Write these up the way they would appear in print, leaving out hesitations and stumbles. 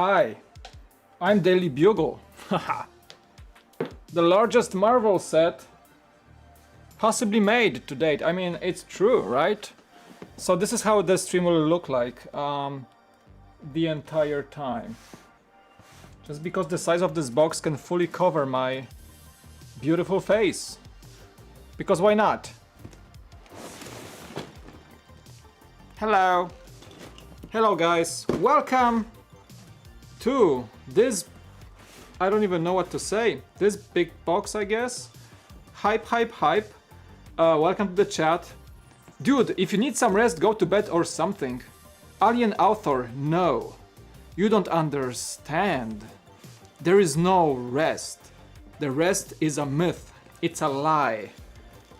Hi, I'm Daily Bugle. The largest Marvel set possibly made to date. I mean, it's true, right? So this is how the stream will look like the entire time. Just because the size of this box can fully cover my beautiful face. Because why not? Hello. Hello guys. Welcome to this, I don't even know what to say. This big box, I guess. Hype, hype, hype. Welcome to the chat. Dude, if you need some rest, go to bed or something. Alien author, no. You don't understand. There is no rest. The rest is a myth. It's a lie.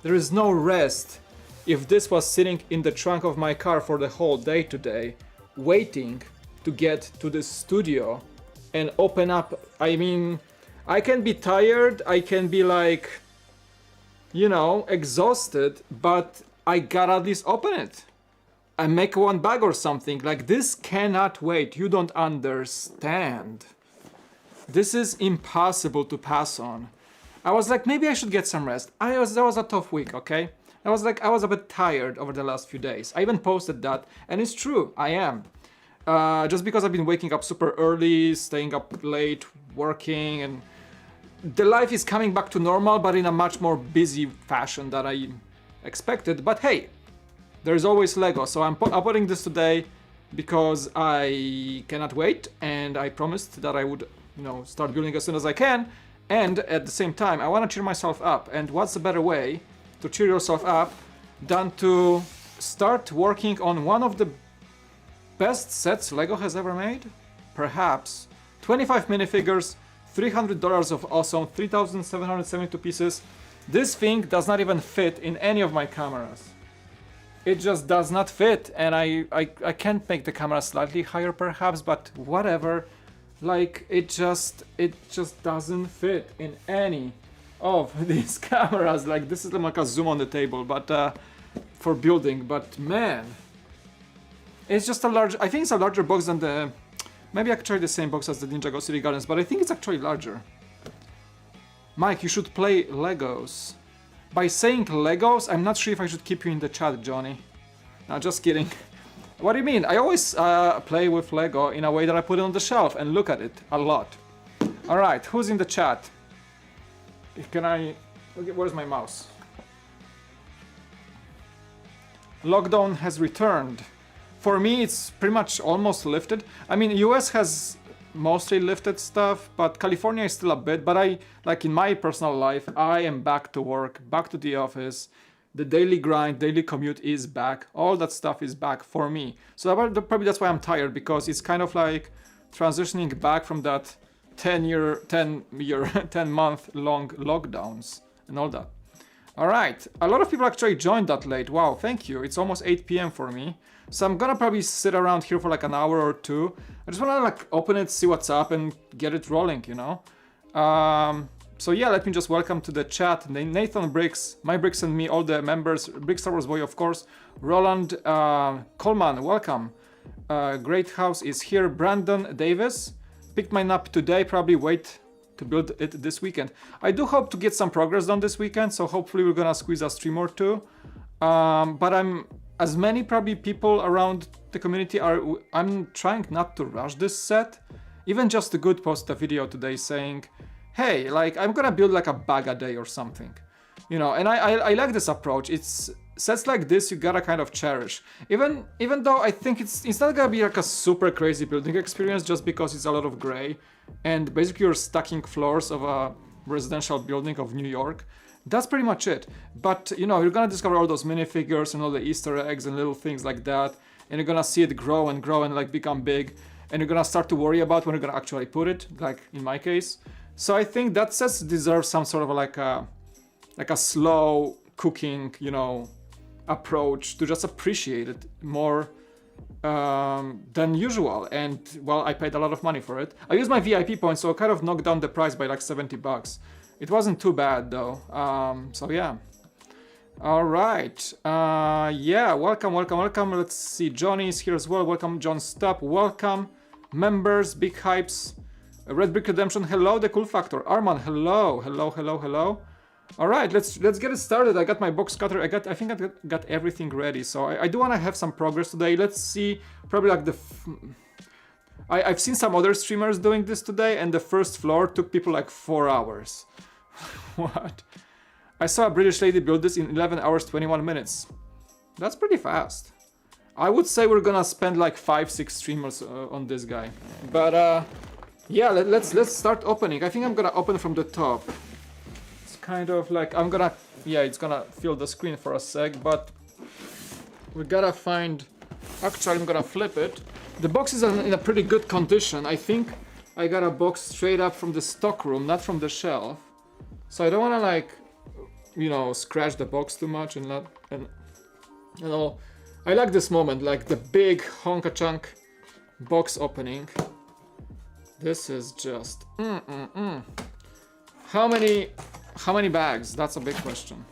There is no rest. If this was sitting in the trunk of my car for the whole day today, waiting to get to the studio and open up, I mean, I can be tired, I can be like, you know, exhausted, but I gotta at least open it and make one bag or something. Like, this cannot wait. You don't understand. This is impossible to pass on. I was like, maybe I should get some rest. That was a tough week, okay? I was a bit tired over the last few days. I even posted that, and it's true, I am. Just because I've been waking up super early, staying up late, working, and the life is coming back to normal, but in a much more busy fashion than I expected. But hey, there's always Lego, so I'm putting this today because I cannot wait, and I promised that I would, you know, start building as soon as I can. And at the same time, I want to cheer myself up. And what's a better way to cheer yourself up than to start working on one of the best sets Lego has ever made? Perhaps. 25 minifigures, $300 of awesome, 3,772 pieces. This thing does not even fit in any of my cameras. It just does not fit, and I can't make the camera slightly higher perhaps, but whatever. Like, it just doesn't fit in any of these cameras. Like, this is like a zoom on the table, but for building, but man, it's just a large, I think it's a larger box than the, maybe I could try the same box as the Ninjago City Gardens, but I think it's actually larger. Mike, you should play Legos. By saying Legos, I'm not sure if I should keep you in the chat, Johnny. No, just kidding. What do you mean? I always play with Lego in a way that I put it on the shelf and look at it a lot. Alright, who's in the chat? Can I... Okay, where's my mouse? Lockdown has returned. For me, it's pretty much almost lifted. I mean, US has mostly lifted stuff, but California is still a bit. But like in my personal life, I am back to work, back to the office. The daily grind, daily commute is back. All that stuff is back for me. So probably that's why I'm tired, because it's kind of like transitioning back from that 10-month long lockdowns and all that. All right, a lot of people actually joined that late. Wow, thank you. It's almost 8 p.m. for me. So I'm gonna probably sit around here for like an hour or two. I just wanna like open it, see what's up, and get it rolling, you know? So yeah, let me just welcome to the chat Nathan Briggs, My Bricks and Me, all the members, Brick Star Wars Boy, of course, Roland Coleman, welcome. Great House is here, Brandon Davis, picked mine up today, probably wait to build it this weekend. I do hope to get some progress done this weekend, so hopefully we're gonna squeeze a stream or two. But as many probably people around the community I'm trying not to rush this set. Even Just the Good posted a video today saying, hey, like, I'm gonna build like a bag a day or something, you know, and I like this approach. It's sets like this you gotta kind of cherish, even though I think it's not gonna be like a super crazy building experience just because it's a lot of gray and basically you're stacking floors of a residential building of New York. That's pretty much it. But you know, you're gonna discover all those minifigures and all the Easter eggs and little things like that, and you're gonna see it grow and grow and like become big, and you're gonna start to worry about when you're gonna actually put it, like in my case. So I think that set deserves some sort of like a slow cooking, you know, approach to just appreciate it more than usual. And well, I paid a lot of money for it. I used my VIP points, so I kind of knocked down the price by like 70 bucks. It wasn't too bad though. So yeah. All right. Yeah, welcome. Let's see. Johnny is here as well. Welcome, John Stubb. Welcome. members, big hypes. Red Brick Redemption, hello, the Cool Factor. Arman, hello, hello, hello, hello. All right, let's get it started. I got my box cutter. I think I got everything ready. So I do want to have some progress today. Let's see, probably like I've seen some other streamers doing this today, and the first floor took people like 4 hours. What? I saw a British lady build this in 11 hours 21 minutes. That's pretty fast. I would say we're gonna spend like 5-6 streamers on this guy. But yeah, let's start opening. I think I'm gonna open from the top. It's kind of like it's gonna fill the screen for a sec, but we gotta find. Actually, I'm gonna flip it. The box is in a pretty good condition. I think I got a box straight up from the stock room, not from the shelf. So I don't wanna like, you know, scratch the box too much and you know, I like this moment, like the big honka chunk box opening. This is just How many bags? That's a big question.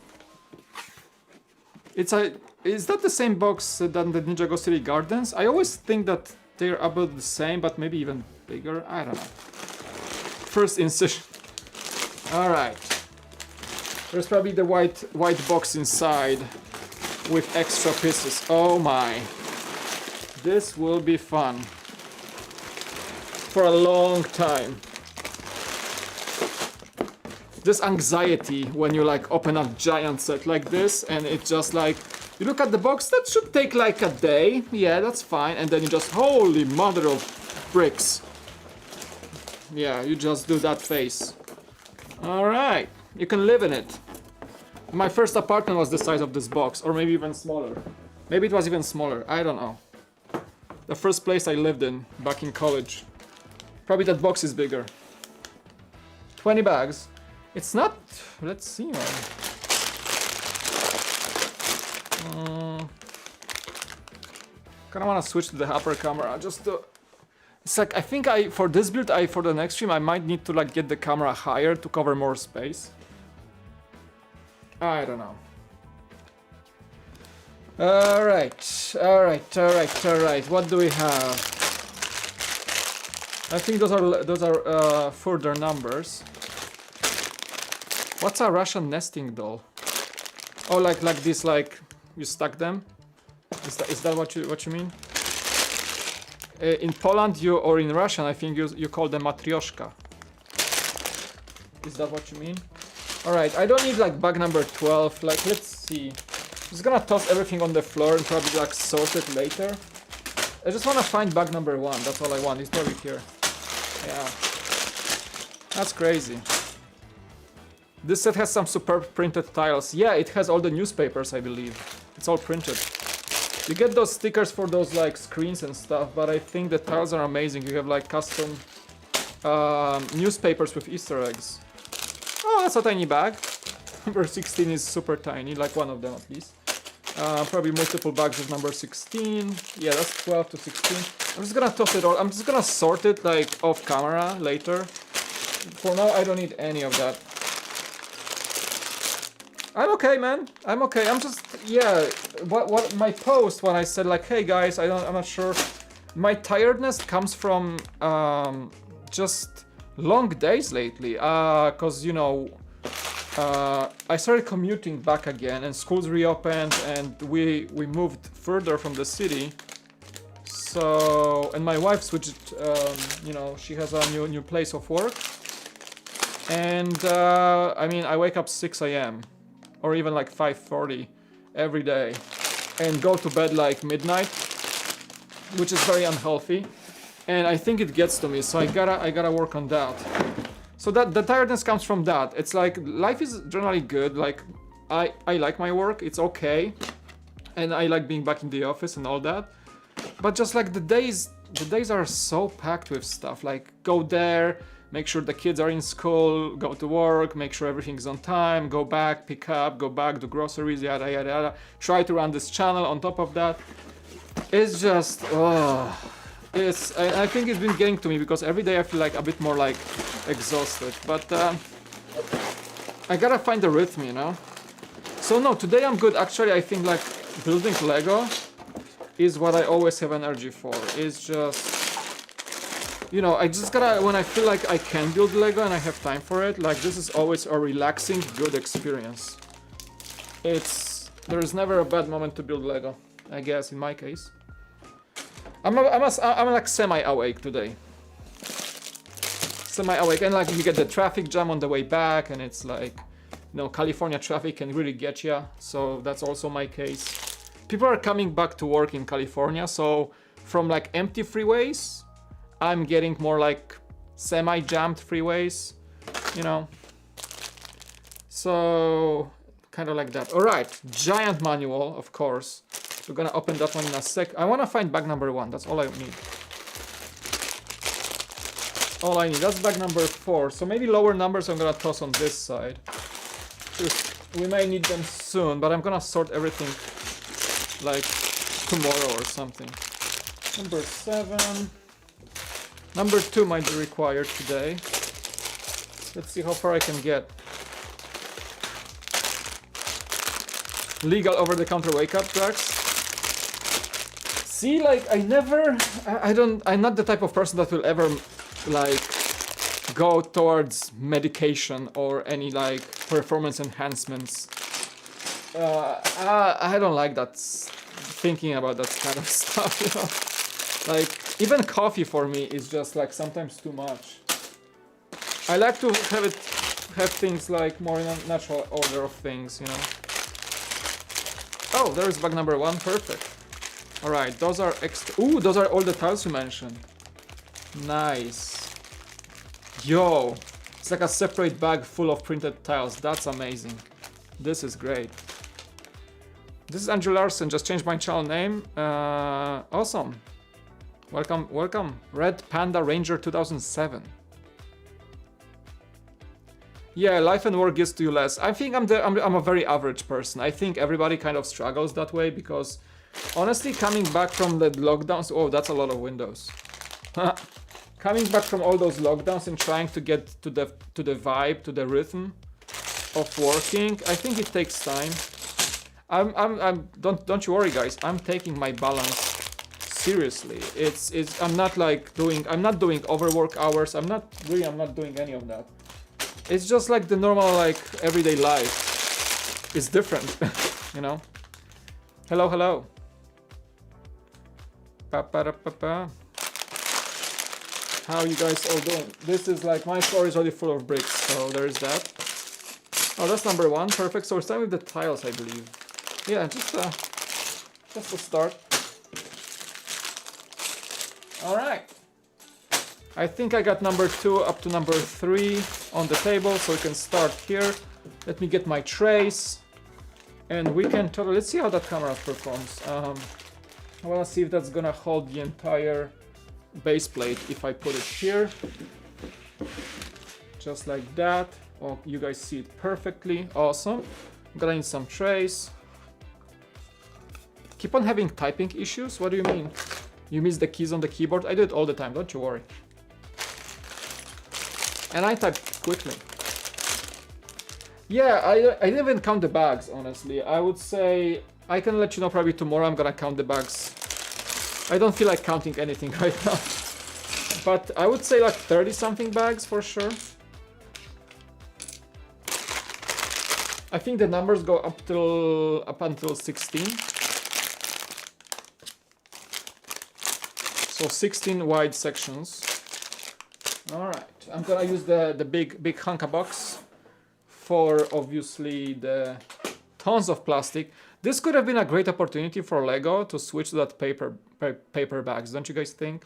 Is that the same box than the Ninjago City Gardens? I always think that they're about the same, but maybe even bigger. I don't know. First incision. All right. There's probably the white box inside with extra pieces. Oh my. This will be fun. For a long time. This anxiety when you like open a giant set like this and it just like, you look at the box, that should take like a day. Yeah, that's fine. And then you just, holy mother of bricks. Yeah, you just do that face. All right. You can live in it. My first apartment was the size of this box, or maybe even smaller. Maybe it was even smaller, I don't know. The first place I lived in, back in college. Probably that box is bigger. 20 bags. It's not, let's see, man. Kinda wanna switch to the upper camera, just to... It's like, I think for this build, for the next stream, I might need to like get the camera higher to cover more space. I don't know. Alright. What do we have? I think those are further numbers. What's a Russian nesting doll? Oh, like this, like you stack them? Is that what you mean? In Poland, or in Russian, I think you call them matryoshka. Is that what you mean? Alright, I don't need like bag number 12, like let's see. I'm just gonna toss everything on the floor and probably like sort it later. I just wanna find bag number 1, that's all I want, it's probably here. Yeah. That's crazy. This set has some superb printed tiles. Yeah, it has all the newspapers, I believe. It's all printed. You get those stickers for those like screens and stuff, but I think the tiles are amazing. You have like custom newspapers with Easter eggs. Oh, that's a tiny bag. Number 16 is super tiny, like one of them at least. Probably multiple bags of number 16. Yeah, that's 12 to 16. I'm just gonna toss it all. I'm just gonna sort it like off camera later. For now, I don't need any of that. I'm okay, man. I'm okay. I'm just, yeah. What my post when I said like, hey guys, I'm not sure. My tiredness comes from just long days lately. Cause you know, I started commuting back again, and schools reopened, and we moved further from the city. So, and my wife switched. You know, she has a new place of work, and I mean, I wake up 6 a.m. or even like 5:40 every day, and go to bed like midnight, which is very unhealthy, and I think it gets to me. So I gotta work on that. So that the tiredness comes from that. It's like life is generally good. Like I like my work. It's okay, and I like being back in the office and all that. But just like the days are so packed with stuff. Like go there, make sure the kids are in school, go to work, make sure everything's on time, go back, pick up, go back, do groceries, yada yada yada. Try to run this channel on top of that. It's just, I think it's been getting to me because every day I feel like a bit more like exhausted. But I gotta find the rhythm, you know? So no, today I'm good. Actually, I think like building Lego is what I always have energy for. It's just you know, I just gotta, when I feel like I can build Lego and I have time for it, like this is always a relaxing, good experience. There's never a bad moment to build Lego, I guess, in my case. I'm like semi-awake today. Semi-awake, and like you get the traffic jam on the way back, and it's like, you know, California traffic can really get you, so that's also my case. People are coming back to work in California, so from like empty freeways, I'm getting more like semi-jammed freeways, you know. So, kind of like that. All right, giant manual, of course. We're gonna open that one in a sec. I wanna find bag number 1, that's all I need. All I need, that's bag number 4. So maybe lower numbers I'm gonna toss on this side. We may need them soon, but I'm gonna sort everything like tomorrow or something. Number 7. Number 2 might be required today. Let's see how far I can get. Legal over-the-counter wake-up drugs. See, like I'm not the type of person that will ever like go towards medication or any like performance enhancements. I don't like that, thinking about that kind of stuff, you know. Like even coffee for me is just like sometimes too much. I like to have things like more in a natural order of things, you know. Oh, there's bag number 1, perfect. All right, those are extra. Ooh, those are all the tiles you mentioned. Nice. Yo, it's like a separate bag full of printed tiles. That's amazing. This is great. This is Andrew Larson, just changed my channel name. Awesome. Welcome, welcome. Red Panda Ranger 2007. Yeah, life and work gets to you less. I think I'm a very average person. I think everybody kind of struggles that way because honestly, coming back from the lockdowns, oh, that's a lot of windows. Coming back from all those lockdowns and trying to get to the vibe, to the rhythm of working, I think it takes time. Don't you worry, guys. I'm taking my balance seriously. I'm not doing overwork hours. I'm not doing any of that. It's just like the normal, like, everyday life is different, you know? Hello, hello. Pa-pa-da-pa-pa. How you guys all doing? This is like, my floor is already full of bricks, so there's that. Oh, that's number 1, perfect. So we're starting with the tiles, I believe. Yeah, just to start. All right. I think I got number 2 up to number 3 on the table, so we can start here. Let me get my trays, and we can totally, let's see how that camera performs. I wanna see if that's gonna hold the entire base plate if I put it here. Just like that. Oh, you guys see it perfectly, awesome. I'm gonna need some trays. Keep on having typing issues? What do you mean? You miss the keys on the keyboard? I do it all the time, don't you worry. And I type quickly. Yeah, I didn't even count the bags, honestly. I would say, I can let you know probably tomorrow I'm gonna count the bags. I don't feel like counting anything right now. But I would say like 30 something bags for sure. I think the numbers go up until 16. So 16 wide sections. All right, I'm gonna use the big hunka box for obviously the tons of plastic. This could have been a great opportunity for Lego to switch to that paper bags, don't you guys think?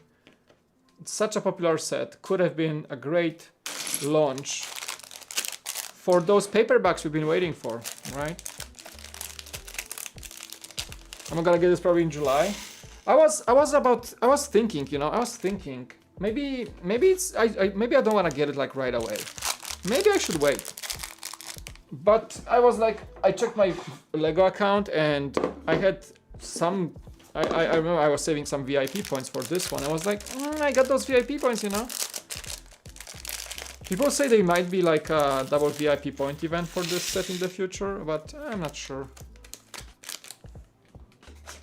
It's such a popular set. Could have been a great launch for those paper bags we've been waiting for, right? I'm gonna get this probably in July. I was thinking, you know, maybe I don't want to get it like right away. Maybe I should wait. But I was like, I checked my Lego account and I had some, I remember I was saving some VIP points for this one. I was like, I got those VIP points, you know. People say there might be like a double VIP point event for this set in the future, but I'm not sure.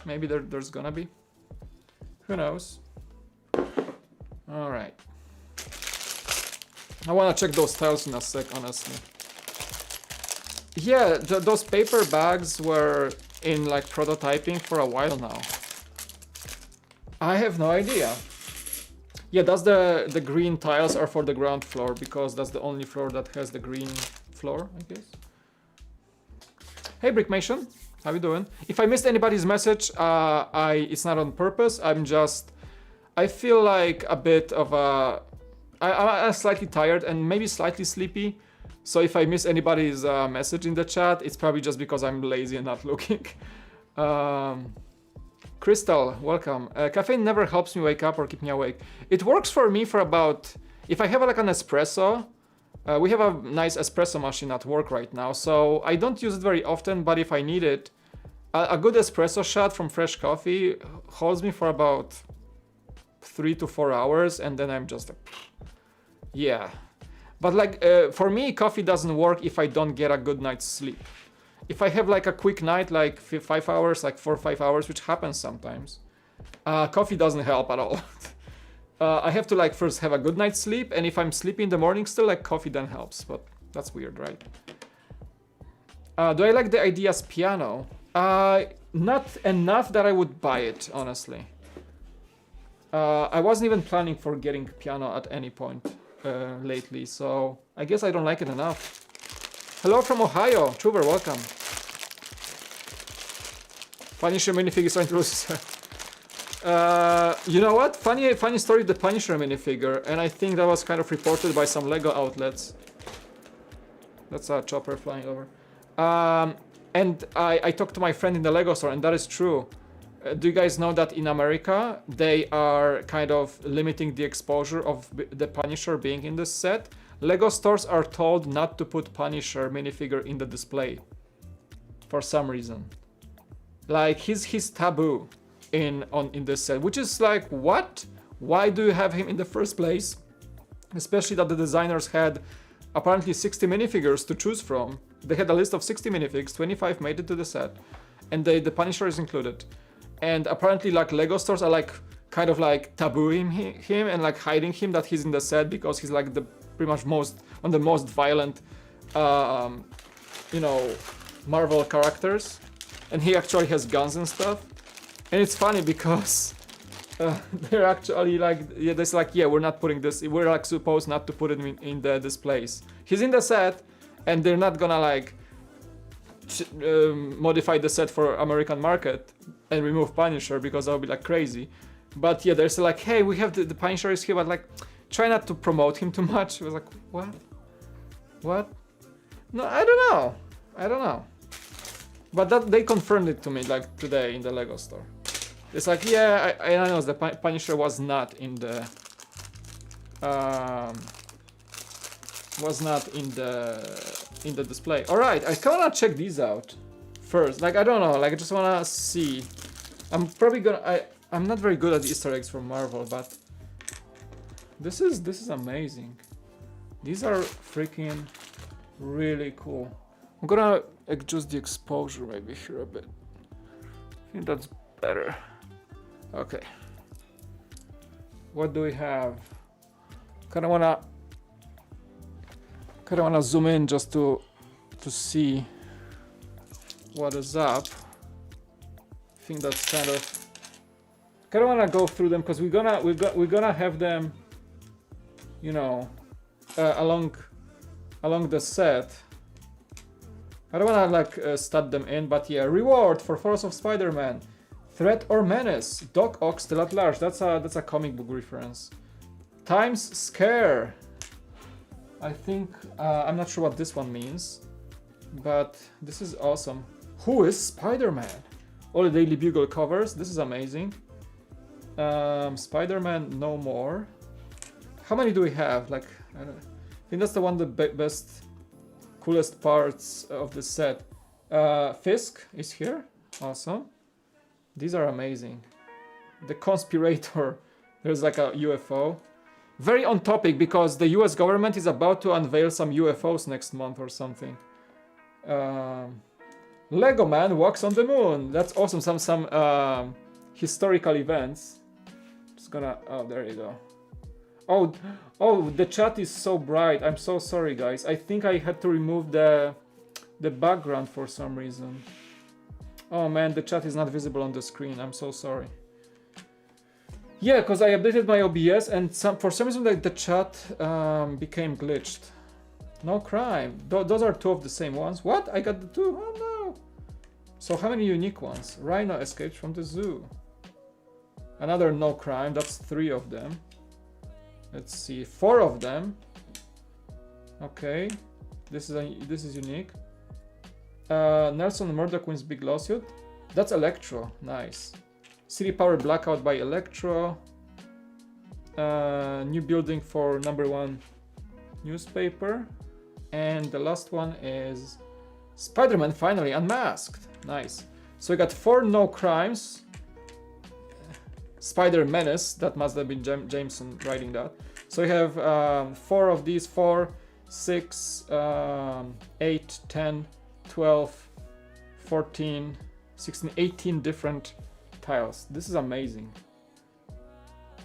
Maybe there's gonna be. Who knows? All right. I wanna check those tiles in a sec, honestly. Yeah, those paper bags were in like prototyping for a while now. I have no idea. Yeah, that's the green tiles are for the ground floor because that's the only floor that has the green floor, I guess. Hey Brickmation, how you doing? If I missed anybody's message, it's not on purpose. I feel like a bit of I'm slightly tired and maybe slightly sleepy. So if I miss anybody's message in the chat, it's probably just because I'm lazy and not looking. Crystal, welcome. Caffeine never helps me wake up or keep me awake. It works for me for about, if I have like an espresso, we have a nice espresso machine at work right now, so I don't use it very often, but if I need it, a good espresso shot from fresh coffee holds me for about 3 to 4 hours, and then I'm just like, yeah. But like, for me, coffee doesn't work if I don't get a good night's sleep. If I have like a quick night, like 5 hours, like 4 or 5 hours, which happens sometimes, coffee doesn't help at all. I have to like first have a good night's sleep, and if I'm sleepy in the morning still, like coffee then helps, but that's weird, right? Do I like the idea's piano? Not enough that I would buy it, honestly. I wasn't even planning for getting piano at any point lately, so I guess I don't like it enough. Hello from Ohio, Truver, welcome. Punisher minifig is trying to lose his hair. You know what? Funny story, the Punisher minifigure, and I think that was kind of reported by some Lego outlets. That's a chopper flying over. And I talked to my friend in the Lego store, and that is true. Do you guys know that in America, they are kind of limiting the exposure of the Punisher being in this set? Lego stores are told not to put Punisher minifigure in the display. For some reason. Like, he's taboo in this set, which is like, what? Why do you have him in the first place? Especially that the designers had apparently 60 minifigures to choose from. They had a list of 60 minifigs, 25 made it to the set, and the Punisher is included. And apparently like Lego stores are like kind of like tabooing him and like hiding him that he's in the set because he's like the pretty much one of the most violent you know, Marvel characters, and he actually has guns and stuff. And it's funny because they're actually like, yeah, there's like, yeah, we're not putting this, we're like supposed not to put it in the displays. He's in the set, and they're not gonna like modify the set for American market and remove Punisher because that would be like crazy. But yeah, there's like, hey, we have the Punisher is here, but like, try not to promote him too much. It was like, what? What? No, I don't know. But that they confirmed it to me like today in the Lego store. It's like, yeah, I know the Punisher was not in the display. All right, I kind of wanna check these out first. Like, I don't know, like I just wanna see. I'm probably gonna. I'm not very good at Easter eggs from Marvel, but this is amazing. These are freaking really cool. I'm gonna adjust the exposure maybe here a bit. I think that's better. Okay. What do we have? Kinda wanna zoom in just to see what is up. I think that's kind of wanna go through them because we're gonna have them, you know, along the set. I don't wanna like stud them in, but yeah, reward for Force of Spider-Man. Threat or menace. Doc Ock still at large. That's a comic book reference. Times Scare. I think I'm not sure what this one means, but this is awesome. Who is Spider-Man? All the Daily Bugle covers. This is amazing. Spider-Man No More. How many do we have? Like, I think that's the one of the best, coolest parts of the set. Fisk is here. Awesome. These are amazing. The Conspirator. There's like a UFO. Very on topic because the US government is about to unveil some UFOs next month or something. Lego Man walks on the moon. That's awesome. Some historical events. Just gonna, oh, there you go. Oh, oh, the chat is so bright. I'm so sorry, guys. I think I had to remove the background for some reason. Oh man, the chat is not visible on the screen. I'm so sorry. Yeah, because I updated my OBS and for some reason the chat became glitched. No crime. Those are two of the same ones. What? I got the two? Oh no. So how many unique ones? Rhino escaped from the zoo. Another no crime. That's 3 of them. Let's see. 4 of them. Okay. This is unique. Nelson Murdoch wins big lawsuit. That's Electro. Nice. City Power Blackout by Electro. New building for #1 newspaper. And the last one is Spider-Man finally unmasked. Nice. So we got 4 no crimes. Spider Menace, that must have been Jameson writing that. So we have 4 of these, 4, 6, 8, 10, 12, 14, 16, 18 different tiles. This is amazing.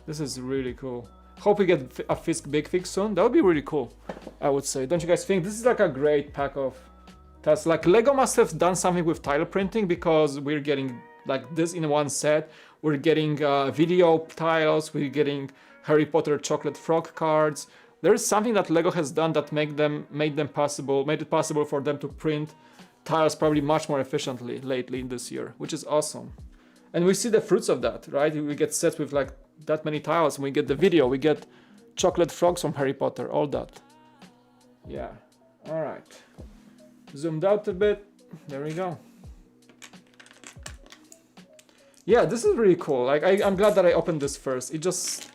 This is really cool. Hope we get a big fix soon. That would be really cool, I would say. Don't you guys think? This is like a great pack of tiles. Like Lego must have done something with tile printing, because we're getting like this in one set. We're getting video tiles. We're getting Harry Potter chocolate frog cards. There is something that Lego has done that made it possible for them to print tiles probably much more efficiently lately in this year, which is awesome. And we see the fruits of that, right? We get sets with like that many tiles, and we get the video, we get chocolate frogs from Harry Potter, all that. Yeah, all right. Zoomed out a bit, there we go. Yeah, this is really cool. Like I'm glad that I opened this first. I just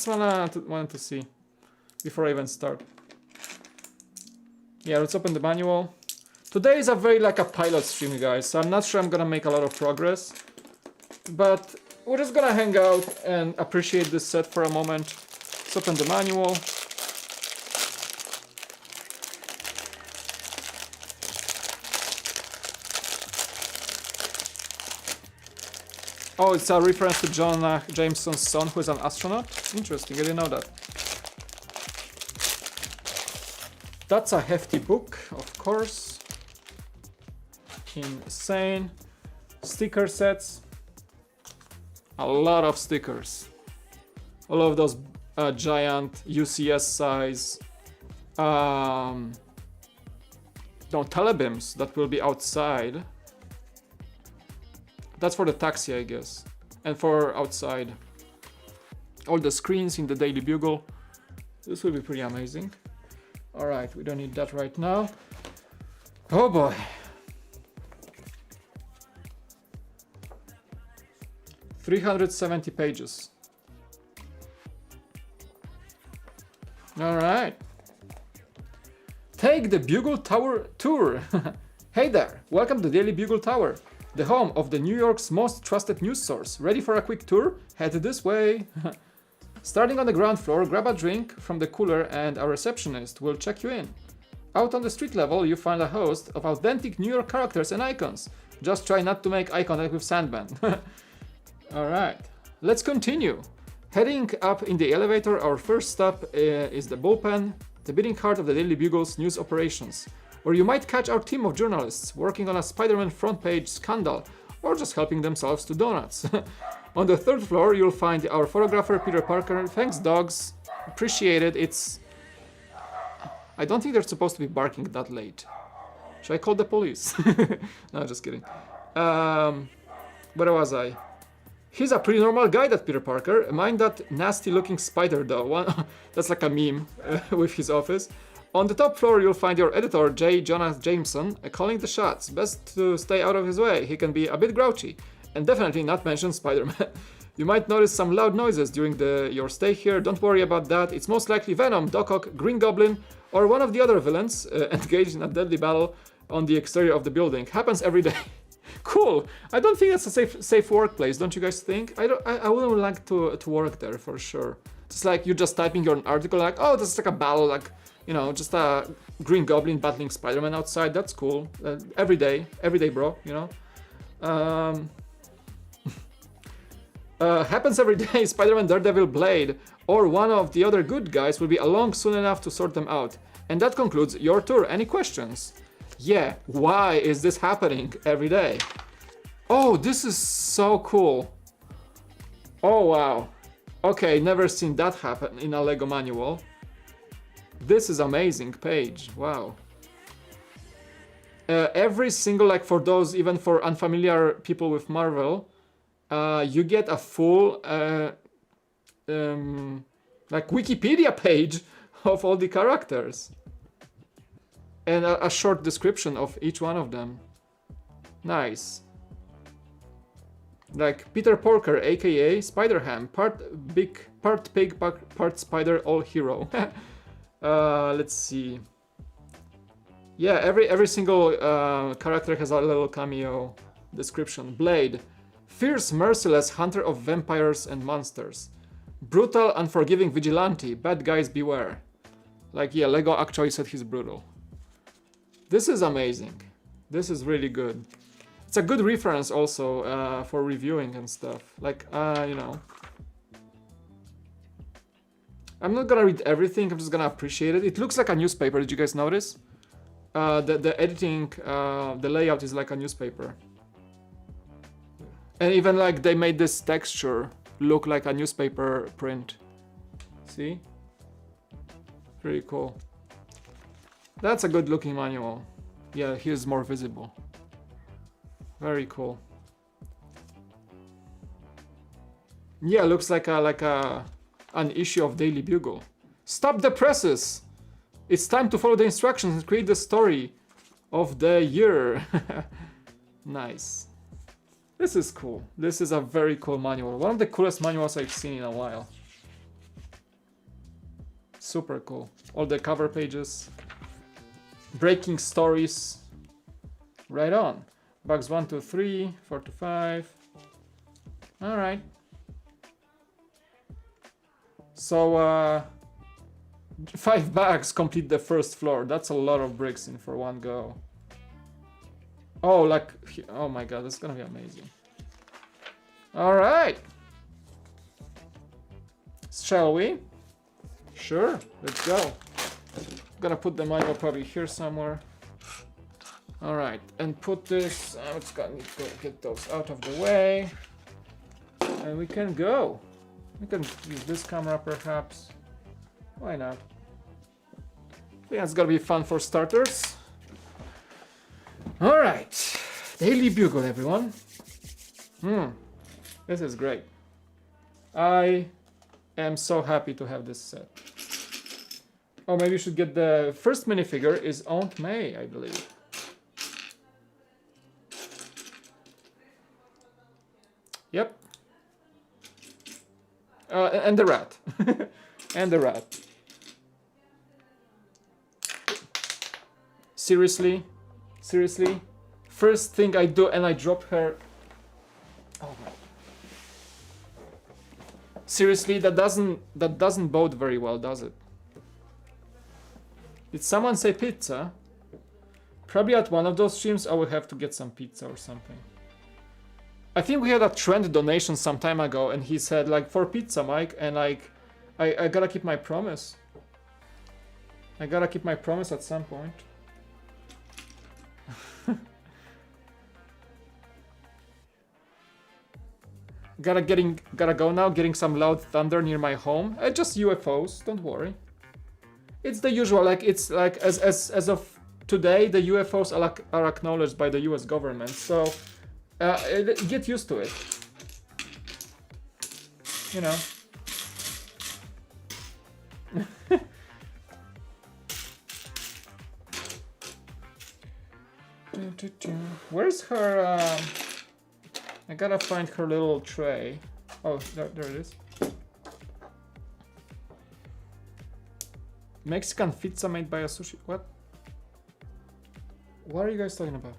wanted to see before I even start. Yeah, let's open the manual. Today is a very like a pilot stream, guys, so I'm not sure I'm gonna make a lot of progress, but we're just gonna hang out and appreciate this set for a moment. Let's open the manual. Oh, it's a reference to Jonah Jameson's son, who is an astronaut? Interesting, I didn't know that. That's a hefty book, of course. Insane. Sticker sets. A lot of stickers. All of those giant UCS size telebeams that will be outside. That's for the taxi, I guess, and for outside. All the screens in the Daily Bugle. This will be pretty amazing. All right, we don't need that right now. Oh boy. $370 pages. All right. Take the Bugle Tower tour. Hey there, welcome to Daily Bugle Tower, the home of the New York's most trusted news source. Ready for a quick tour? Head this way. Starting on the ground floor, grab a drink from the cooler and our receptionist will check you in. Out on the street level, you find a host of authentic New York characters and icons. Just try not to make eye contact with Sandman. Alright, let's continue. Heading up in the elevator, our first stop is the bullpen, the beating heart of the Daily Bugle's news operations, where you might catch our team of journalists working on a Spider-Man front page scandal, or just helping themselves to donuts. On the 3rd floor, you'll find our photographer Peter Parker. Thanks, dogs. Appreciate it. I don't think they're supposed to be barking that late. Should I call the police? No, just kidding. Where was I? He's a pretty normal guy, that Peter Parker. Mind that nasty-looking spider, though. That's like a meme with his office. On the top floor, you'll find your editor, J. Jonah Jameson, calling the shots. Best to stay out of his way. He can be a bit grouchy. And definitely not mention Spider-Man. You might notice some loud noises during your stay here. Don't worry about that. It's most likely Venom, Doc Ock, Green Goblin, or one of the other villains engaged in a deadly battle on the exterior of the building. Happens every day. Cool. I don't think that's a safe workplace, don't you guys think? I wouldn't like to work there for sure. It's like you're just typing your article like, oh, this is like a battle, like, you know, just a Green Goblin battling Spider-Man outside. That's cool. Every day, bro, you know. Happens every day. Spider-Man, Daredevil, Blade, or one of the other good guys will be along soon enough to sort them out. And that concludes your tour. Any questions? Yeah, why is this happening every day? Oh, this is so cool. Oh, wow. Okay, never seen that happen in a Lego manual. This is amazing page. Wow. Every single, like for those, even for unfamiliar people with Marvel, you get a full like Wikipedia page of all the characters. And a short description of each one of them. Nice. Like Peter Porker, aka Spider-Ham, part pig, part spider, all hero. Let's see. Yeah, every single character has a little cameo description. Blade, fierce, merciless hunter of vampires and monsters. Brutal, unforgiving vigilante. Bad guys beware. Like, yeah, Lego actually said he's brutal. This is amazing. This is really good. It's a good reference also for reviewing and stuff. Like, you know. I'm not gonna read everything, I'm just gonna appreciate it. It looks like a newspaper, did you guys notice? The editing, the layout is like a newspaper. And even like they made this texture look like a newspaper print. See? Pretty cool. That's a good looking manual. Yeah, here's more visible. Very cool. Yeah, looks like an issue of Daily Bugle. Stop the presses! It's time to follow the instructions and create the story of the year. Nice. This is cool. This is a very cool manual. One of the coolest manuals I've seen in a while. Super cool. All the cover pages. Breaking stories. Right on. Bugs 1 to 3, 4 to 5. Alright. So, 5 bags complete the first floor. That's a lot of bricks in for one go. Oh, like, oh my god, that's gonna be amazing. Alright. Shall we? Sure, let's go. Gonna put the manual probably here somewhere. Alright, and put this, it's gonna need to get those out of the way. And we can go. We can use this camera perhaps. Why not? Yeah, it's gonna be fun for starters. Alright, Daily Bugle, everyone. This is great. I am so happy to have this set. Oh, maybe you should get the first minifigure is Aunt May, I believe. Yep. And the rat. And the rat. Seriously? Seriously? First thing I do and I drop her. Oh my. Seriously, that doesn't bode very well, does it? Did someone say pizza? Probably at one of those streams I will have to get some pizza or something. I think we had a trend donation some time ago and he said like for pizza, Mike, and like I gotta keep my promise. I gotta keep my promise at some point. Gotta go now, getting some loud thunder near my home. Just UFOs, don't worry. It's the usual, like it's like as of today the UFOs are acknowledged by the US government, so get used to it. You know. Where's her I gotta find her little tray. Oh, there it is. Mexican pizza made by a sushi. What? What are you guys talking about?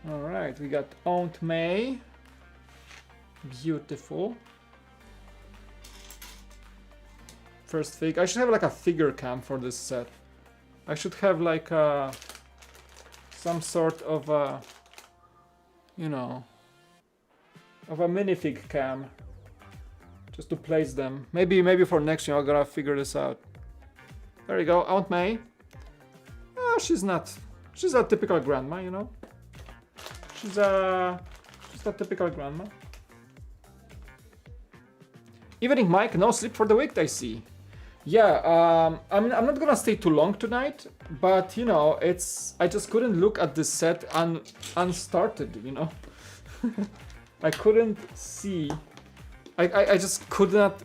Alright, we got Aunt May. Beautiful. First fig. I should have like a figure cam for this set. I should have like a some sort of a, you know, of a minifig cam, just to place them. Maybe for next year I gotta figure this out. There you go, Aunt May. Oh, she's a typical grandma, you know. She's a typical grandma. Evening, Mike. No sleep for the week, I see. Yeah, I'm not gonna stay too long tonight, but you know, I just couldn't look at this set unstarted, you know. I couldn't see. I just could not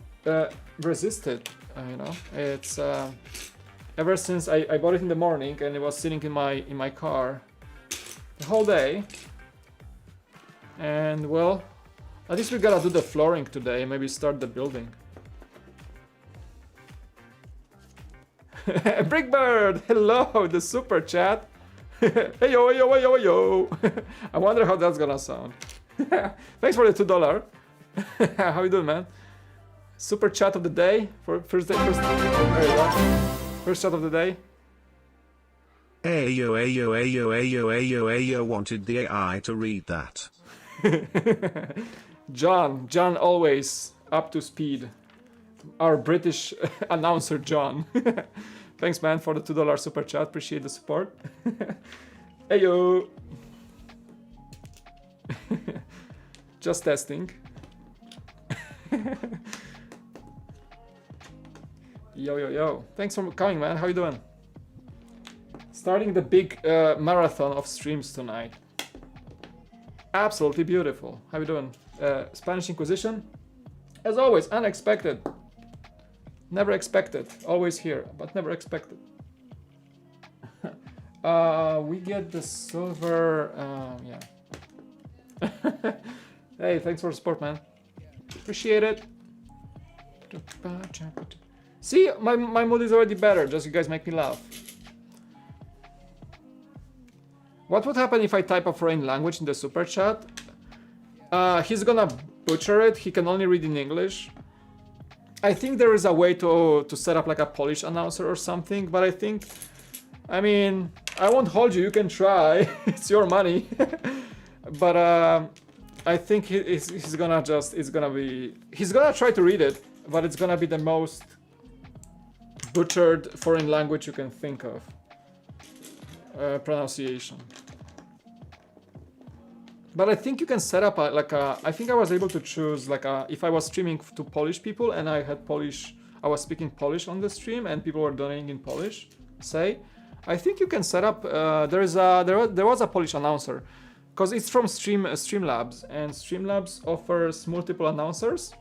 resist it, you know. It's ever since I bought it in the morning and it was sitting in my car the whole day. And well, at least we gotta do the flooring today, maybe start the building. Brickbird, hello, the super chat. Hey yo, hey yo, hey yo, hey yo. I wonder how that's gonna sound. Thanks for the $2. How you doing, man? Super chat of the day for first there you go. First chat of the day. Ayo, ayo, ayo, ayo, ayo, ayo wanted the AI to read that. John always up to speed. Our British announcer John. Thanks man for the $2 super chat, appreciate the support. Heyo. Just testing. Yo, thanks for coming man, how you doing? Starting the big marathon of streams tonight. Absolutely beautiful. How you doing? Spanish Inquisition? As always, unexpected. Never expected. Always here, but never expected. We get the silver... yeah. Hey, thanks for the support, man. Appreciate it. See, my mood is already better. Just you guys make me laugh. What would happen if I type a foreign language in the super chat? He's gonna butcher it. He can only read in English. I think there is a way to set up like a Polish announcer or something, but I mean, I won't hold you. You can try. It's your money. But I think he's gonna try to read it, but it's gonna be the most butchered foreign language you can think of. Pronunciation. But I think you can set up I think I was able to choose if I was streaming to Polish people and I was speaking Polish on the stream and people were donating in Polish, say, I think you can set up, there was a Polish announcer, because it's from Streamlabs, and Streamlabs offers multiple announcers,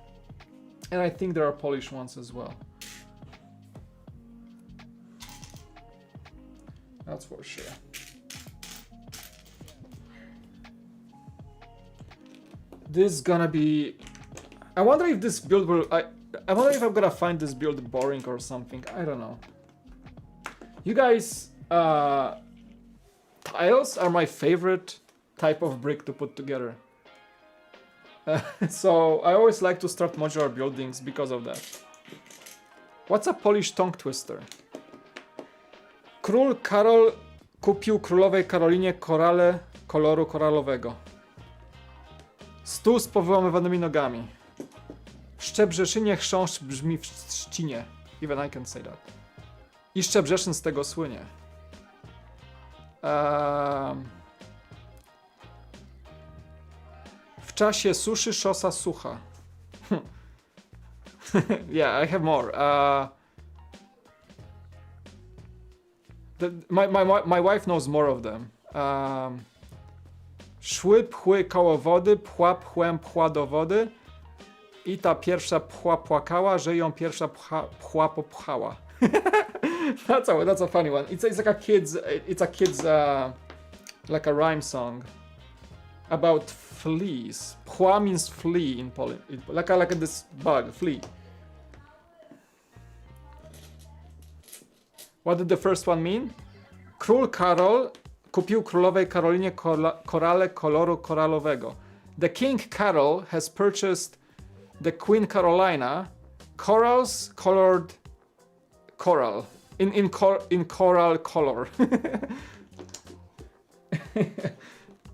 and I think there are Polish ones as well. That's for sure. This is gonna be... I wonder if this build will... I wonder if I'm gonna find this build boring or something. I don't know. You guys... tiles are my favorite type of brick to put together. So I always like to start modular buildings because of that. What's a Polish tongue twister? Król Karol kupił królowej Karolinie korale koloru koralowego. Stół z powyłamywanymi nogami. W Szczebrzeszynie chrząszcz brzmi w trzcinie. Even I can say that. I Szczebrzeszyn z tego słynie. W czasie suszy szosa sucha. Yeah, I have more. My wife knows more of them. Szły pchły koło wody, pchła pchłem pchła do wody i ta pierwsza pchła płakała, że ją pierwsza pchła popchała. That's a funny one. It's like a kid's like a rhyme song about fleas. Pchła means flea in Polish, like this bug, flea. What did the first one mean? Król Karol kupił królowej Karolinie korale koloru koralowego. The King Carol has purchased the Queen Carolina corals colored coral in coral color.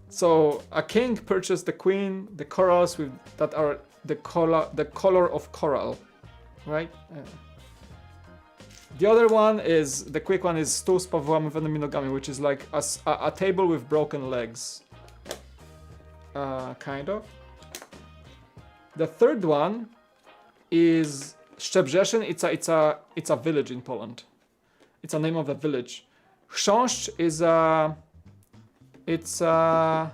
So a king purchased the queen, the corals with that are the color of coral, right? The other one is, the quick one is stół z pawłami wenominogami, which is like a table with broken legs. Kind of. The third one is Szczebrzeszyn. It's a village in Poland. It's a name of a village. Chrząszcz is it's a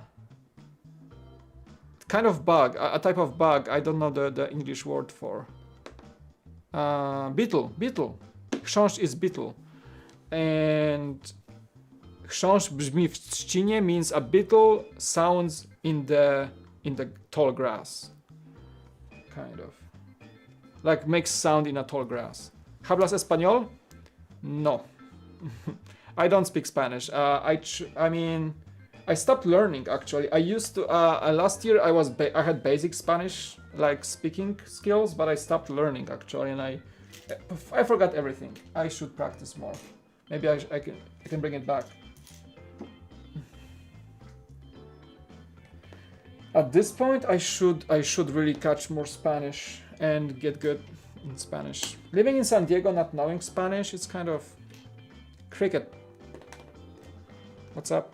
kind of bug, a type of bug. I don't know the English word for. Beetle. Chrząszcz is beetle. And chrząszcz brzmi w trzcinie means a beetle sounds in the tall grass. Kind of. Like makes sound in a tall grass. ¿Hablas español? No. I don't speak Spanish. I mean, I stopped learning actually. I used to last year I had basic Spanish like speaking skills, but I stopped learning actually, and I forgot everything. I should practice more. Maybe I can bring it back. At this point, I should really catch more Spanish and get good in Spanish. Living in San Diego, not knowing Spanish, it's kind of cricket. What's up?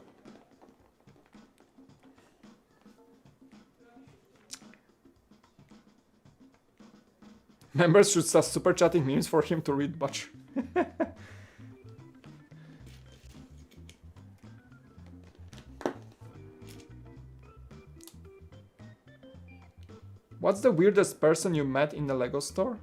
Members should start super chatting memes for him to read Butcher. What's the weirdest person you met in the Lego store?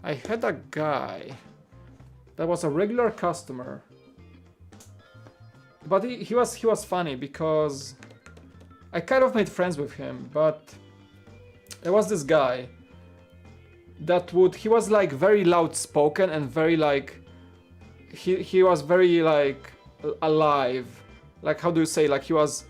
I had a guy that was a regular customer, but he was funny because I kind of made friends with him. But there was this guy that he was like very loud spoken and very like he was very like alive. Like, how do you say, like he was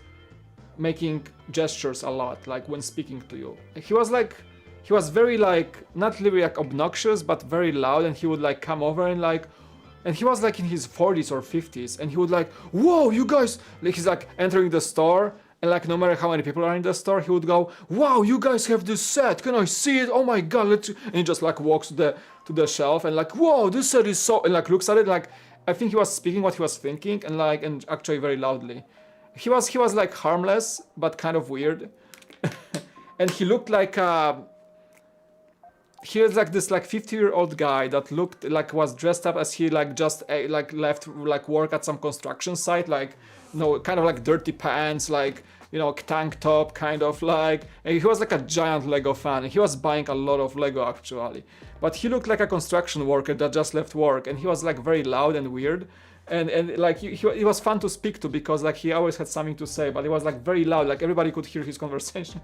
making gestures a lot, like when speaking to you. He was very like, not really like obnoxious, but very loud, and he would like come over and he was like in his 40s or 50s, and he would like, whoa, you guys, like he's like entering the store, and like no matter how many people are in the store, he would go, wow, you guys have this set, can I see it? Oh my god, and he just like walks to the shelf and like, whoa, this set is so, and like looks at it like, I think he was speaking what he was thinking, and actually very loudly. He was like harmless, but kind of weird. And he looked like he was like this like 50-year-old guy that looked like was dressed up as he like just like left like work at some construction site, like, you know, kind of like dirty pants, like, you know, tank top, kind of like, and he was like a giant Lego fan. He was buying a lot of Lego actually, but he looked like a construction worker that just left work, and he was like very loud and weird. And like he was fun to speak to because like he always had something to say, but he was like very loud, like everybody could hear his conversation.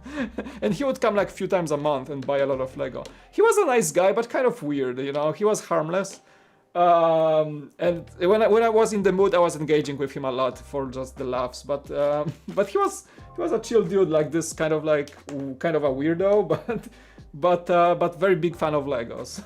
And he would come like a few times a month and buy a lot of Lego. He was a nice guy, but kind of weird, you know. He was harmless. And when I was in the mood, I was engaging with him a lot for just the laughs. But he was a chill dude, like this kind of a weirdo, but very big fan of Legos.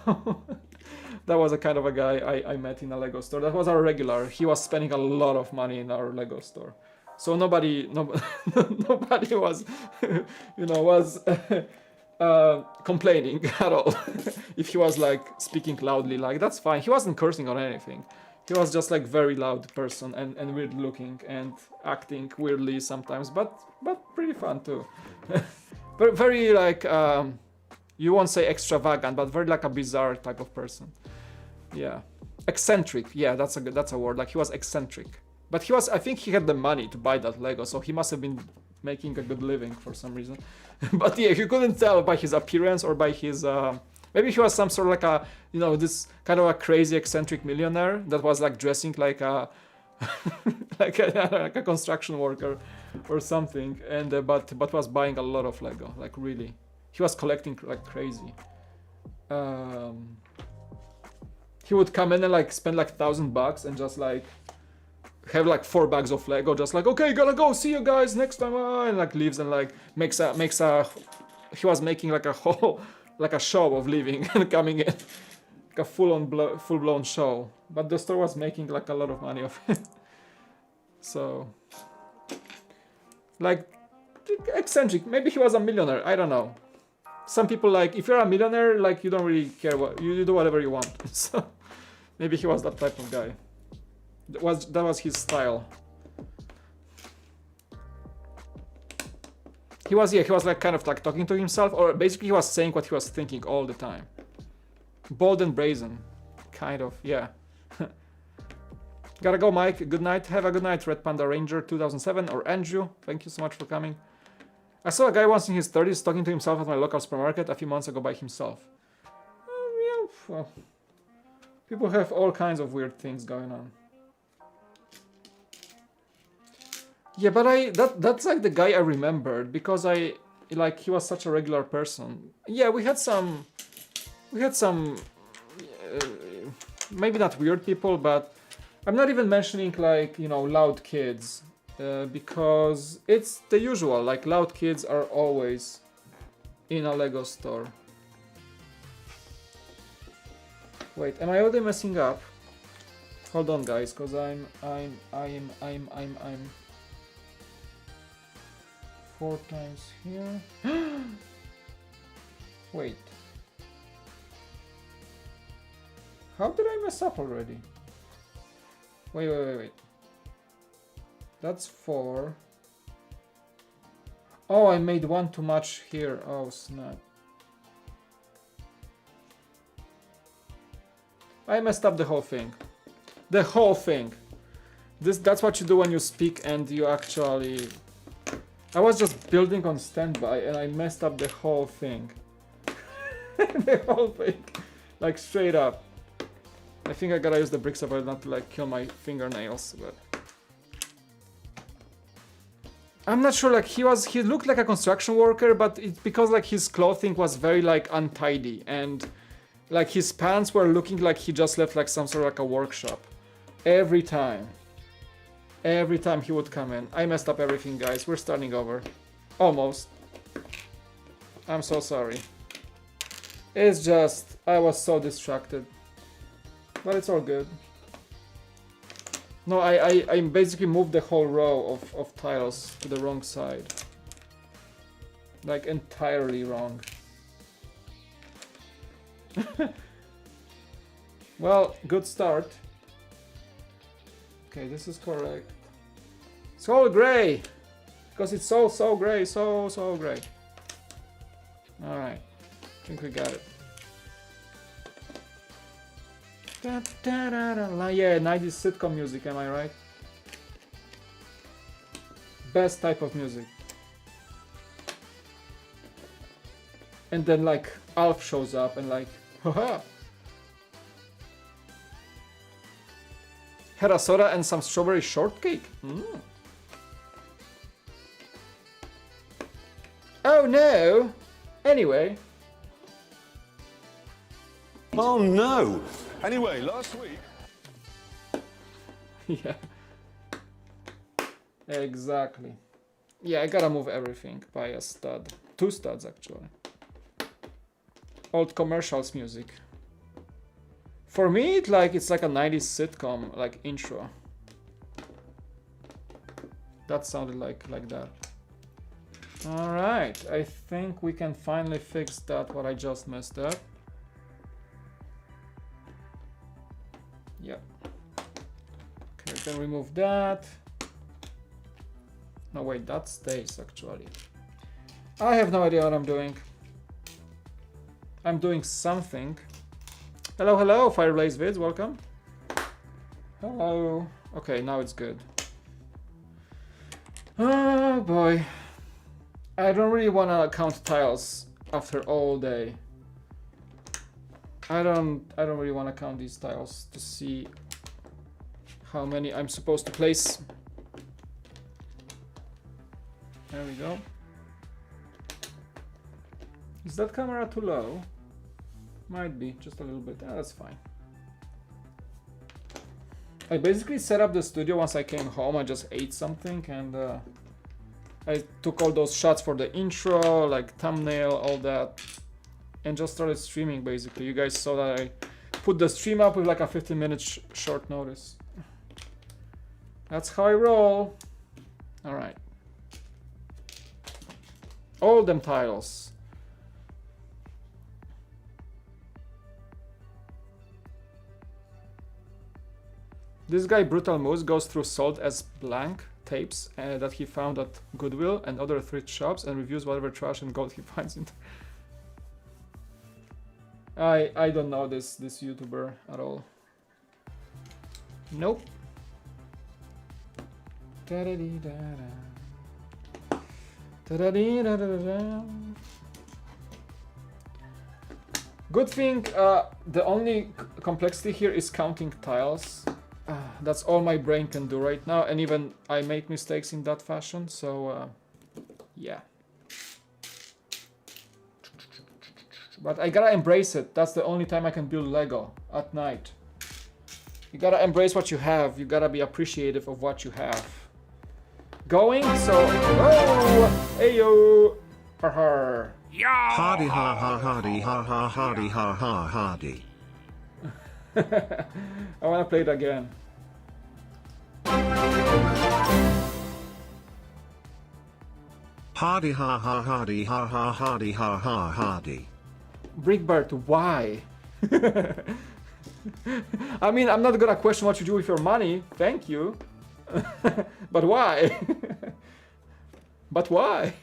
That was a kind of a guy I met in a Lego store. That was our regular. He was spending a lot of money in our Lego store. So nobody was, you know, was complaining at all. If he was like speaking loudly, like that's fine. He wasn't cursing or anything. He was just like very loud person and weird looking and acting weirdly sometimes, but pretty fun too. Very like, you won't say extravagant, but very like a bizarre type of person. Yeah, eccentric. Yeah, that's a word. Like he was eccentric, but I think he had the money to buy that Lego, so he must have been making a good living for some reason. But yeah, you couldn't tell by his appearance or by his maybe he was some sort of like a, you know, this kind of a crazy eccentric millionaire that was like dressing like a like a construction worker or something, and but was buying a lot of Lego, like really. He was collecting like crazy. He would come in and like spend like $1,000 and just like have like 4 bags of Lego, just like, okay, gotta go, see you guys next time, and like leaves and like makes a. He was making like a whole like a show of leaving and coming in, like a full-blown show. But the store was making like a lot of money of it. So, like, eccentric. Maybe he was a millionaire. I don't know. Some people, like, if you're a millionaire, like, you don't really care what you do, whatever you want. So maybe he was that type of guy. That was his style. He was like kind of like talking to himself, or basically he was saying what he was thinking all the time. Bold and brazen, kind of, yeah. Gotta go, Mike. Good night. Have a good night, Red Panda Ranger 2007, or Andrew. Thank you so much for coming. I saw a guy once in his 30s talking to himself at my local supermarket a few months ago by himself. Yeah, well, people have all kinds of weird things going on. Yeah, but that's like the guy I remembered because he was such a regular person. Yeah, we had some maybe not weird people, but I'm not even mentioning like, you know, loud kids because it's the usual, like loud kids are always in a Lego store. Wait, am I already messing up? Hold on, guys, cause I'm 4 times here. Wait. How did I mess up already? Wait. That's 4. Oh, I made 1 too much here. Oh, snap. I messed up the whole thing. The whole thing. That's what you do when you speak and you actually... I was just building on standby and I messed up the whole thing. The whole thing. Like straight up. I think I gotta use the brick survival not to like kill my fingernails, but... I'm not sure, like he looked like a construction worker, but it's because like his clothing was very like untidy and like his pants were looking like he just left like some sort of like a workshop. Every time he would come in. I messed up everything, guys. We're starting over. Almost. I'm so sorry. It's just, I was so distracted. But it's all good. No, I basically moved the whole row of tiles to the wrong side. Like entirely wrong. Well, good start. Okay, this is correct. It's all gray! Because it's so gray, so gray. Alright, I think we got it. Yeah, 90s sitcom music, am I right? Best type of music. And then like Alf shows up and like, haha! Had a soda and some strawberry shortcake? Mm. Oh no! Anyway. Oh no! Anyway, last week... Yeah. Exactly. Yeah, I gotta move everything by a stud. 2 studs actually. Old commercials music. For me, it's like a 90s sitcom, like intro. That sounded like that. Alright, I think we can finally fix that, what I just messed up. Yep. Okay, we can remove that. No, wait, that stays actually. I have no idea what I'm doing. I'm doing something. Hello, Fireblaze Vids, welcome. Hello. Okay, now it's good. Oh boy. I don't really want to count tiles after all day. I don't really want to count these tiles to see how many I'm supposed to place. There we go. Is that camera too low? Might be, just a little bit. Yeah, that's fine. I basically set up the studio once I came home. I just ate something and I took all those shots for the intro, like thumbnail, all that. and just started streaming basically. You guys saw that I put the stream up with like a 15-minute short notice. That's how I roll. All right. All them titles. This guy, Brutal Moose, goes through sold as blank tapes that he found at Goodwill and other thrift shops and reviews whatever trash and gold he finds in there. I don't know this YouTuber at all. Nope. Good thing the only complexity here is counting tiles. That's all my brain can do right now, and even I make mistakes in that fashion, so yeah. But I gotta embrace it. That's the only time I can build Lego, at night. You gotta embrace what you have. You gotta be appreciative of what you have. Going, so... Oh! Ayo! Har. Hardy ha ha hardy ha ha hardy ha ha hardy. I wanna play it again. Hardy ha ha hardy ha ha hardy ha ha hardy. Brickbird, why? I mean, I'm not gonna question what you do with your money, thank you. But why? But why?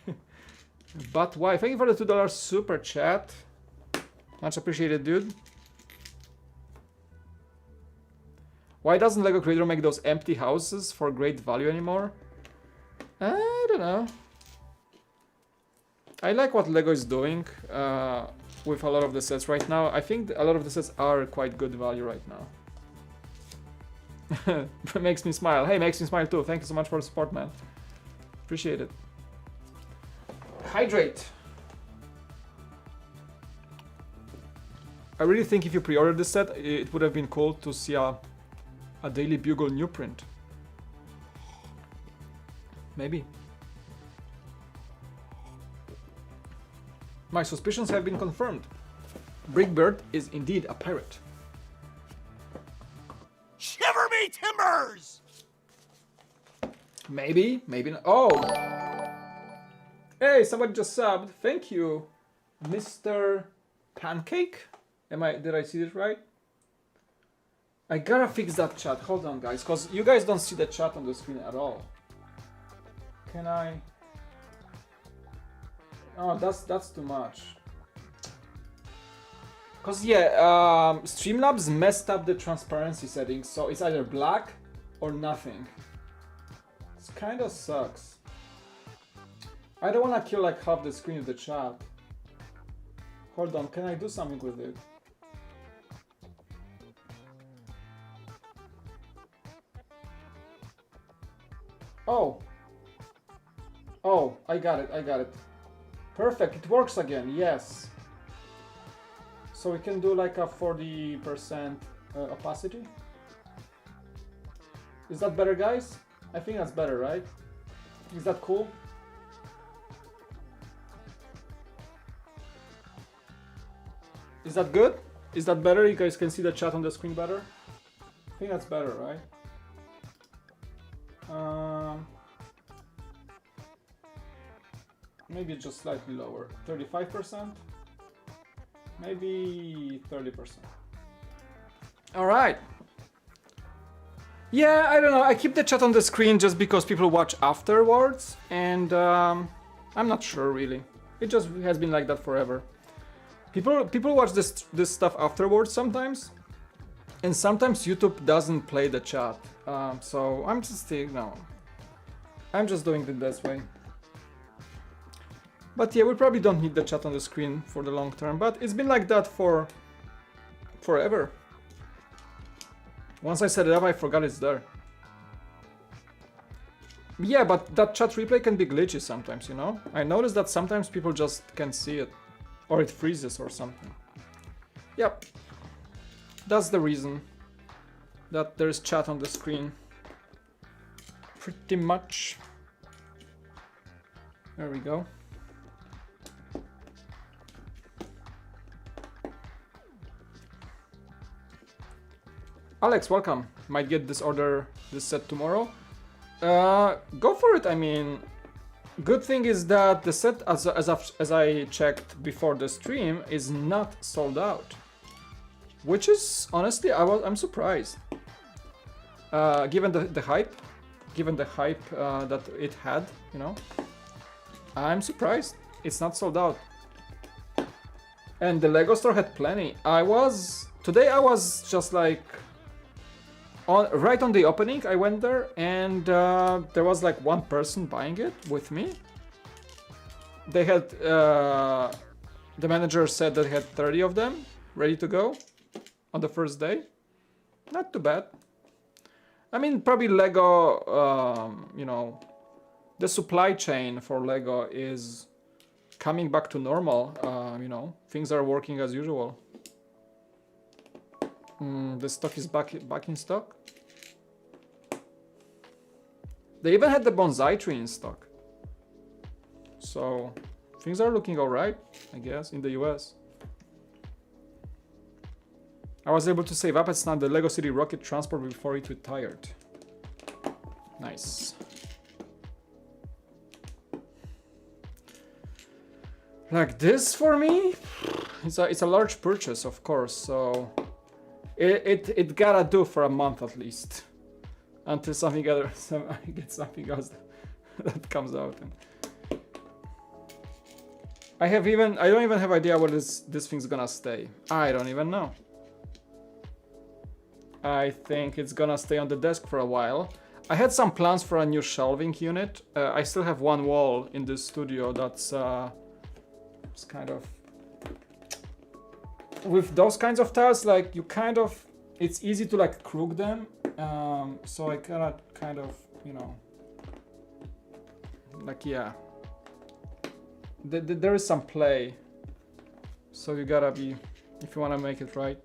But why? Thank you for the $2 super chat. Much appreciated, dude. Why doesn't Lego Creator make those empty houses for great value anymore? I don't know. I like what Lego is doing with a lot of the sets right now. I think a lot of the sets are quite good value right now. Makes me smile. Hey, makes me smile too. Thank you so much for the support, man. Appreciate it. Hydrate. I really think if you pre-ordered this set, it would have been cool to see a Daily Bugle new print. Maybe. My suspicions have been confirmed. Brickbird is indeed a pirate. Shiver me timbers! Maybe, maybe not. Oh! Hey, somebody just subbed. Thank you, Mr. Pancake. Did I see it right? I gotta fix that chat. Hold on, guys, because you guys don't see the chat on the screen at all. Can I? Oh, that's too much. Cause yeah, Streamlabs messed up the transparency settings, so it's either black or nothing. It kind of sucks. I don't want to kill like half the screen of the chat. Hold on, can I do something with it? Oh. Oh, I got it. Perfect, it works again, yes. So we can do like a 40% opacity. Is that better, guys? I think that's better, right? Is that cool? Is that good? Is that better? You guys can see the chat on the screen better? I think that's better, right? Maybe just slightly lower. 35%? Maybe 30%. Alright. Yeah, I don't know. I keep the chat on the screen just because people watch afterwards. And I'm not sure really. It just has been like that forever. People watch this stuff afterwards sometimes. And sometimes YouTube doesn't play the chat. So I'm just, I'm just doing it this way. But yeah, we probably don't need the chat on the screen for the long term, but it's been like that for forever. Once I set it up, I forgot it's there. Yeah, but that chat replay can be glitchy sometimes, you know? I noticed that sometimes people just can't see it, or it freezes or something. Yep. That's the reason that there's chat on the screen. Pretty much. There we go. Alex, welcome. Might get this set tomorrow. Go for it. I mean, good thing is that the set, as I checked before the stream, is not sold out, which is honestly I'm surprised. Given the hype, that it had, you know, I'm surprised it's not sold out. And the Lego store had plenty. Today I was just like right on the opening. I went there and there was like one person buying it with me. They had the manager said that he had 30 of them ready to go on the first day. Not too bad. I mean, probably Lego, you know, the supply chain for Lego is coming back to normal. You know, things are working as usual. The stock is back in stock. They even had the bonsai tree in stock. So things are looking alright, I guess, in the US. I was able to save up and snag the Lego City rocket transport before it retired. Nice. Like this for me, it's a large purchase, of course. So it gotta do for a month at least, until I get something else that comes out. And I don't even have idea where this thing's gonna stay. I don't even know. I think it's gonna stay on the desk for a while. I had some plans for a new shelving unit. I still have one wall in this studio that's it's kind of, with those kinds of tiles, like it's easy to like crook them. So I cannot kind of, you know, like, yeah. There is some play. So you gotta be, if you wanna make it right.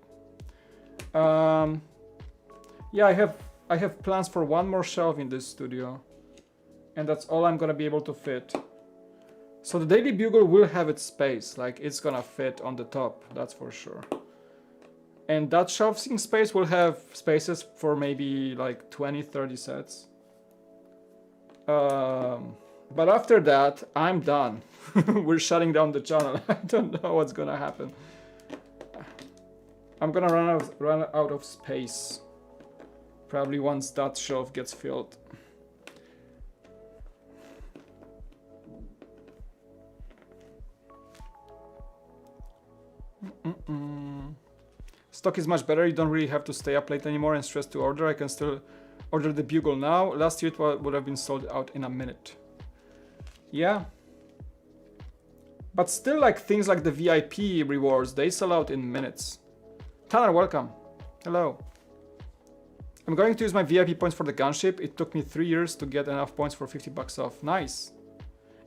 Yeah, I have plans for one more shelf in this studio, and that's all I'm gonna be able to fit. So the Daily Bugle will have its space, like it's gonna fit on the top, that's for sure. And that shelving space will have spaces for maybe like 20-30 sets. But after that, I'm done. We're shutting down the channel. I don't know what's gonna happen. I'm gonna run out of space. Probably once that shelf gets filled. Stock is much better. You don't really have to stay up late anymore and stress to order. I can still order the Bugle now. Last year it would have been sold out in a minute. Yeah. But still, like things like the VIP rewards, they sell out in minutes. Tanner, welcome. Hello. I'm going to use my VIP points for the gunship. It took me 3 years to get enough points for 50 bucks off. Nice.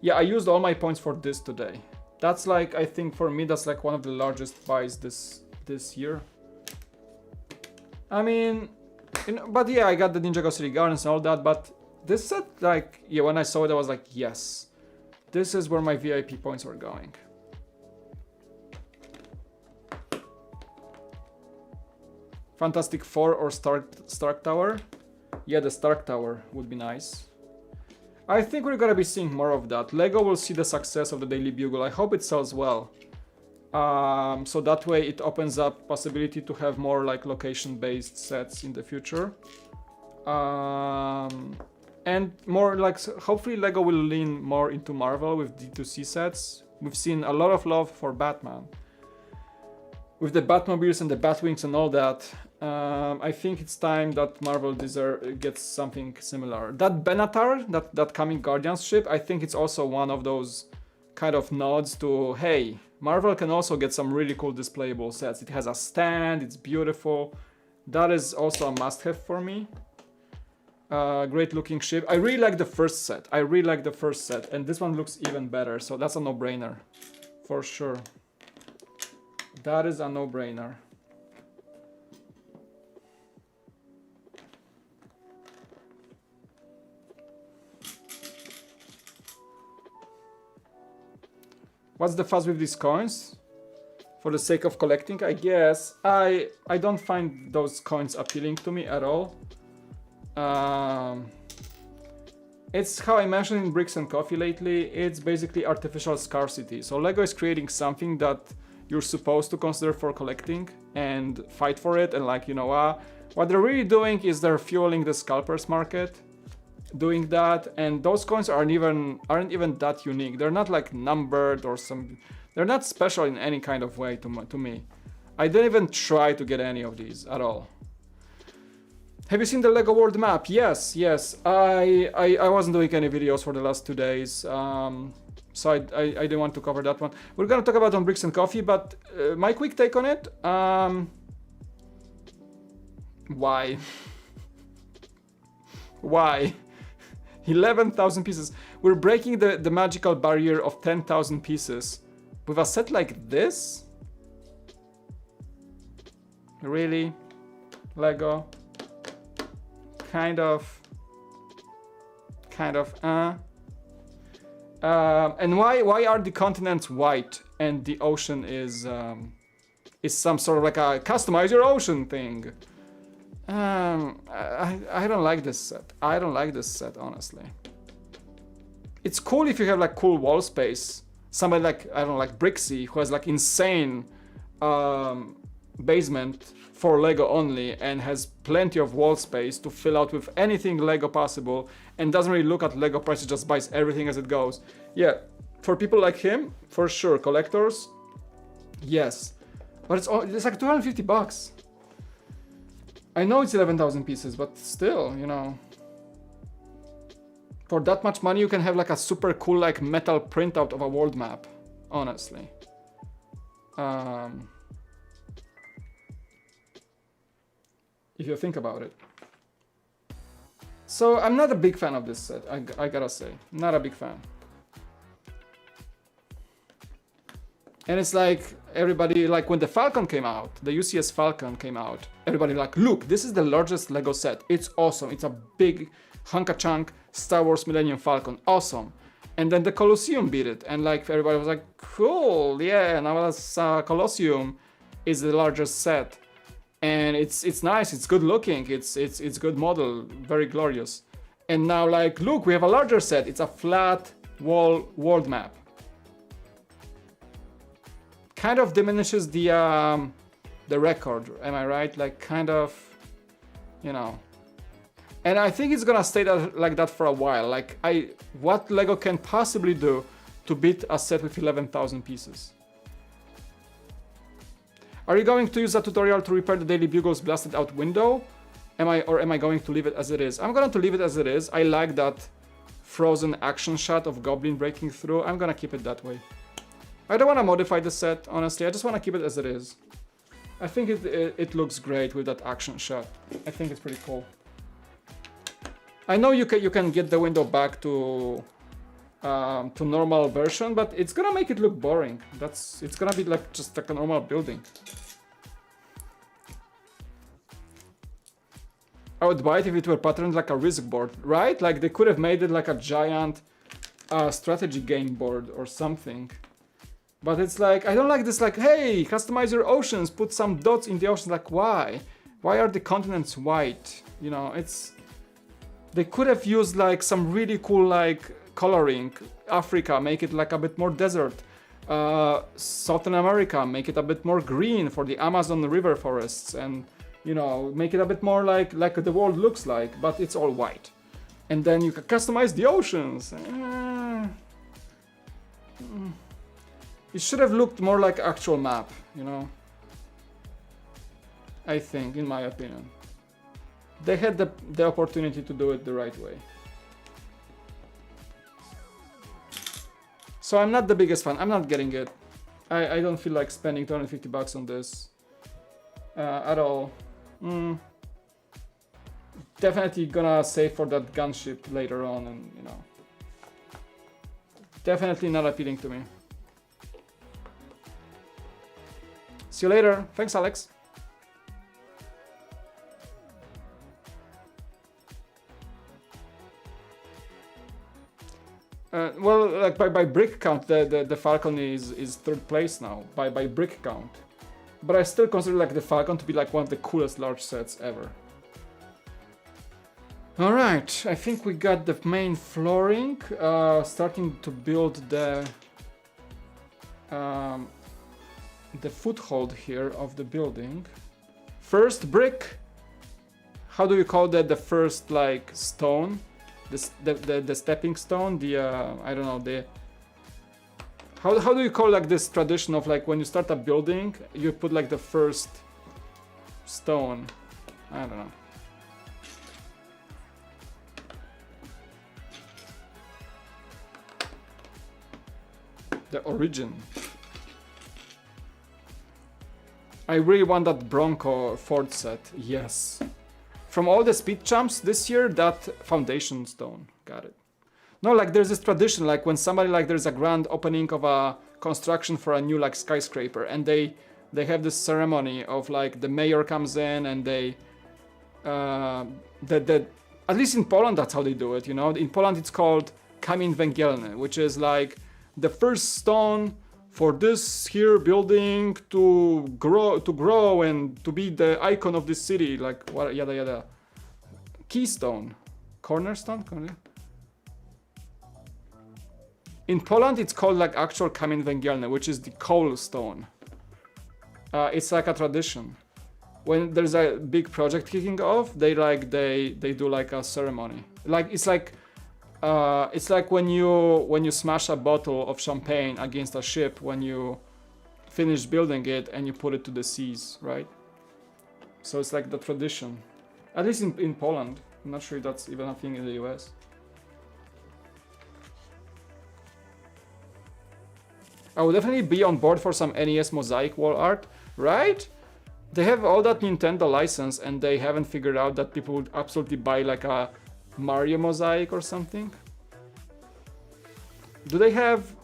Yeah, I used all my points for this today. That's like, I think for me, that's like one of the largest buys this year. I mean, you know, but yeah, I got the Ninjago City Gardens and all that, but this set, like, yeah, when I saw it, I was like, yes, this is where my VIP points are going. Fantastic Four or Stark Tower? Yeah, the Stark Tower would be nice. I think we're gonna be seeing more of that. Lego will see the success of the Daily Bugle. I hope it sells well. So that way it opens up possibility to have more like location-based sets in the future. And more like, hopefully Lego will lean more into Marvel with D2C sets. We've seen a lot of love for Batman. With the Batmobiles and the Batwings and all that, I think it's time that Marvel gets something similar. That Benatar, that coming Guardians ship, I think it's also one of those kind of nods to, hey, Marvel can also get some really cool displayable sets. It has a stand, it's beautiful. That is also a must-have for me. Great looking ship. I really like the first set. And this one looks even better, so that's a no-brainer, for sure. That is a no-brainer. What's the fuss with these coins? for the sake of collecting, I guess. I don't find those coins appealing to me at all. It's how I mentioned in Bricks and Coffee lately, it's basically artificial scarcity. So Lego is creating something that you're supposed to consider for collecting and fight for it, and like, you know, what they're really doing is they're fueling the scalpers market, doing that, and those coins aren't even that unique. They're not like numbered or some, they're not special in any kind of way to me. I didn't even try to get any of these at all. Have you seen the Lego world map? Yes. I wasn't doing any videos for the last 2 days, so I didn't want to cover that one. We're gonna talk about on Bricks and Coffee, but my quick take on it. Why? Why? 11,000 pieces. We're breaking the magical barrier of 10,000 pieces with a set like this? Really? Lego? Kind of. And why are the continents white and the ocean is some sort of like a customize your ocean thing? I don't like this set. I don't like this set, honestly. It's cool if you have like cool wall space. Somebody like, I don't know, like Brixie, who has like insane basement for Lego only and has plenty of wall space to fill out with anything Lego possible and doesn't really look at Lego prices, just buys everything as it goes. Yeah, for people like him, for sure. Collectors, yes. But it's like 250 bucks. I know it's 11,000 pieces, but still, you know. For that much money, you can have like a super cool like metal printout of a world map, honestly. If you think about it. So I'm not a big fan of this set, I gotta say. Not a big fan. And it's like everybody, like when the Falcon came out, the UCS Falcon came out, everybody like, look, this is the largest Lego set. It's awesome. It's a big hunk-a-chunk Star Wars Millennium Falcon. Awesome. And then the Colosseum beat it. And like everybody was like, cool, yeah, now Colosseum is the largest set. And it's nice, it's good looking, it's good model, very glorious. And now like, look, we have a larger set. It's a flat wall world map. Kind of diminishes the record, am I right? Like kind of, you know. And I think it's gonna stay like that for a while. Like what Lego can possibly do to beat a set with 11,000 pieces? Are you going to use a tutorial to repair the Daily Bugle's blasted out window? Am I going to leave it as it is? I'm going to leave it as it is. I like that frozen action shot of Goblin breaking through. I'm gonna keep it that way. I don't want to modify the set, honestly. I just want to keep it as it is. I think it looks great with that action shot. I think it's pretty cool. I know you can get the window back to normal version, but it's gonna make it look boring. It's gonna be like just like a normal building. I would buy it if it were patterned like a Risk board, right? Like they could have made it like a giant strategy game board or something. But it's like, I don't like this like, hey, customize your oceans, put some dots in the ocean. Like, why? Why are the continents white? You know, they could have used like some really cool like coloring. Africa, make it like a bit more desert. Southern America, make it a bit more green for the Amazon river forests, and you know, make it a bit more like the world looks like, but it's all white. And then you can customize the oceans. It should have looked more like actual map, you know. I think, in my opinion. They had the opportunity to do it the right way. So I'm not the biggest fan. I'm not getting it. I don't feel like spending 250 bucks on this at all. Definitely gonna save for that gunship later on, and you know. Definitely not appealing to me. See you later. Thanks, Alex. Well, like by brick count, the Falcon is third place now by brick count. But I still consider like the Falcon to be like one of the coolest large sets ever. All right, I think we got the main flooring. Starting to build the foothold here of the building. First brick. How do you call that? The first like stone, the stepping stone. The I don't know the. How do you call like this tradition of like when you start a building, you put like the first stone? I don't know. The origin. I really want that Bronco Ford set. Yes. From all the speed jumps this year, that foundation stone. Got it. No, like there's this tradition, like when somebody like there's a grand opening of a construction for a new like skyscraper, and they have this ceremony of like the mayor comes in and they at least in Poland that's how they do it, you know. In Poland it's called kamień węgielny, which is like the first stone for this here building to grow and to be the icon of this city, like what yada yada. Keystone, cornerstone. In Poland, it's called like actual kamień węgielny, which is the coal stone. It's like a tradition. When there's a big project kicking off, they do like a ceremony. Like it's like when you smash a bottle of champagne against a ship when you finish building it and you put it to the seas, right? So it's like the tradition. At least in Poland. I'm not sure if that's even a thing in the US. I would definitely be on board for some NES mosaic wall art, right? They have all that Nintendo license and they haven't figured out that people would absolutely buy like a Mario mosaic or something. Do they have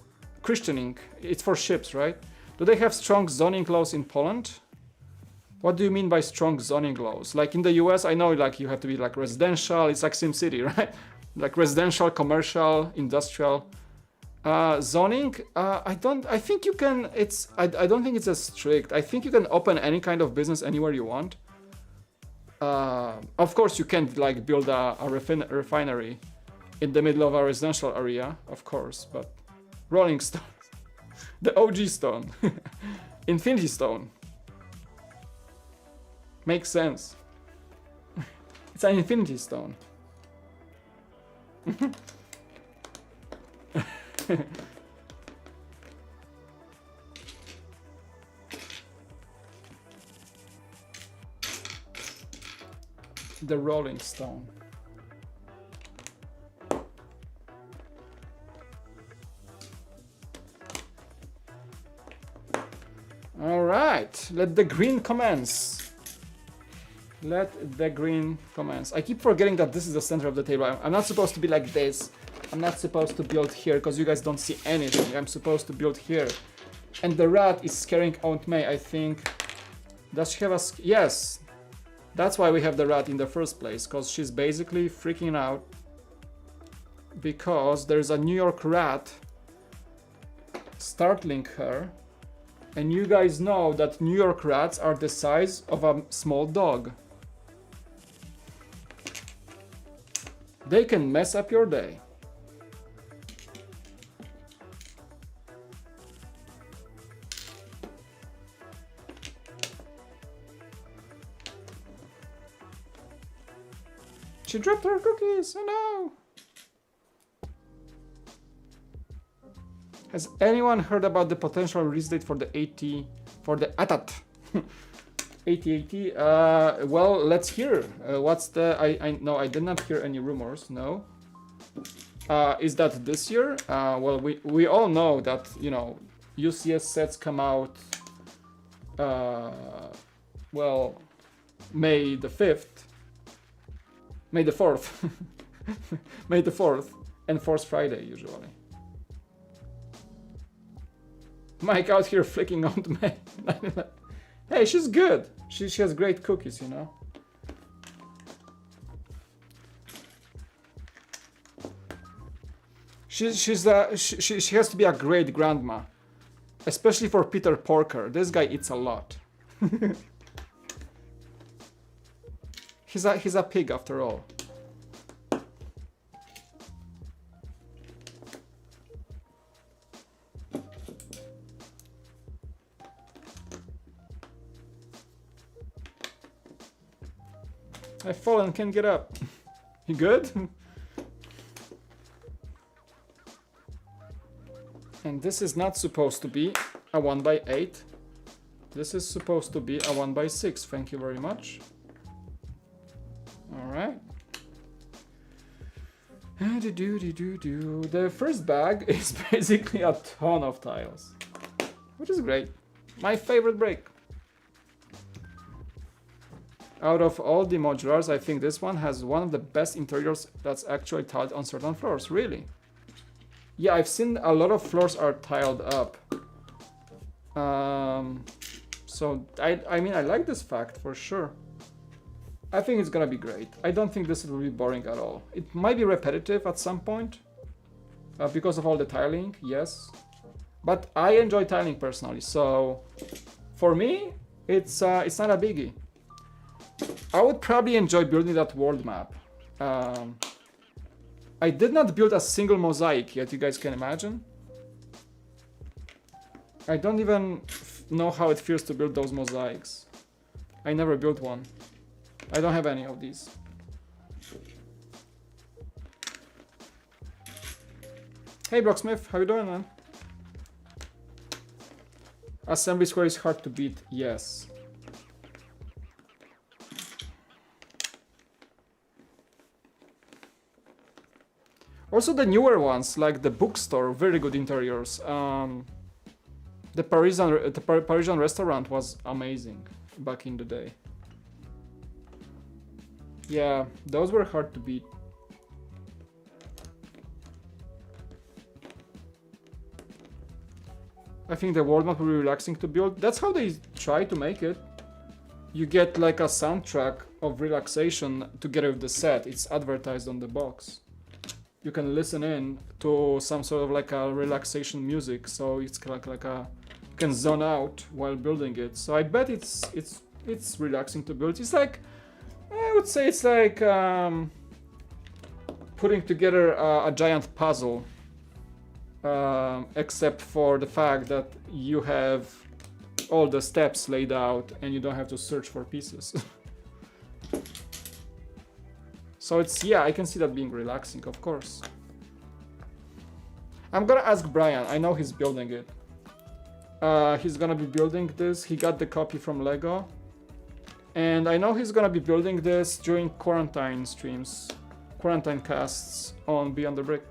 Christianing? It's for ships, right? Do they have strong zoning laws in Poland? What do you mean by strong zoning laws? Like in the US, I know like you have to be like residential, it's like SimCity, right? Like residential, commercial, industrial. Zoning, I think you can, I don't think it's as strict. I think you can open any kind of business anywhere you want. Of course you can't like build a refinery in the middle of a residential area, of course, but Rolling Stone, the OG stone, Infinity Stone. Makes sense. It's an Infinity Stone. The Rolling Stone. All right, let the green commence. Let the green commence. I keep forgetting that this is the center of the table. I'm not supposed to be like this. I'm not supposed to build here because you guys don't see anything. I'm supposed to build here. And the rat is scaring Aunt May, I think. Does she have a... Yes. That's why we have the rat in the first place, because she's basically freaking out because there's a New York rat startling her. And you guys know that New York rats are the size of a small dog. They can mess up your day. She dropped her cookies, oh no! Has anyone heard about the potential release date for the AT, 8080? Well, let's hear. What's the, no, I did not hear any rumors, no. Is that this year? Well, we all know that, you know, UCS sets come out, well, May the 5th. May the 4th. May the 4th and 4th Friday usually. Mike out here flicking on the May. Hey, she's good. She has great cookies, you know. She has to be a great grandma, especially for Peter Porker. This guy eats a lot. He's a pig after all. I've fallen, can't get up. You good? And this is not supposed to be a 1x8. This is supposed to be a 1x6. Thank you very much. Alright. The first bag is basically a ton of tiles, which is great. My favorite break. Out of all the modulars, I think this one has one of the best interiors that's actually tiled on certain floors, really. Yeah, I've seen a lot of floors are tiled up. So, I mean, I like this fact for sure. I think it's gonna be great. I don't think this will be boring at all. It might be repetitive at some point, because of all the tiling, yes. But I enjoy tiling personally, so for me, it's not a biggie. I would probably enjoy building that world map. I did not build a single mosaic yet, you guys can imagine. I don't even know how it feels to build those mosaics. I never built one. I don't have any of these. Hey Brocksmith, how you doing, man? Assembly square is hard to beat, yes. Also the newer ones, like the bookstore, very good interiors. The Parisian restaurant was amazing back in the day. Yeah, those were hard to beat. I think the world map will be relaxing to build. That's how they try to make it. You get like a soundtrack of relaxation together with the set. It's advertised on the box. You can listen in to some sort of like a relaxation music, so it's like a you can zone out while building it. So I bet it's relaxing to build. It's like, I would say it's like putting together a giant puzzle, except for the fact that you have all the steps laid out and you don't have to search for pieces. So it's, yeah, I can see that being relaxing, of course. I'm gonna ask Brian, I know he's building it. He's gonna be building this, he got the copy from Lego. And I know he's gonna be building this during quarantine streams, quarantine casts on Beyond the Brick.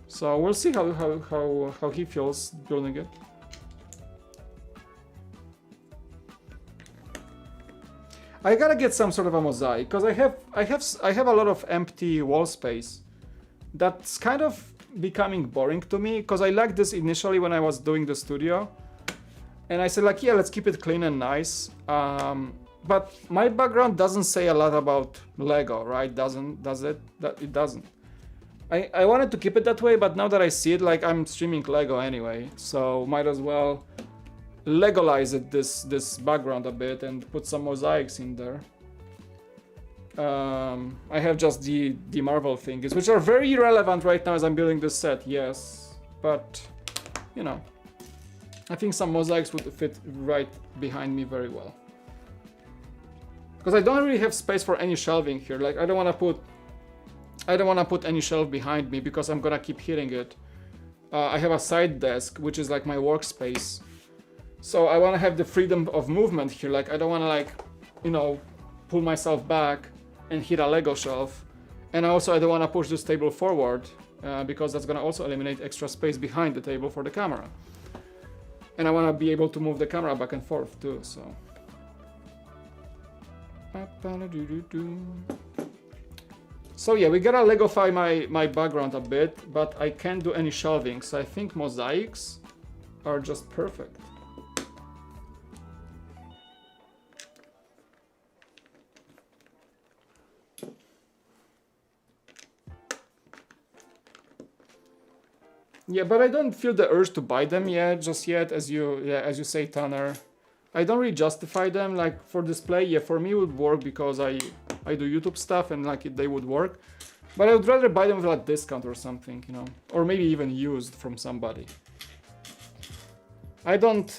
So we'll see how he feels building it. I gotta get some sort of a mosaic because I have a lot of empty wall space. That's kind of becoming boring to me because I liked this initially when I was doing the studio, and I said like, yeah, let's keep it clean and nice. But my background doesn't say a lot about Lego, right? Does it? It doesn't. I wanted to keep it that way, but now that I see it, like I'm streaming Lego anyway, so might as well Legolize it, this background a bit and put some mosaics in there. I have just the Marvel things, which are very irrelevant right now as I'm building this set, yes, but you know, I think some mosaics would fit right behind me very well. Because I don't really have space for any shelving here. Like I don't want to put any shelf behind me because I'm gonna keep hitting it. I have a side desk, which is like my workspace. So I want to have the freedom of movement here. Like I don't want to like, you know, pull myself back and hit a Lego shelf. And also I don't want to push this table forward because that's going to also eliminate extra space behind the table for the camera. And I want to be able to move the camera back and forth too, so. So yeah, we gotta Legofy my background a bit, but I can't do any shelving. So I think mosaics are just perfect. Yeah, but I don't feel the urge to buy them just yet, as you say, Tanner. I don't really justify them, like, for display. Yeah, for me it would work because I do YouTube stuff and like they would work. But I would rather buy them with a discount or something, you know, or maybe even used from somebody. I don't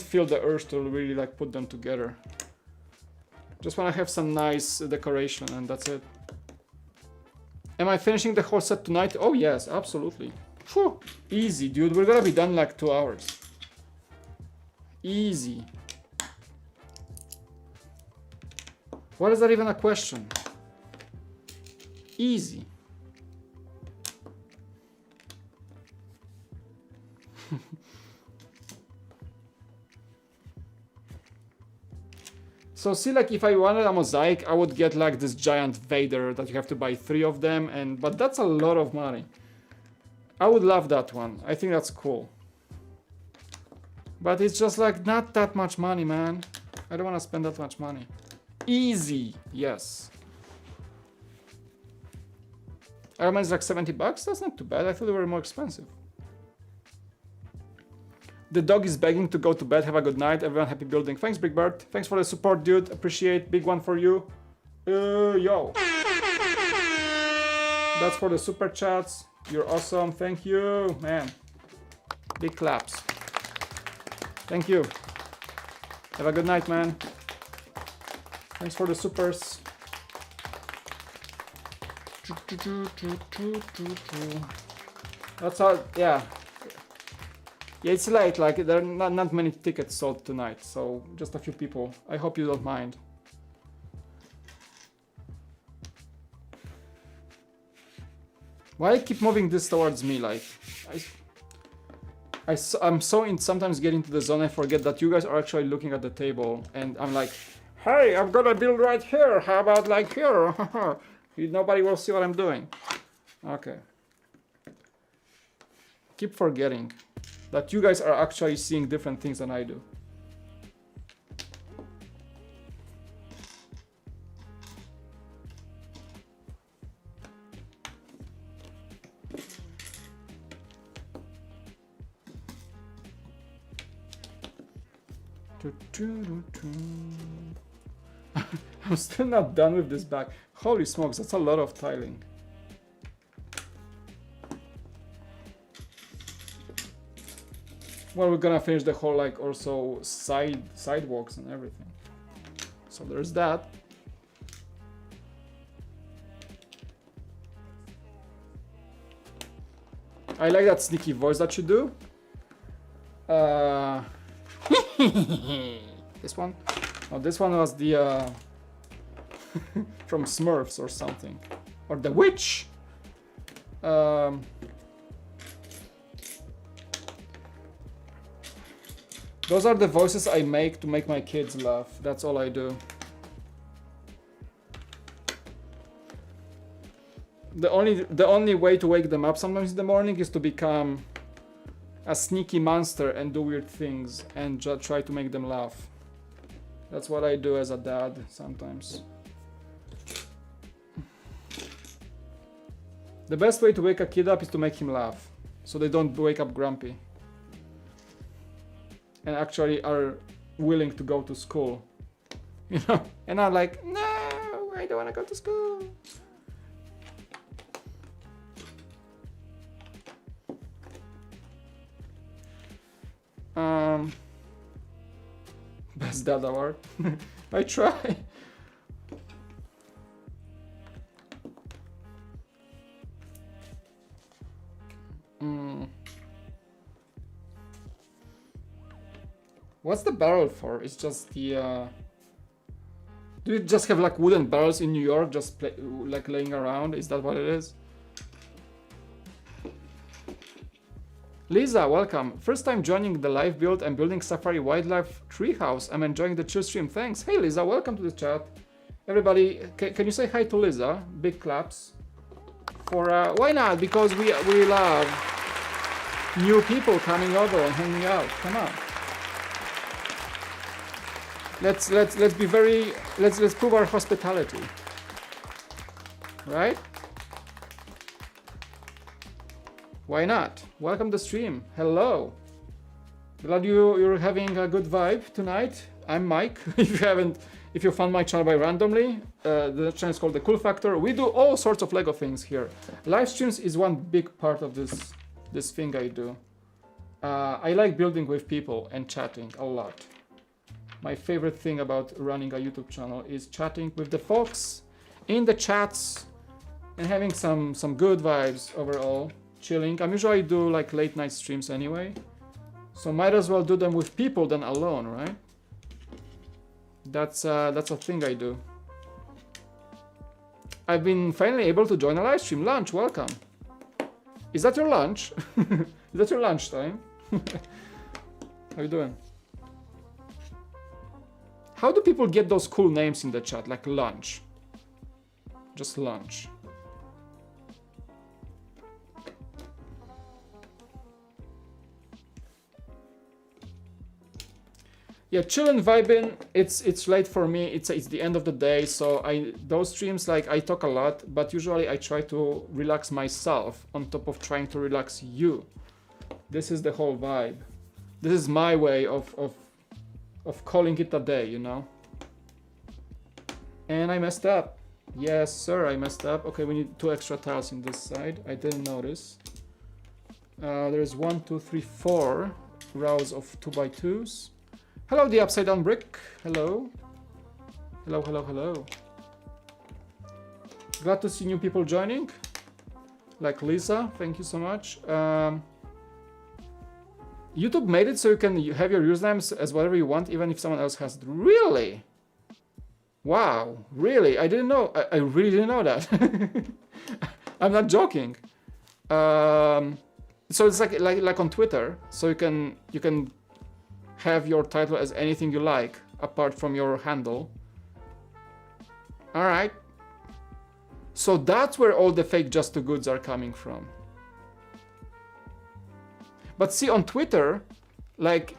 feel the urge to really like put them together. Just want to have some nice decoration and that's it. Am I finishing the whole set tonight? Oh yes, absolutely. Whew. Easy, dude. We're gonna be done in like 2 hours. Easy. What is that even a question? Easy. So see, like if I wanted a mosaic, I would get like this giant Vader that you have to buy 3 of them, but that's a lot of money. I would love that one. I think that's cool. But it's just like not that much money, man. I don't want to spend that much money. Easy, yes. Iron Man is like 70 bucks? That's not too bad. I thought they were more expensive. The dog is begging to go to bed. Have a good night. Everyone happy building. Thanks, Big Bird. Thanks for the support, dude. Appreciate. Big one for you. Yo. That's for the super chats. You're awesome. Thank you, man. Big claps. Thank you. Have a good night, man. Thanks for the supers. That's all, yeah. Yeah, it's late, like there are not many tickets sold tonight, so just a few people. I hope you don't mind. Why I keep moving this towards me, like I'm so sometimes getting to the zone I forget that you guys are actually looking at the table and I'm like, hey, I'm gonna build right here, how about like here? Nobody will see what I'm doing. Okay. Keep forgetting that you guys are actually seeing different things than I do. I'm still not done with this bag. Holy smokes, that's a lot of tiling. Well, we're gonna finish the whole, like, also sidewalks and everything. So there's that. I like that sneaky voice that you do. This one? Oh, this one was the from Smurfs or something, or the witch. Those are the voices I make to make my kids laugh. That's all I do. The only way to wake them up sometimes in the morning is to become a sneaky monster and do weird things and just try to make them laugh. That's what I do as a dad sometimes. The best way to wake a kid up is to make him laugh, so they don't wake up grumpy and actually are willing to go to school, you know. And I'm like, no, I don't want to go to school. Best dad award. I try. What's the barrel for? It's just the do you just have like wooden barrels in New York just like laying around? Is that what it is? Lisa, welcome. First time joining the live build. I'm building Safari Wildlife Treehouse. I'm enjoying the chill stream. Thanks. Hey Lisa, welcome to the chat. Everybody, can you say hi to Lisa? Big claps. For why not? Because we love new people coming over and hanging out. Come on. Let's be very let's prove our hospitality. Right? Why not? Welcome to the stream. Hello. Glad you're having a good vibe tonight. I'm Mike. If you found my channel by randomly, the channel is called The Cool Factor. We do all sorts of Lego things here. Live streams is one big part of this thing I do. I like building with people and chatting a lot. My favorite thing about running a YouTube channel is chatting with the folks in the chats and having some good vibes overall. Chilling. I'm usually do like late night streams anyway, so might as well do them with people than alone, right? That's a thing I do. I've been finally able to join a live stream. Lunch, welcome. Is that your lunch? Is that your lunch time? How you doing? How do people get those cool names in the chat, like lunch? Just lunch. Yeah, chillin', vibing. It's late for me. It's the end of the day, so those streams, like, I talk a lot, but usually I try to relax myself on top of trying to relax you. This is the whole vibe. This is my way of calling it a day, you know. And I messed up. Yes, sir, I messed up. Okay, we need 2 extra tiles in this side. I didn't notice. There's 1, 2, 3, 4 rows of 2x2s. Hello, the upside down brick. Hello. Hello, hello, hello. Glad to see new people joining. Like Lisa, thank you so much. YouTube made it so you can have your usernames as whatever you want, even if someone else has it. Really? Wow, really? I didn't know. I really didn't know that. I'm not joking. So it's like on Twitter. So you can have your title as anything you like apart from your handle. All right. So that's where all the fake just too goods are coming from. But see, on Twitter, like,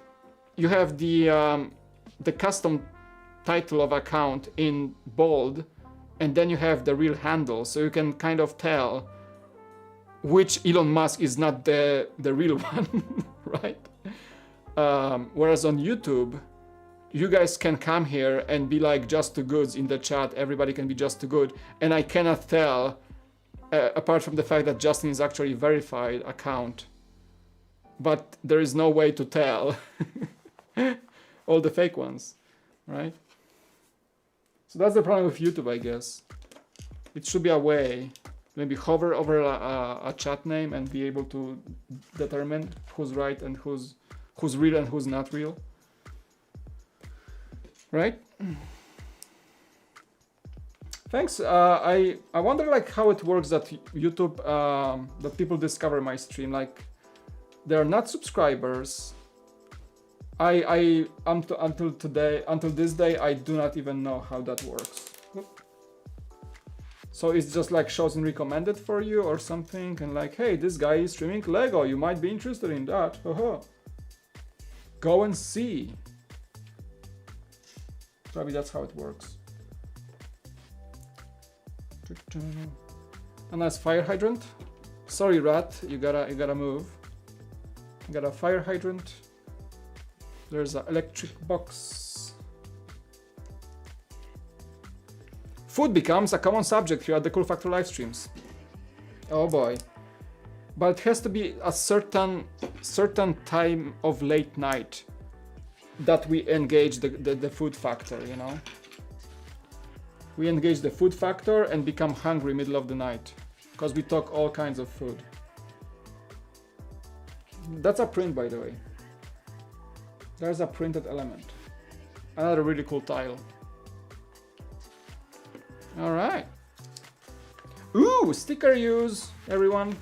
you have the custom title of account in bold, and then you have the real handle, so you can kind of tell which Elon Musk is not the real one, right? Whereas on YouTube, you guys can come here and be like just too goods in the chat. Everybody can be just too good, and I cannot tell, apart from the fact that Justin is actually a verified account. But there is no way to tell all the fake ones, right? So that's the problem with YouTube, I guess. It should be a way, maybe hover over a chat name and be able to determine who's right and who's real and who's not real, right? Thanks. I wonder like how it works that YouTube that people discover my stream. Like, they're not subscribers. Until this day, I do not even know how that works. So it's just like shows in recommended for you or something, and like, hey, this guy is streaming Lego. You might be interested in that. Go and see. Probably that's how it works. A nice fire hydrant. Sorry, rat. You gotta move. Got a fire hydrant. There's an electric box. Food becomes a common subject here at the Cool Factor live streams. Oh boy. But it has to be a certain time of late night that we engage the food factor, you know? We engage the food factor and become hungry middle of the night, because we talk all kinds of food. That's a print, by the way. There's a printed element. Another really cool tile. All right. Ooh, sticker use, everyone.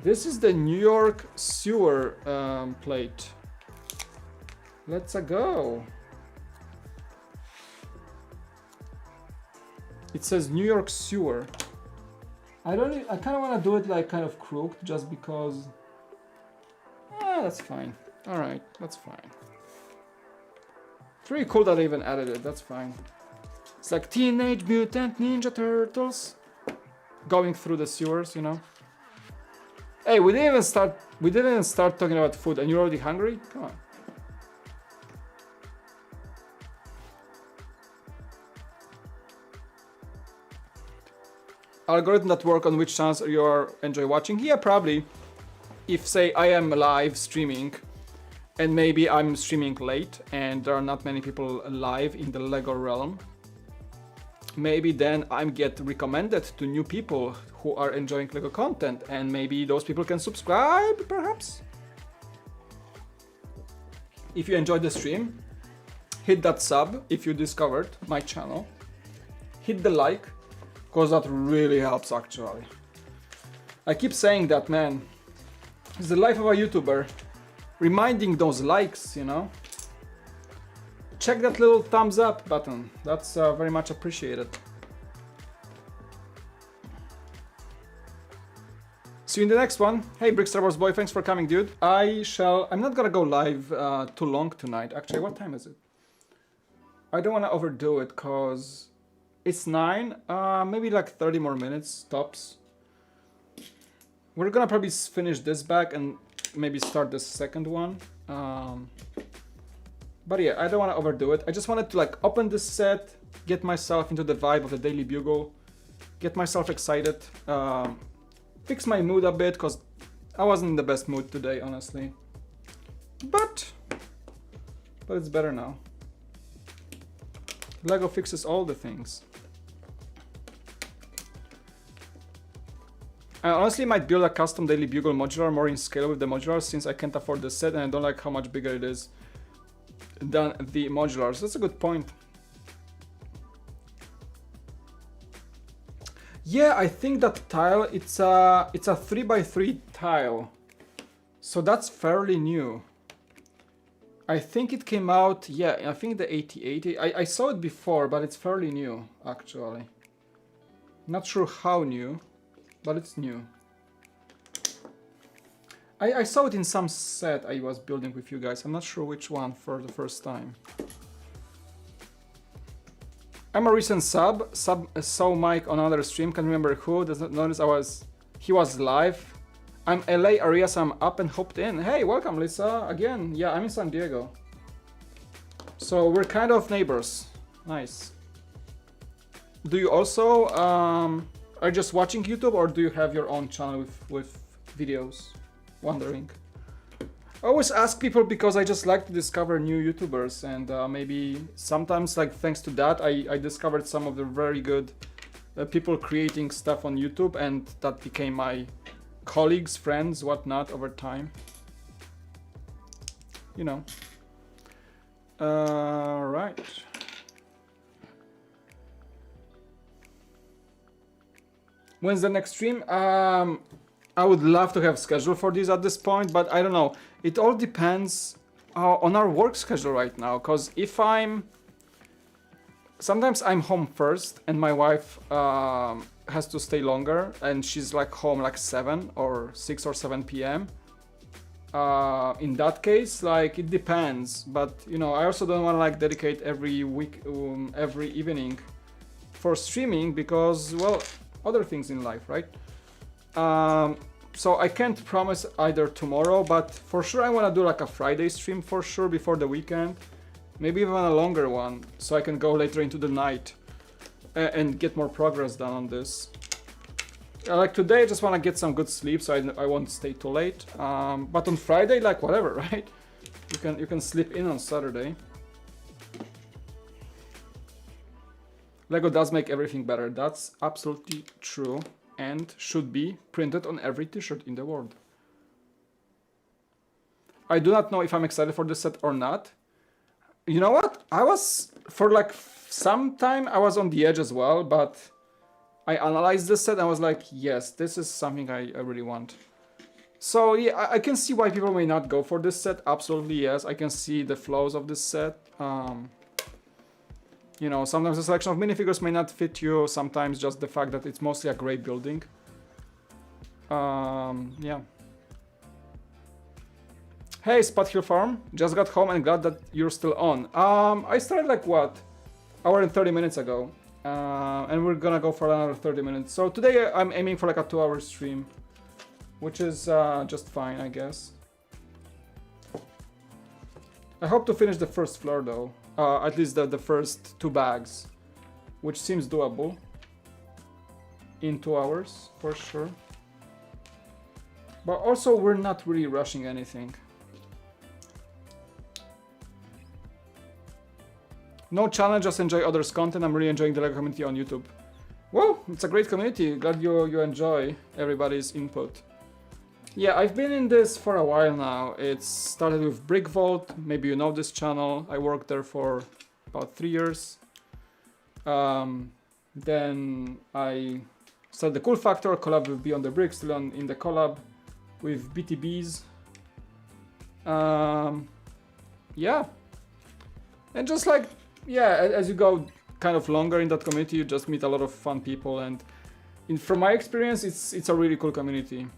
This is the New York sewer plate. Let's go. It says New York sewer. I kind of want to do it like kind of crooked, just because. That's fine. All right, that's fine. It's really cool that I even added it. That's fine. It's like Teenage Mutant Ninja Turtles going through the sewers, you know. Hey, we didn't even start talking about food and you're already hungry? Come on. Algorithm that work on which channels you are enjoy watching? Yeah, probably. If say I am live streaming and maybe I'm streaming late and there are not many people live in the Lego realm, maybe then I get recommended to new people who are enjoying Lego content and maybe those people can subscribe perhaps. If you enjoyed the stream, hit that sub if you discovered my channel. Hit the like, because that really helps actually. I keep saying that, man. It's the life of a YouTuber. Reminding those likes, you know. Check that little thumbs up button. That's very much appreciated. See you in the next one. Hey, Brick Star Wars boy, thanks for coming, dude. I'm not gonna go live too long tonight. Actually, what time is it? I don't wanna overdo it, cause it's 9, maybe like 30 more minutes, tops. We're gonna probably finish this back and maybe start the second one. But yeah, I don't wanna overdo it. I just wanted to like open this set, get myself into the vibe of the Daily Bugle, get myself excited, fix my mood a bit, cause I wasn't in the best mood today, honestly. But it's better now. Lego fixes all the things. I honestly might build a custom Daily Bugle modular more in scale with the modular since I can't afford the set and I don't like how much bigger it is than the modulars. That's a good point. Yeah, I think that tile, it's a 3x3 tile. So that's fairly new. I think it came out, yeah, I think the 8080. I saw it before, but it's fairly new, actually. Not sure how new, but it's new. I saw it in some set I was building with you guys. I'm not sure which one for the first time. I'm a recent sub. Saw Mike on another stream. Can't remember who. Doesn't notice he was live. I'm LA area, so I'm up and hopped in. Hey, welcome, Lisa. Again, yeah, I'm in San Diego. So we're kind of neighbors. Nice. Do you also are you just watching YouTube, or do you have your own channel with videos? Wondering. I always ask people because I just like to discover new YouTubers, and maybe sometimes, like thanks to that, I discovered some of the very good people creating stuff on YouTube, and that became my colleagues, friends, whatnot over time. You know. Right. When's the next stream? I would love to have schedule for this at this point, but I don't know. It all depends on our work schedule right now, because if sometimes I'm home first and my wife has to stay longer and she's like home like 7 or 6 or 7 p.m. In that case, like it depends, but you know, I also don't want to like dedicate every week, every evening for streaming because, well, other things in life, right? So I can't promise either tomorrow, but for sure I want to do like a Friday stream for sure before the weekend. Maybe even a longer one, so I can go later into the night and get more progress done on this. Like today I just want to get some good sleep, so I won't stay too late. But on Friday, like whatever, right? You can sleep in on Saturday. Lego does make everything better. That's absolutely true and should be printed on every t-shirt in the world. I do not know if I'm excited for this set or not. You know what? I was, for like some time, I was on the edge as well, but I analyzed this set and I was like, yes, this is something I really want. So yeah, I can see why people may not go for this set. Absolutely, yes. I can see the flaws of this set. You know, sometimes the selection of minifigures may not fit you. Sometimes just the fact that it's mostly a gray building. Yeah. Hey, Spot Hill Farm. Just got home and glad that you're still on. I started like what? Hour and 30 minutes ago. And we're gonna go for another 30 minutes. So today I'm aiming for like a 2-hour stream which is just fine, I guess. I hope to finish the first floor though, at least the first 2 bags, which seems doable in 2 hours for sure. But also we're not really rushing anything. No challenge, just enjoy others' content. I'm really enjoying the LEGO community on YouTube. Well, it's a great community. Glad you enjoy everybody's input. Yeah, I've been in this for a while now. It started with Brick Vault. Maybe you know this channel. I worked there for about 3 years. Then I started the Cool Factor, collab with Beyond the Brick, still in the collab with BTBs. Yeah. And just like, yeah, as you go kind of longer in that community, you just meet a lot of fun people, and from my experience, it's a really cool community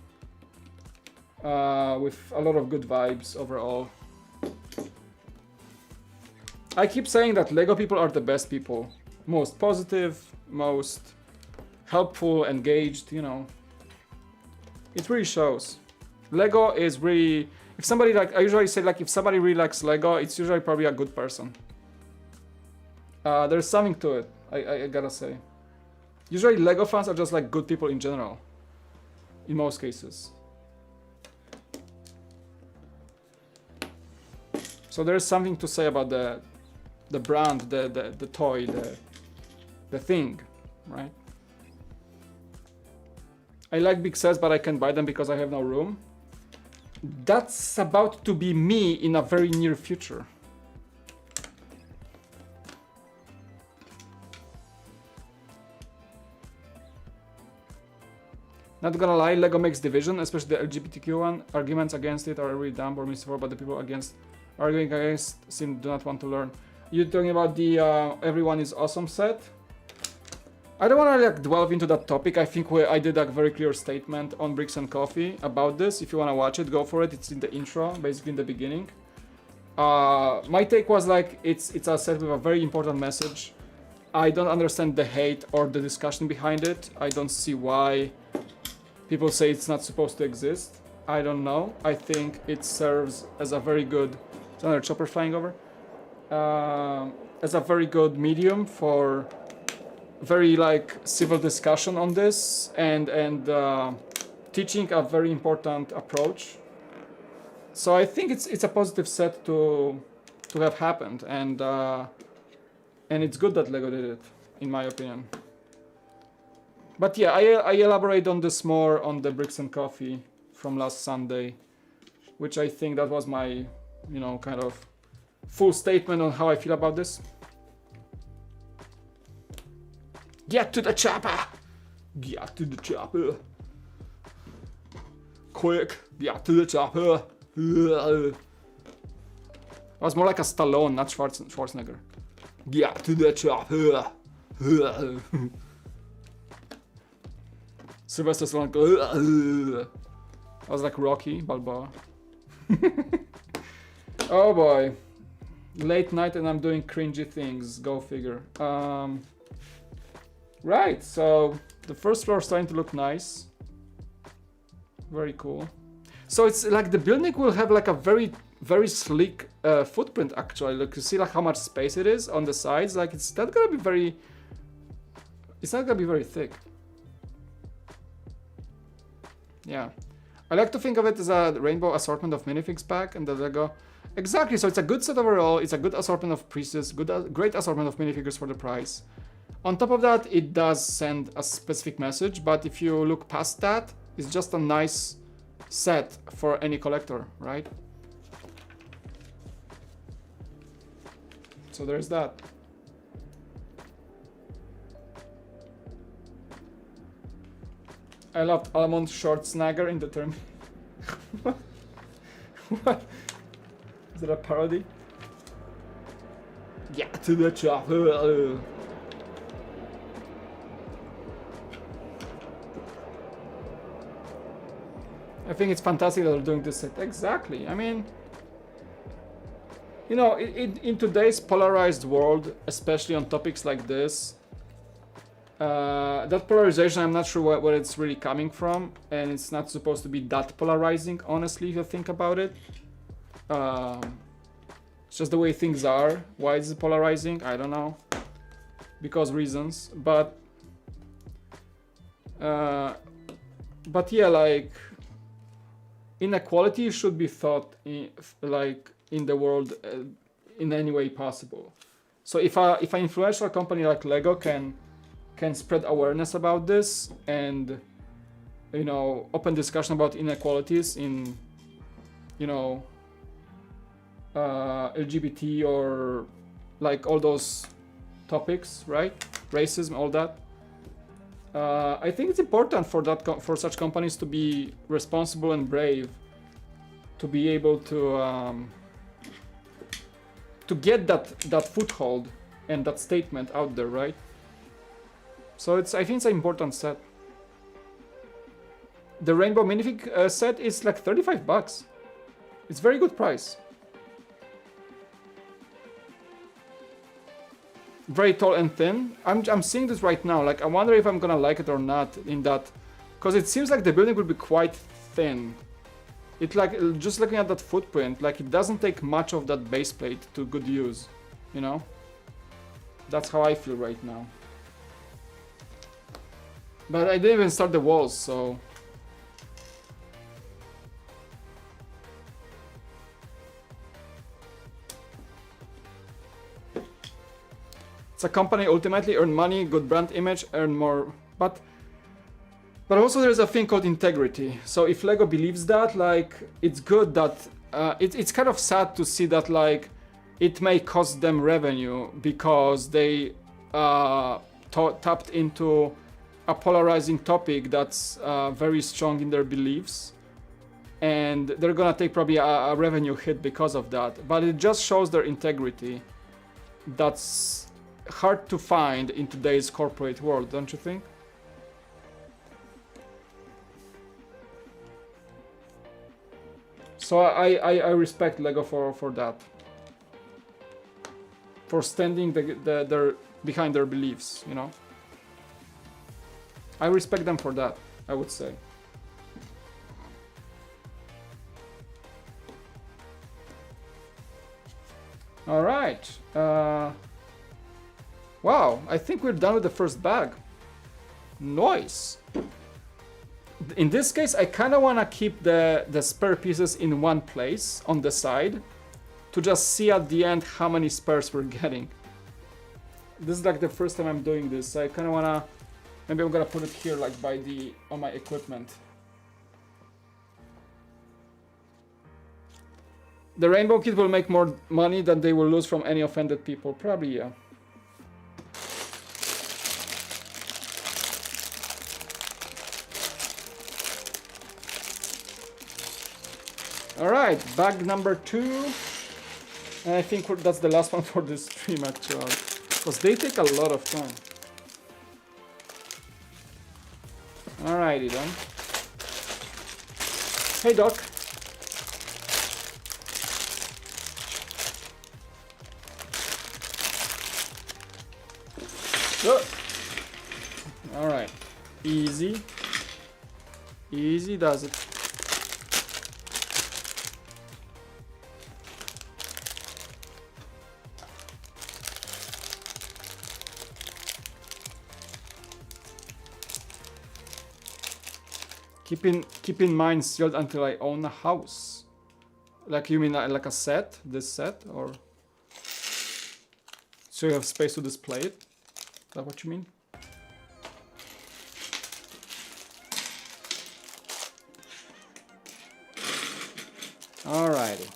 with a lot of good vibes overall. I keep saying that LEGO people are the best people, most positive, most helpful, engaged, you know. It really shows. LEGO is really, if somebody like, I usually say like if somebody really likes LEGO, it's usually probably a good person. There's something to it, I gotta say. Usually LEGO fans are just like good people in general, in most cases. So there's something to say about the brand, the toy, the thing, right? I like big sets, but I can't buy them because I have no room. That's about to be me in a very near future. Not gonna lie, LEGO makes division, especially the LGBTQ one. Arguments against it are really dumb or misinformed, but the people arguing against seem do not want to learn. You're talking about the Everyone is Awesome set? I don't want to like delve into that topic. I think I did a very clear statement on Bricks and Coffee about this. If you want to watch it, go for it. It's in the intro, basically in the beginning. My take was like it's a set with a very important message. I don't understand the hate or the discussion behind it. I don't see why people say it's not supposed to exist. I don't know. I think it serves as a very good... There's another chopper flying over. As a very good medium for very like civil discussion on this and teaching a very important approach. So I think it's a positive set to have happened, and it's good that LEGO did it, in my opinion. But yeah, I elaborate on this more on the Bricks and Coffee from last Sunday, which I think that was my, you know, kind of full statement on how I feel about this. Get to the chopper! Get to the chopper! Quick! Get to the chopper! That was more like a Stallone, not Schwarzenegger. Get to the chopper! Sylvester Stallone. I was like Rocky Balboa. Oh boy. Late night and I'm doing cringy things. Go figure. Right, so the first floor is starting to look nice. Very cool. So it's like the building will have like a very, very sleek footprint actually. Look, you see like how much space it is on the sides. Like it's not gonna be very... It's not gonna be very thick. Yeah. I like to think of it as a rainbow assortment of minifigs pack and the LEGO. Exactly, so it's a good set overall. It's a good assortment of pieces, great assortment of minifigures for the price. On top of that, it does send a specific message, but if you look past that, it's just a nice set for any collector, right? So there's that. I loved Almond Schwarzenegger in the term. What? Is that a parody? Get to the chopper! I think it's fantastic that they're doing this set. Exactly. I mean, you know, in today's polarized world, especially on topics like this, That polarization, I'm not sure where it's really coming from, and it's not supposed to be that polarizing, honestly, if you think about it. It's just the way things are. Why is it polarizing? I don't know. Because reasons, but yeah, like inequality should be thought in, like in the world in any way possible. So if an influential company like Lego can spread awareness about this and, you know, open discussion about inequalities in, you know, LGBT or like all those topics, right? Racism, all that. I think it's important for for such companies to be responsible and brave, to be able to get that foothold and that statement out there, right? So I think it's an important set. The Rainbow Minifig set is like $35. It's very good price. Very tall and thin. I'm seeing this right now. Like I wonder if I'm gonna like it or not in that, because it seems like the building will be quite thin. It like just looking at that footprint, like it doesn't take much of that base plate to good use, you know. That's how I feel right now. But I didn't even start the walls, so. It's a company ultimately earn money, good brand image, earn more, but also there's a thing called integrity. So if Lego believes that, like, it's good that it's kind of sad to see that like it may cost them revenue because they tapped into a polarizing topic that's very strong in their beliefs, and they're gonna take probably a revenue hit because of that. But it just shows their integrity. That's hard to find in today's corporate world, don't you think? So I respect Lego for that, for standing their behind their beliefs, you know. I respect them for that, I would say. All right. Wow, I think we're done with the first bag. Nice. In this case, I kind of want to keep the spare pieces in one place on the side to just see at the end how many spares we're getting. This is like the first time I'm doing this. I kind of want to, maybe I'm gonna put it here like by on my equipment. The Rainbow Kit will make more money than they will lose from any offended people. Probably, yeah. Alright, bag number 2. And I think that's the last one for this stream actually, because they take a lot of time. Alrighty then. Hey Doc. Alright. Easy. Easy does it. Keep in mind sealed until I own a house. Like you mean like a set? This set? Or so you have space to display it? Is that what you mean? Alrighty.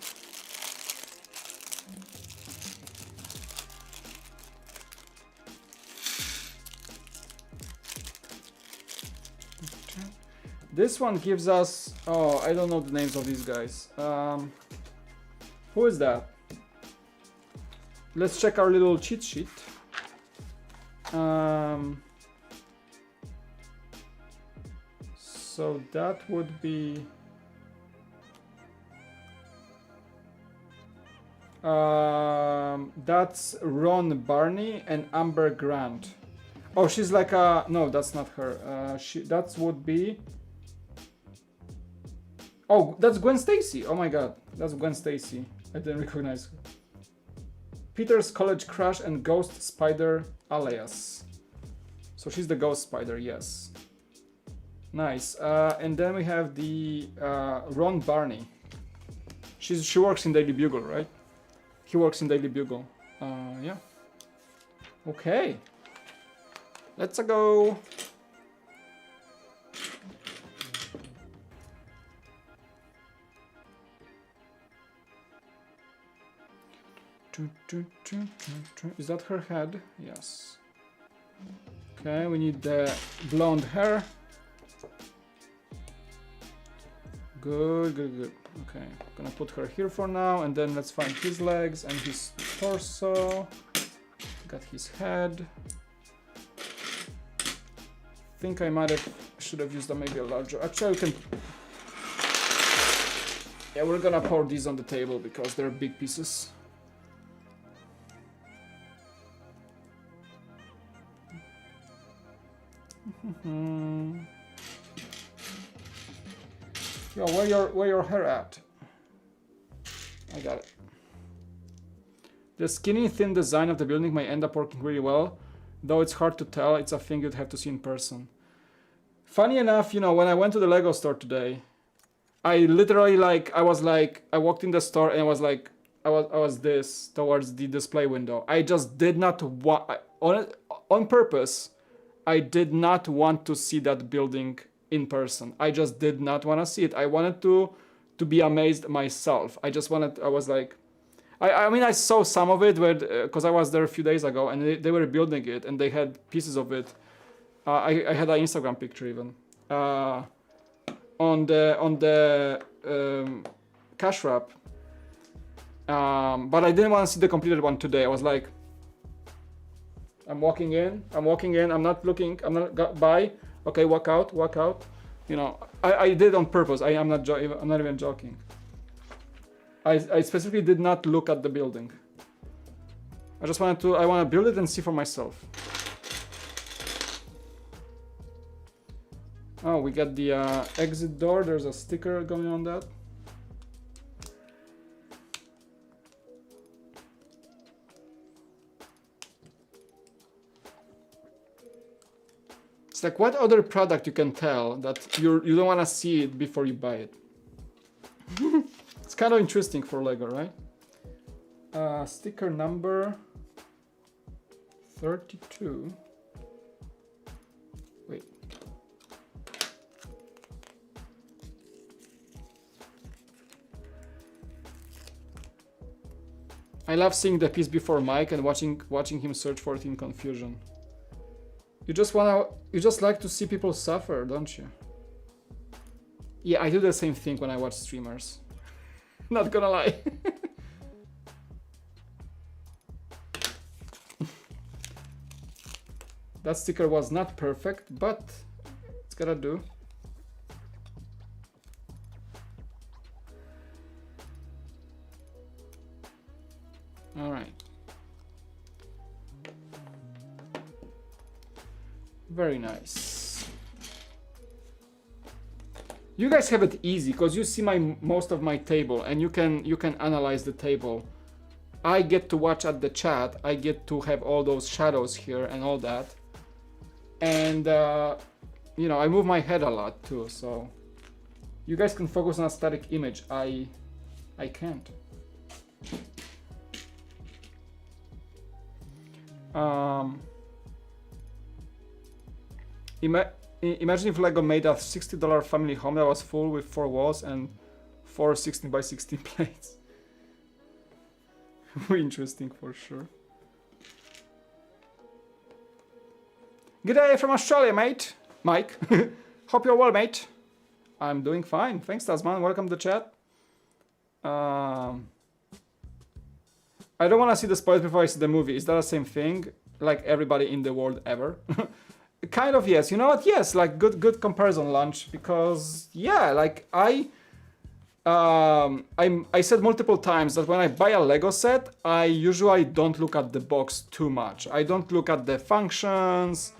This one gives us, oh, I don't know the names of these guys. Who is that? Let's check our little cheat sheet. So that would be that's Ron Barney and Amber Grant. Oh, she's like a... No, that's not her. That would be... Oh, that's Gwen Stacy. Oh my god, that's Gwen Stacy. I didn't recognize her. Peter's college crush and ghost spider alias. So she's the ghost spider, yes. Nice. And then we have the Ron Barney. She works in Daily Bugle, right? He works in Daily Bugle. Yeah. Okay. Let's go. Is that her head? Yes. Okay, we need the blonde hair. Good, good, good. Okay, gonna put her here for now, and then let's find his legs and his torso. Got his head. Think I should have used maybe a larger. Actually, we can. Yeah, we're gonna pour these on the table because they're big pieces. Yo, where your hair at? I got it. The skinny, thin design of the building may end up working really well, though it's hard to tell. It's a thing you'd have to see in person. Funny enough, you know, when I went to the Lego store today, I literally I walked in the store and I was this towards the display window. I just did not want, on purpose, I did not want to see that building in person. I just did not want to see it. I wanted to be amazed myself. I was like, I mean, I saw some of it because I was there a few days ago and they were building it and they had pieces of it. I had an Instagram picture even on the cash wrap. But I didn't want to see the completed one today. I was like, I'm walking in, I'm not looking, I'm not by. Okay, walk out. You know, I did on purpose. I'm not even joking. I specifically did not look at the building. I want to build it and see for myself. Oh, we got the exit door. There's a sticker going on that. It's like, what other product you can tell that you don't want to see it before you buy it? It's kind of interesting for Lego, right? Sticker number 32. Wait. I love seeing the piece before Mike and watching him search for it in confusion. You just like to see people suffer, don't you? Yeah, I do the same thing when I watch streamers. Not gonna lie. That sticker was not perfect, but it's gotta do. All right. Very nice. You guys have it easy because you see most of my table and you can analyze the table. I get to watch at the chat. I get to have all those shadows here and all that. And you know, I move my head a lot too, so you guys can focus on a static image. I can't. Imagine if Lego made a $60 family home that was full with 4 walls and 4 16 by 16 plates. Interesting for sure. G'day from Australia, mate. Mike. Hope you're well, mate. I'm doing fine. Thanks, Tasman. Welcome to the chat. I don't want to see the spoilers before I see the movie. Is that the same thing? Like everybody in the world ever? Kind of, yes. You know what? Yes, like good comparison, Lunch. Because yeah, like I said multiple times that when I buy a Lego set, I usually don't look at the box too much. I don't look at the functions.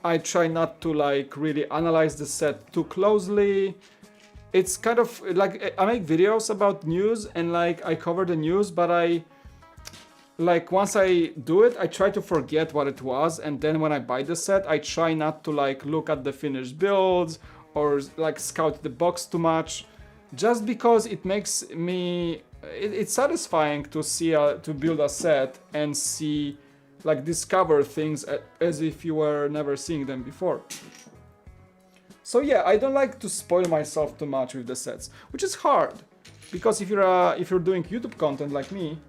I try not to like really analyze the set too closely. It's kind of like I make videos about news and like I cover the news, but I like once I do it, I try to forget what it was, and then when I buy the set, I try not to like look at the finished builds or like scout the box too much, just because it makes me it's satisfying to see to build a set and see like discover things as if you were never seeing them before. So yeah, I don't like to spoil myself too much with the sets, which is hard because if you're doing YouTube content like me,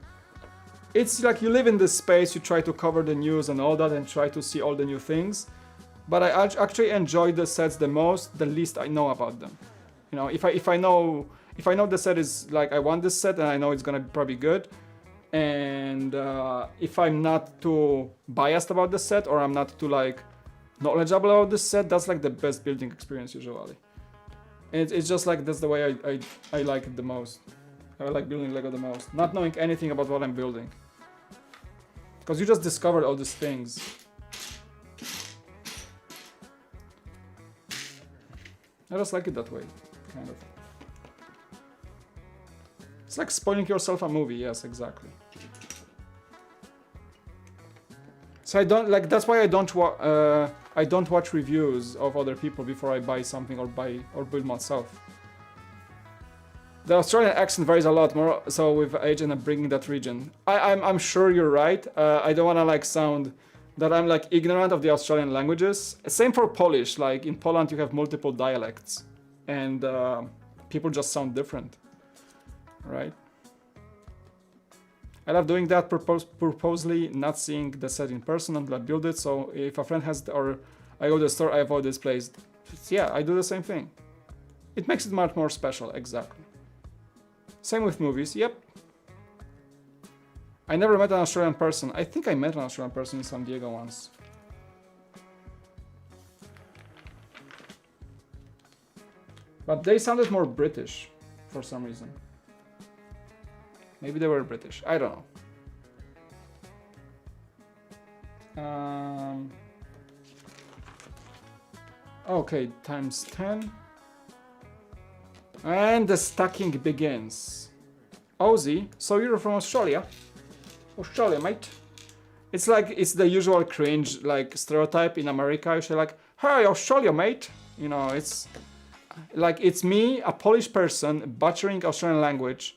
it's like you live in this space, you try to cover the news and all that and try to see all the new things. But I actually enjoy the sets the most, the least I know about them. You know, if I know the set is like I want this set and I know it's gonna be probably good, and if I'm not too biased about the set or I'm not too like knowledgeable about this set, that's like the best building experience usually. And it's just like that's the way I like it the most. I like building Lego the most, not knowing anything about what I'm building. Because you just discovered all these things. I just like it that way, kind of. It's like spoiling yourself a movie, yes, exactly. So I don't like. That's why I don't watch reviews of other people before I buy something or build myself. The Australian accent varies a lot more, so with age and bringing that region. I'm sure you're right. I don't want to like sound that I'm like ignorant of the Australian languages. Same for Polish. Like in Poland, you have multiple dialects, and people just sound different, right? I love doing that purposely, not seeing the set in person until I build it. So if a friend has or I go to the store, I avoid this place. Yeah, I do the same thing. It makes it much more special, exactly. Same with movies, yep. I never met an Australian person. I think I met an Australian person in San Diego once. But they sounded more British for some reason. Maybe they were British, I don't know. Okay, times 10. And the stacking begins. Aussie, so you're from Australia? Australia, mate. It's like, it's the usual cringe, like, stereotype in America. You say like, hey, Australia, mate. You know, it's like, it's me, a Polish person, butchering Australian language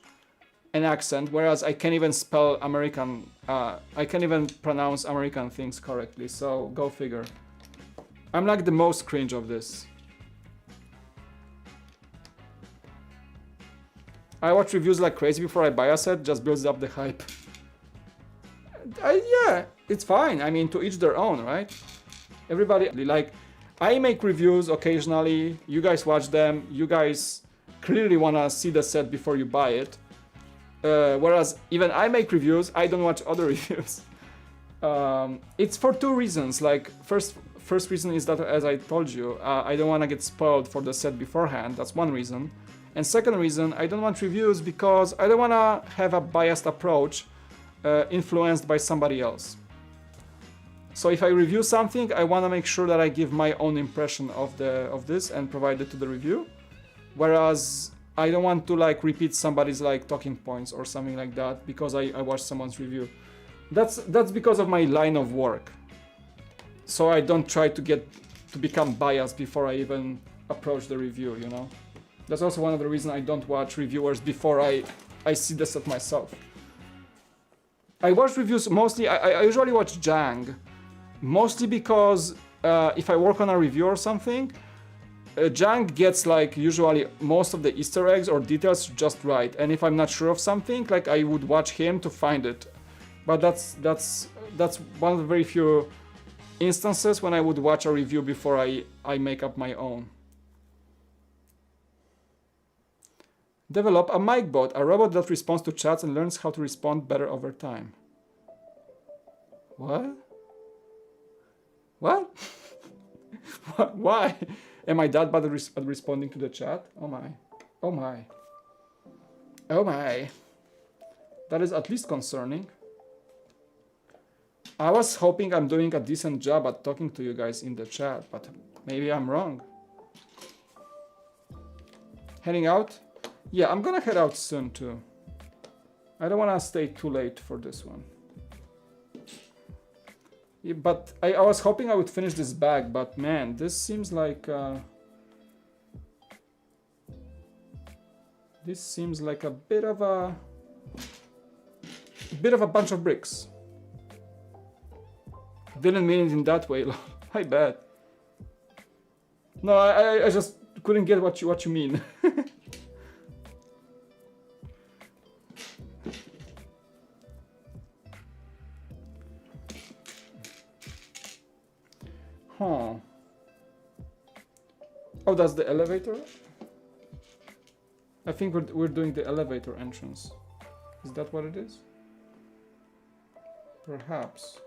and accent, whereas I can't even spell American, I can't even pronounce American things correctly, so go figure. I'm like the most cringe of this. I watch reviews like crazy before I buy a set, just builds up the hype. Yeah, it's fine. I mean, to each their own, right? Everybody, like, I make reviews occasionally, you guys watch them, you guys clearly wanna see the set before you buy it. Whereas even I make reviews, I don't watch other reviews. It's for two reasons. Like, first reason is that, as I told you, I don't wanna get spoiled for the set beforehand, that's one reason. And second reason, I don't want reviews because I don't want to have a biased approach influenced by somebody else. So if I review something, I want to make sure that I give my own impression of this and provide it to the review. Whereas I don't want to like repeat somebody's like talking points or something like that because I watched someone's review. That's because of my line of work. So I don't try to become biased before I even approach the review, you know? That's also one of the reasons I don't watch reviewers before I see the set myself. I watch reviews mostly, I usually watch Jang, mostly because if I work on a review or something, Jang gets like usually most of the Easter eggs or details just right. And if I'm not sure of something, like I would watch him to find it. But that's one of the very few instances when I would watch a review before I make up my own. Develop a mic bot, a robot that responds to chats and learns how to respond better over time. What? What? Why? Am I that bad at responding to the chat? Oh my. Oh my. Oh my. That is at least concerning. I was hoping I'm doing a decent job at talking to you guys in the chat, but maybe I'm wrong. Heading out? Yeah, I'm gonna head out soon too. I don't wanna stay too late for this one. Yeah, but I was hoping I would finish this bag, but man, this seems like this seems like a bit of a bunch of bricks. Didn't mean it in that way. I bet. No, I just couldn't get what you mean. Huh. Oh, that's the elevator? I think we're doing the elevator entrance. Is that what it is? Perhaps.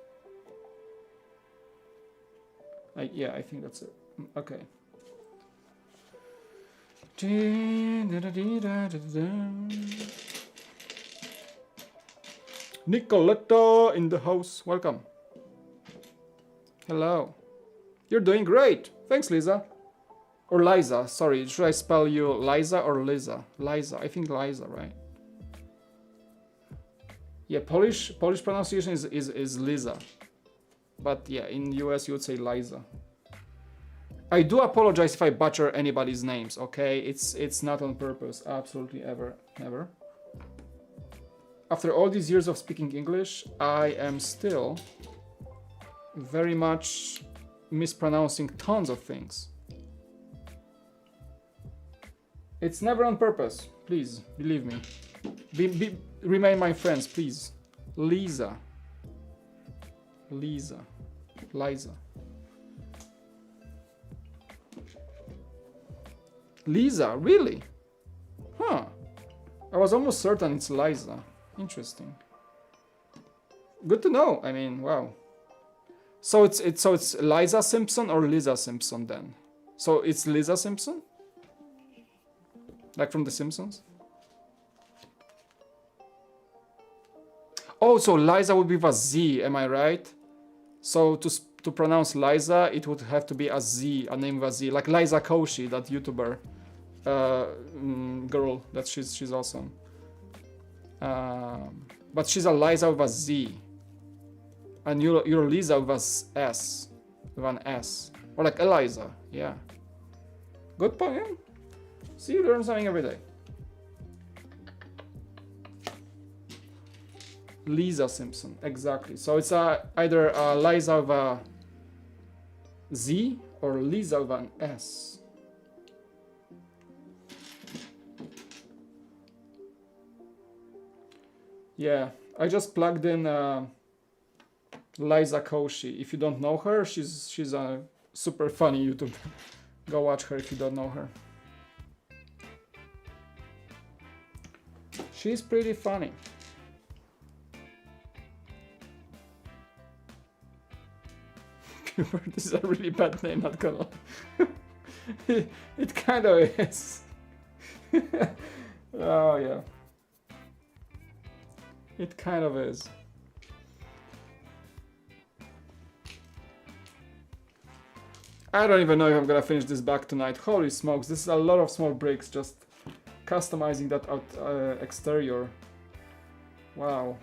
Yeah, I think that's it. Okay. Nicoletta in the house. Welcome. Hello. You're doing great. Thanks, Lisa. Or Liza. Sorry, should I spell you Liza or Liza? Liza. I think Liza, right? Yeah, Polish pronunciation is Liza. But yeah, in US you would say Liza. I do apologize if I butcher anybody's names, okay? It's not on purpose, absolutely never. After all these years of speaking English, I am still very much mispronouncing tons of things. It's never on purpose, please, believe me. Remain my friends, please. Liza. Liza. Lisa, really? Huh. I was almost certain it's Liza. Interesting. Good to know. I mean, wow. So it's Liza Simpson or Lisa Simpson then? So it's Lisa Simpson? Like from The Simpsons? Oh, so Liza would be with a Z, am I right? So to pronounce Liza, it would have to be a Z, a name with a Z, like Liza Koshy, that YouTuber girl. That she's awesome. But she's a Liza with a Z, and you're Lisa with a S, with an S, or like Eliza. Yeah. Good point. Yeah. See, you learn something every day. Lisa Simpson, exactly. So it's either Liza with a Z or Lisa with an S. Yeah, I just plugged in Liza Koshy. If you don't know her, she's a super funny YouTuber. Go watch her if you don't know her. She's pretty funny. This is a really bad name, not gonna lie. It kind of is. Oh yeah. It kind of is. I don't even know if I'm gonna finish this back tonight. Holy smokes, this is a lot of small breaks just customizing that exterior. Wow.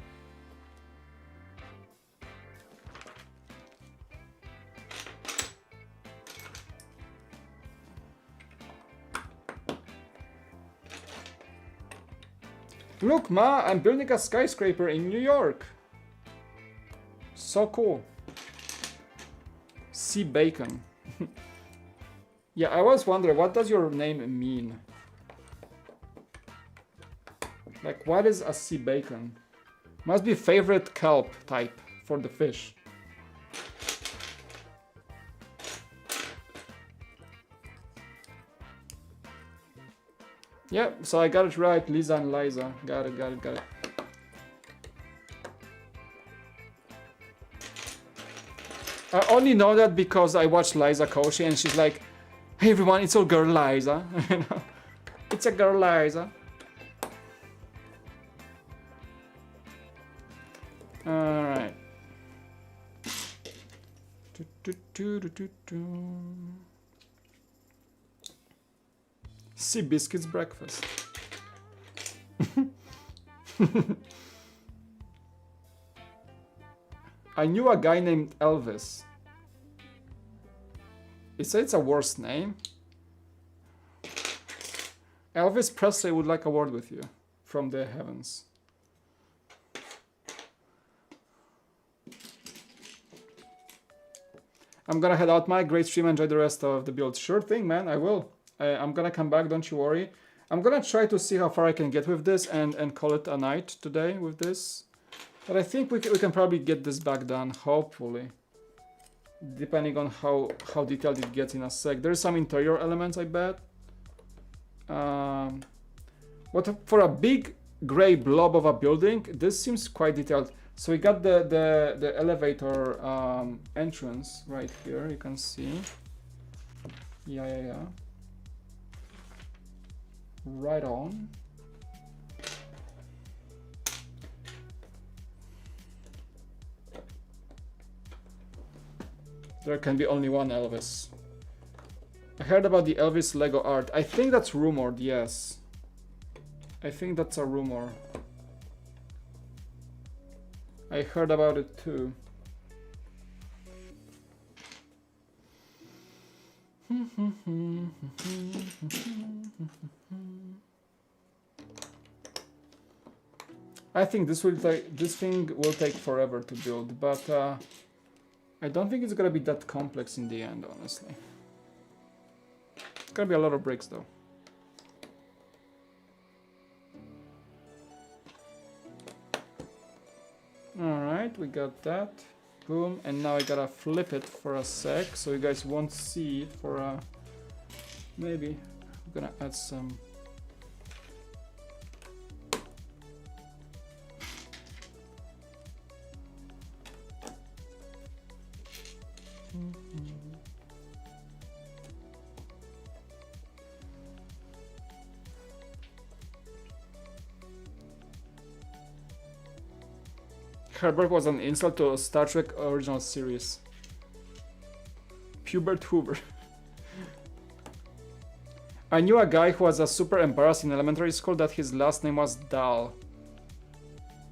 Look, Ma, I'm building a skyscraper in New York. So cool. Sea Bacon. Yeah, I was wondering, what does your name mean? Like, what is a sea bacon? Must be favorite kelp type for the fish. Yeah, so I got it right, Lisa and Liza. Got it. I only know that because I watched Liza Koshy and she's like, hey everyone, it's a girl Liza. You know? It's a girl Liza. Alright. Sea biscuits breakfast. I knew a guy named Elvis. It says it's a worse name. Elvis Presley would like a word with you from the heavens. I'm gonna head out, Mike. Great stream. Enjoy the rest of the build. Sure thing, man. I will. I'm gonna come back. Don't you worry. I'm gonna try to see how far I can get with this and call it a night today with this. But I think we can probably get this back done, hopefully. Depending on how detailed it gets in a sec. There's some interior elements, I bet. But for a big gray blob of a building, this seems quite detailed. So we got the elevator entrance right here, you can see. Yeah. Right on. There can be only one Elvis. I heard about the Elvis Lego art. I think that's rumored, yes. I think that's a rumor. I heard about it too. I think this thing will take forever to build, but I don't think it's gonna be that complex in the end, honestly. It's gonna be a lot of bricks though. Alright, we got that. Boom, and now I gotta flip it for a sec so you guys won't see it for a... Maybe I'm gonna add some... Herbert was an insult to Star Trek original series. Hubert Hoover. I knew a guy who was a super embarrassed in elementary school that his last name was Dahl.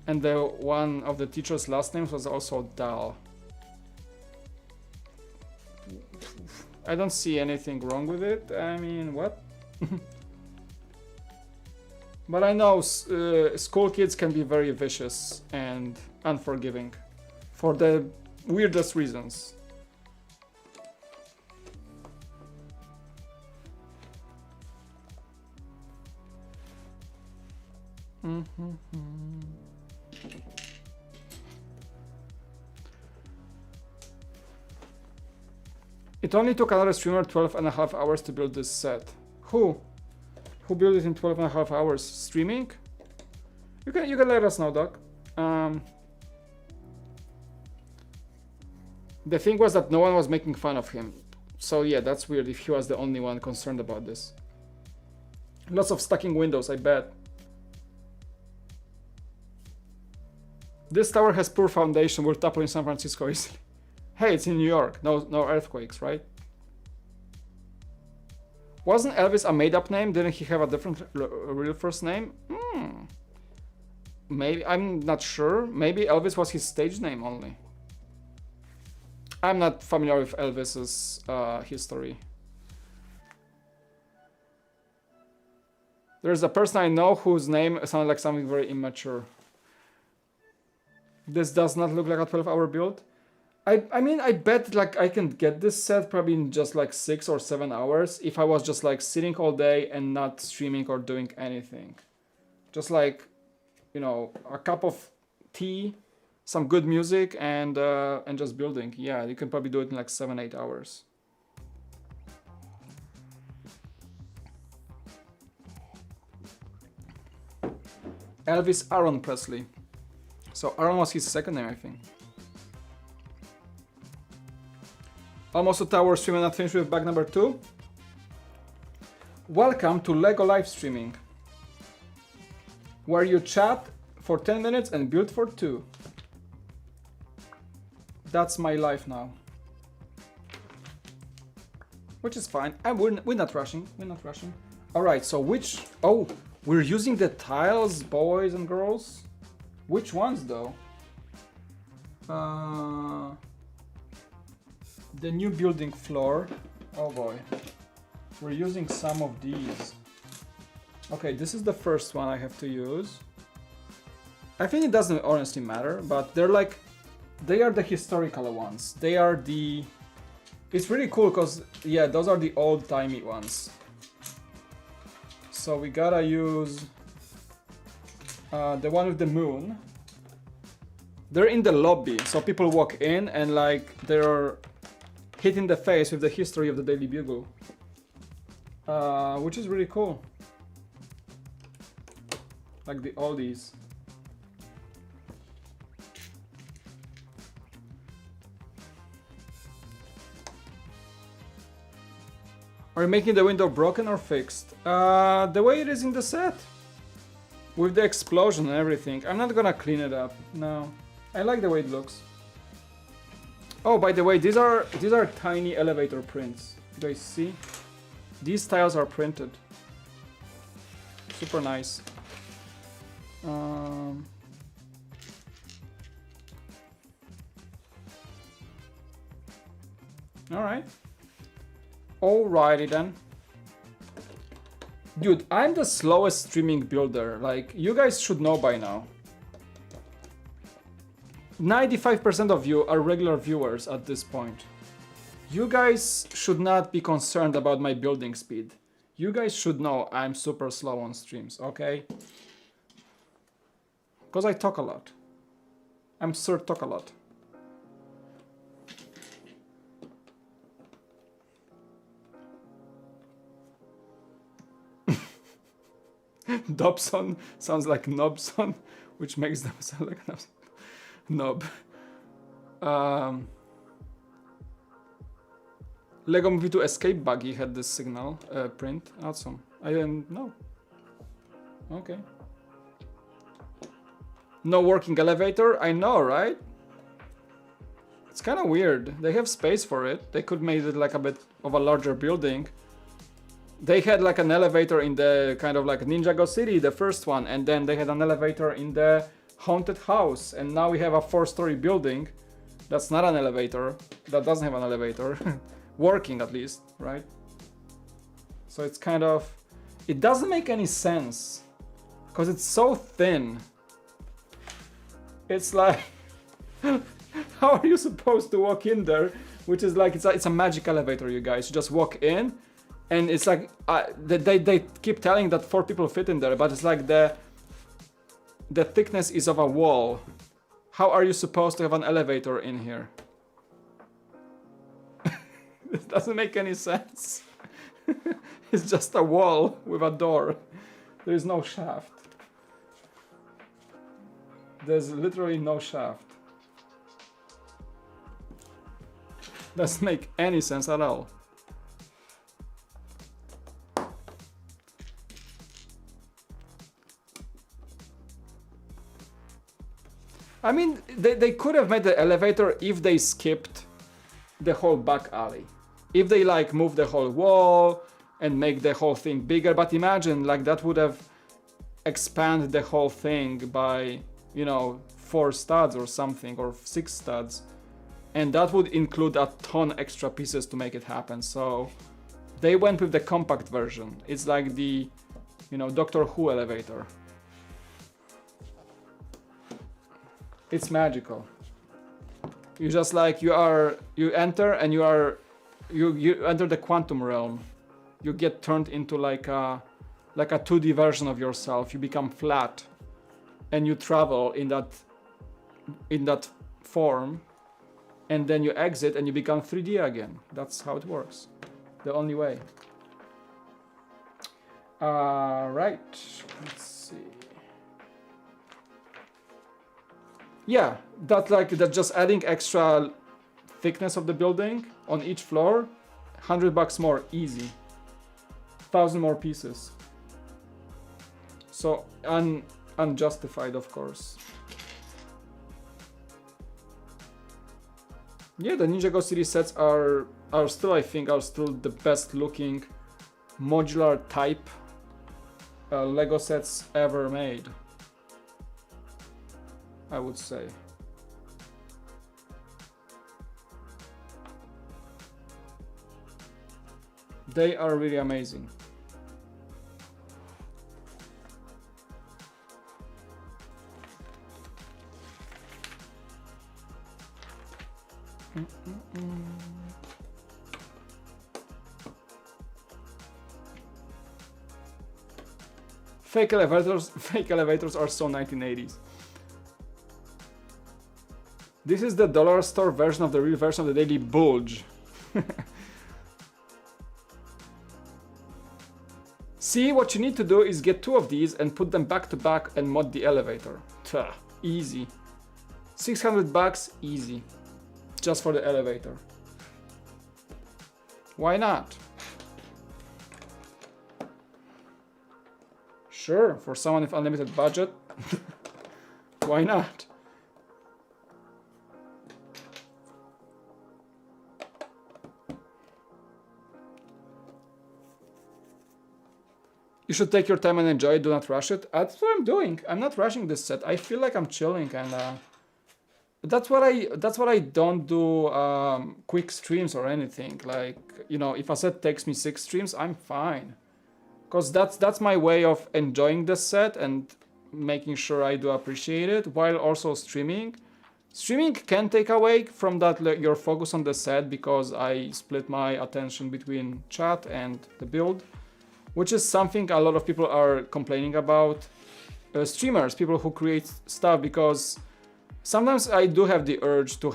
And the one of the teacher's last names was also Dahl. I don't see anything wrong with it. I mean, what? But I know school kids can be very vicious and unforgiving for the weirdest reasons. It only took another streamer 12.5 hours to build this set. Who? Who built it in 12.5 hours? Streaming? You can let us know, Doc. The thing was that no one was making fun of him. So yeah, that's weird if he was the only one concerned about this. Lots of stacking windows, I bet. This tower has poor foundation, will topple in San Francisco easily. Hey, it's in New York, no earthquakes, right? Wasn't Elvis a made-up name? Didn't he have a different real first name? Maybe, I'm not sure. Maybe Elvis was his stage name only. I'm not familiar with Elvis's history. There's a person I know whose name sounded like something very immature. This does not look like a 12-hour build. I mean, I bet like I can get this set probably in just like 6 or 7 hours if I was just like sitting all day and not streaming or doing anything. Just like, you know, a cup of tea, some good music, and just building. Yeah, you can probably do it in like 7-8 hours. Elvis Aaron Presley. So Aaron was his second name, I think. Almost a tower stream and not finished with bag number 2. Welcome to LEGO live streaming, where you chat for 10 minutes and build for 2. That's my life now. which is fine. And we're not rushing. We're not rushing. All right. So which? Oh, we're using the tiles, boys and girls. Which ones though? The new building floor. Oh boy. We're using some of these. Okay, this is the first one I have to use. I think it doesn't honestly matter, but they're like, they are the historical ones. They are the, it's really cool because, yeah, those are the old-timey ones. So we gotta use the one with the moon. They're in the lobby, so people walk in and like they're hit in the face with the history of the Daily Bugle. Which is really cool. Like the oldies. Are you making the window broken or fixed? The way it is in the set. With the explosion and everything. I'm not gonna clean it up, no. I like the way it looks. Oh, by the way, these are tiny elevator prints. You guys see? These tiles are printed. Super nice. Alright. Alrighty then. Dude, I'm the slowest streaming builder. Like, you guys should know by now. 95% of you are regular viewers at this point. You guys should not be concerned about my building speed. You guys should know I'm super slow on streams, okay? Because I talk a lot. I'm Sir Talk a lot. Dobson sounds like Nobson, which makes them sound like Nob. Lego Movie 2 Escape Buggy had this signal print. Awesome. I didn't know. Okay. No working elevator? I know, right? It's kind of weird. They have space for it. They could make it like a bit of a larger building. They had like an elevator in the kind of like Ninjago City, the first one, and then they had an elevator in the haunted house, and now we have a 4-story building that's not an elevator, that doesn't have an elevator, working at least, right? So it's kind of, it doesn't make any sense because it's so thin. It's like, how are you supposed to walk in there? Which is like, it's a magic elevator, you guys. You just walk in, and it's like, they keep telling that 4 people fit in there, but it's like the thickness is of a wall. How are you supposed to have an elevator in here? It doesn't make any sense. It's just a wall with a door. There is no shaft. There's literally no shaft. Doesn't make any sense at all. I mean, they could have made the elevator if they skipped the whole back alley. If they like move the whole wall and make the whole thing bigger, but imagine like that would have expanded the whole thing by, you know, 4 studs or something, or 6 studs. And that would include a ton extra pieces to make it happen. So they went with the compact version. It's like the, you know, Doctor Who elevator. It's magical. You just like, you enter and you enter the quantum realm. You get turned into like a 2D version of yourself. You become flat and you travel in that form, and then you exit and you become 3D again. That's how it works. The only way. Right. Let's see. Yeah, that's just adding extra thickness of the building on each floor. $100 more, easy. 1,000 more pieces. So unjustified, of course. Yeah, the Ninjago City sets are are still, I think, are still the best looking modular type Lego sets ever made, I would say. They are really amazing. Fake elevators are so 1980s. This is the dollar store version of the real version of the Daily Bulge. See, what you need to do is get 2 of these and put them back to back and mod the elevator. Tuh, easy. 600 bucks, easy. Just for the elevator. Why not? Sure, for someone with unlimited budget. Why not? You should take your time and enjoy it, do not rush it. That's what I'm doing. I'm not rushing this set. I feel like I'm chilling, and that's what I don't do quick streams or anything. Like, you know, if a set takes me 6 streams, I'm fine. Cause that's my way of enjoying the set and making sure I do appreciate it while also streaming. Streaming can take away from that, like, your focus on the set, because I split my attention between chat and the build, which is something a lot of people are complaining about. Streamers, people who create stuff, because sometimes I do have the urge to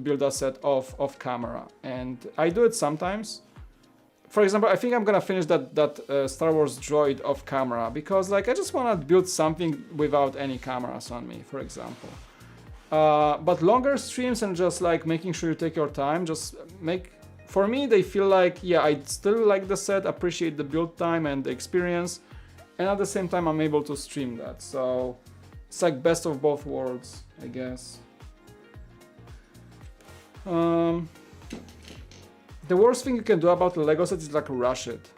build a set off camera, and I do it sometimes. For example, I think I'm gonna finish that Star Wars droid off camera, because like I just wanna build something without any cameras on me, for example. But longer streams and just like making sure you take your time, just make, for me they feel like, yeah, I still like the set, appreciate the build time and the experience, and at the same time I'm able to stream that. So it's like best of both worlds, I guess. The worst thing you can do about the Lego set is like rush it.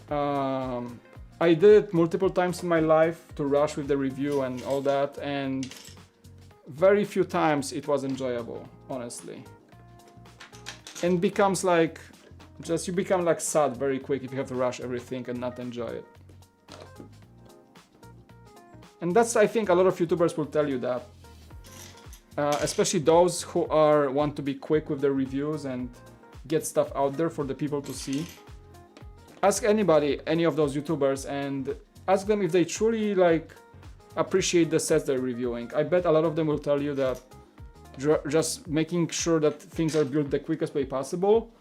I did it multiple times in my life to rush with the review and all that, and very few times it was enjoyable, honestly. And becomes like, you become like sad very quick if you have to rush everything and not enjoy it. And that's, I think, a lot of YouTubers will tell you that. Especially those who want to be quick with their reviews and get stuff out there for the people to see. Ask anybody, any of those YouTubers, and ask them if they truly like appreciate the sets they're reviewing. I bet a lot of them will tell you that just making sure that things are built the quickest way possible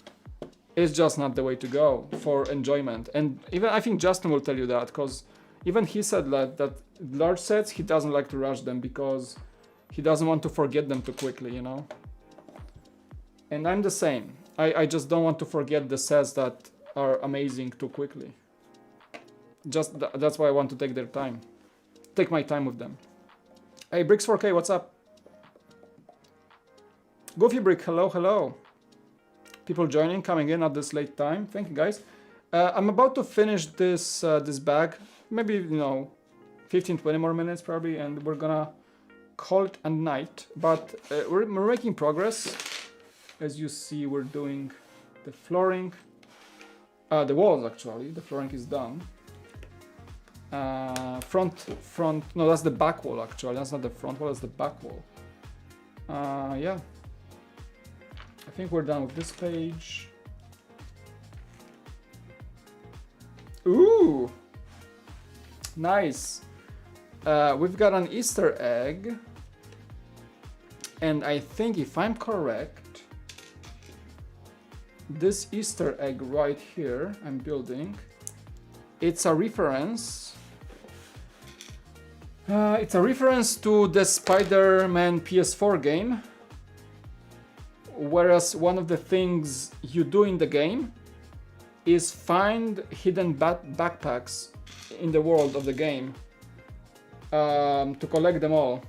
is just not the way to go for enjoyment. And even I think Justin will tell you that, because even he said that large sets, he doesn't like to rush them because he doesn't want to forget them too quickly, you know? And I'm the same. I just don't want to forget the sets that are amazing too quickly. That's why I want to take their time. Take my time with them. Hey, Bricks4K, what's up? Goofy Brick, hello, hello. People joining, coming in at this late time. Thank you, guys. I'm about to finish this bag. Maybe, you know, 15-20 more minutes probably, and we're gonna call it a night. But we're making progress. As you see, we're doing the flooring, the walls actually. The flooring is done. Front. No, that's the back wall actually. That's not the front wall. That's the back wall. Yeah. I think we're done with this page. Ooh, nice. We've got an Easter egg, and I think if I'm correct, this Easter egg right here I'm building, it's a reference. It's a reference to the Spider-Man PS4 game, whereas one of the things you do in the game is find hidden backpacks in the world of the game to collect them all.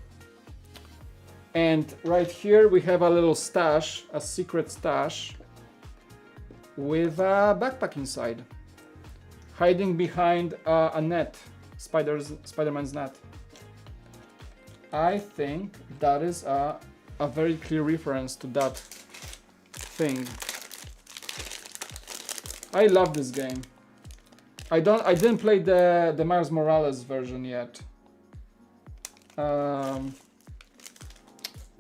And right here we have a little stash, a secret stash, with a backpack inside, hiding behind a net, Spider-Man's net. I think that is a very clear reference to that thing. I love this game. I didn't play the Miles Morales version yet.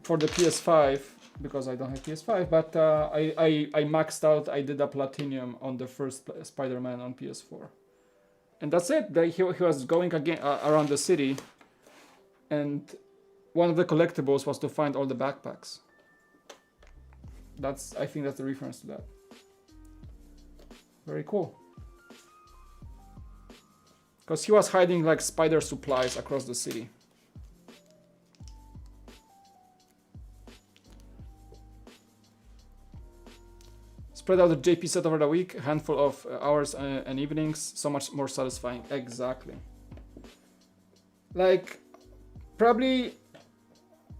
For the PS5, because I don't have PS5, but I maxed out, I did a platinum on the first Spider-Man on PS4. And that's it. He was going again around the city, and one of the collectibles was to find all the backpacks. I think that's the reference to that. Very cool. Because he was hiding like spider supplies across the city. Spread out the JP set over the week, a handful of hours and evenings, so much more satisfying. Exactly. Like, probably,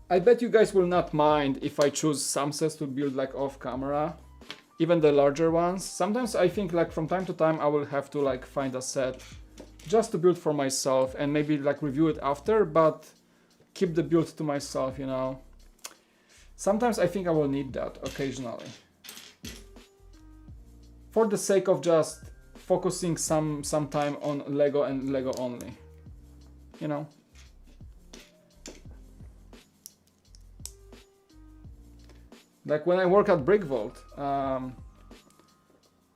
I bet you guys will not mind if I choose some sets to build like off camera, even the larger ones. Sometimes I think like from time to time I will have to like find a set just to build for myself and maybe like review it after, but keep the build to myself, you know. Sometimes I think I will need that occasionally. For the sake of just focusing some time on Lego and Lego only, you know. Like when I work at Brick Vault,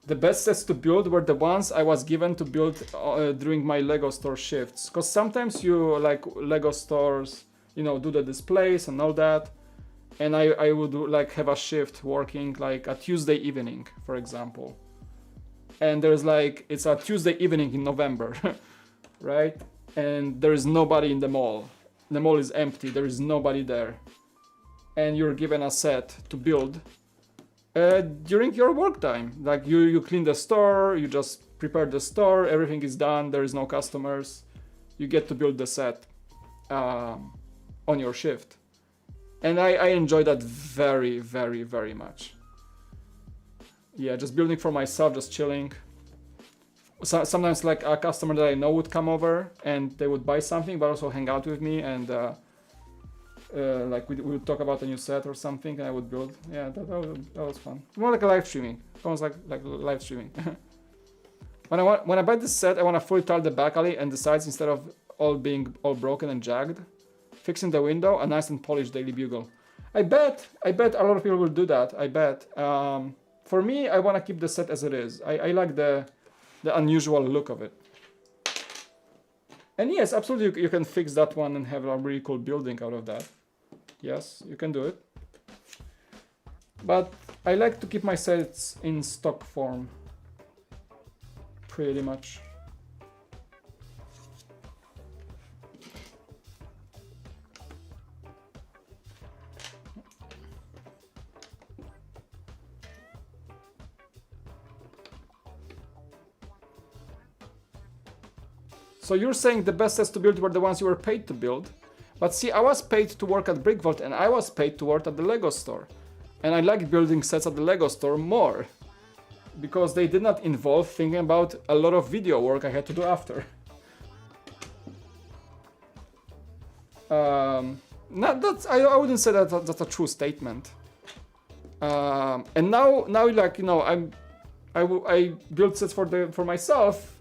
the best sets to build were the ones I was given to build during my Lego store shifts. Because sometimes you, like Lego stores, you know, do the displays and all that. And I would like have a shift working like a Tuesday evening, for example. And there's like, it's a Tuesday evening in November, right? And there is nobody in the mall. The mall is empty, there is nobody there. And you're given a set to build during your work time. Like you clean the store, you just prepare the store, everything is done, there is no customers. You get to build the set on your shift. And I enjoy that very, very, very much. Yeah, just building for myself, just chilling. Sometimes like a customer that I know would come over and they would buy something, but also hang out with me and like we would talk about a new set or something and I would build. Yeah, that was fun. More like a live streaming. Almost like live streaming. When I buy this set, I want to fully tile the back alley and the sides instead of all being all broken and jagged. Fixing the window, a nice and polished Daily Bugle. I bet a lot of people will do that. I bet. For me, I want to keep the set as it is. I like the unusual look of it. And yes, absolutely, you can fix that one and have a really cool building out of that. Yes, you can do it. But I like to keep my sets in stock form. Pretty much. So you're saying the best sets to build were the ones you were paid to build. But see, I was paid to work at Brick Vault and I was paid to work at the Lego store. And I like building sets at the Lego store more. Because they did not involve thinking about a lot of video work I had to do after. I wouldn't say that that's a true statement. And now like, you know, I build sets for myself.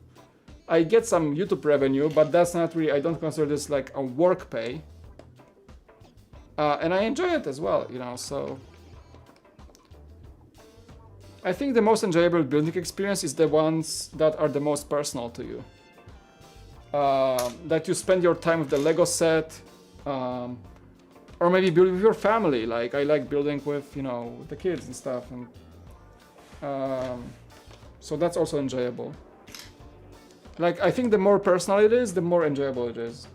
I get some YouTube revenue, but that's not really, I don't consider this like a work pay. And I enjoy it as well, you know, so. I think the most enjoyable building experience is the ones that are the most personal to you. That you spend your time with the Lego set, or maybe build with your family. Like I like building with, you know, with the kids and stuff. And so that's also enjoyable. Like, I think the more personal it is, the more enjoyable it is.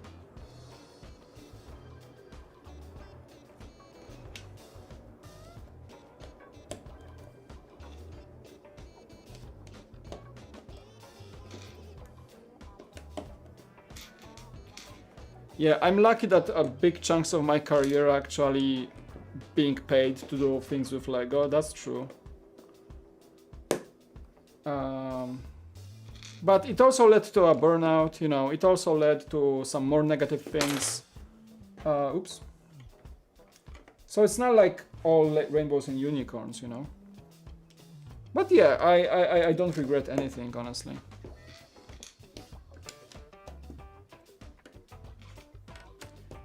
Yeah, I'm lucky that a big chunks of my career are actually being paid to do things with Lego. That's true. But it also led to a burnout, you know, it also led to some more negative things. Oops. So it's not like all rainbows and unicorns, you know. But yeah, I don't regret anything, honestly.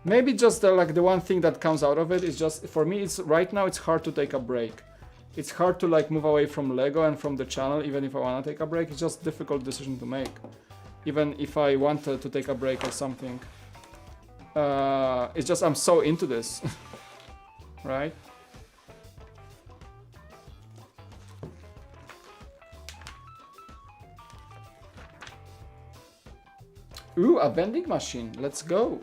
Maybe just like the one thing that comes out of it is just, for me, it's right now it's hard to take a break. It's hard to like move away from Lego and from the channel, even if I want to take a break. It's just a difficult decision to make. Even if I wanted to take a break or something. It's just I'm so into this. Right? Ooh, a vending machine. Let's go.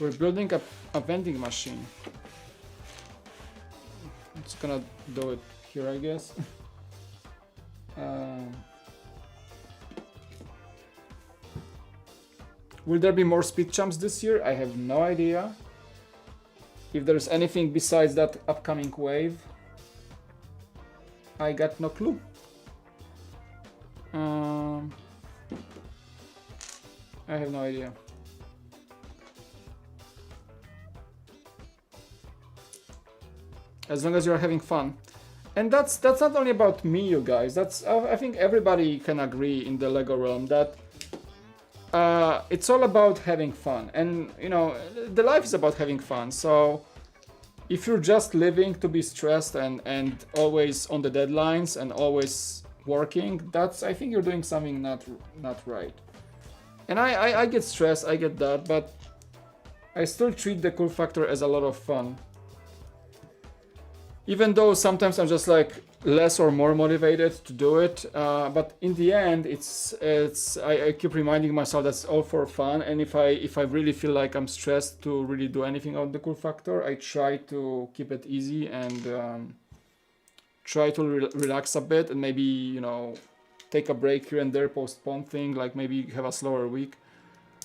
We're building a vending machine. It's gonna do it here, I guess. Will there be more speed champs this year? I have no idea. If there's anything besides that upcoming wave, I got no clue. I have no idea. As long as you're having fun. And that's not only about me, you guys. That's I think everybody can agree in the Lego realm that it's all about having fun. And you know, the life is about having fun. So if you're just living to be stressed and always on the deadlines and always working, that's, I think you're doing something not right. And I get stressed, I get that, but I still treat the cool factor as a lot of fun. Even though sometimes I'm just like less or more motivated to do it, but in the end, I keep reminding myself that's all for fun. And if I really feel like I'm stressed to really do anything on the cool factor, I try to keep it easy and try to relax a bit and maybe, you know, take a break here and there, postpone things, like maybe have a slower week.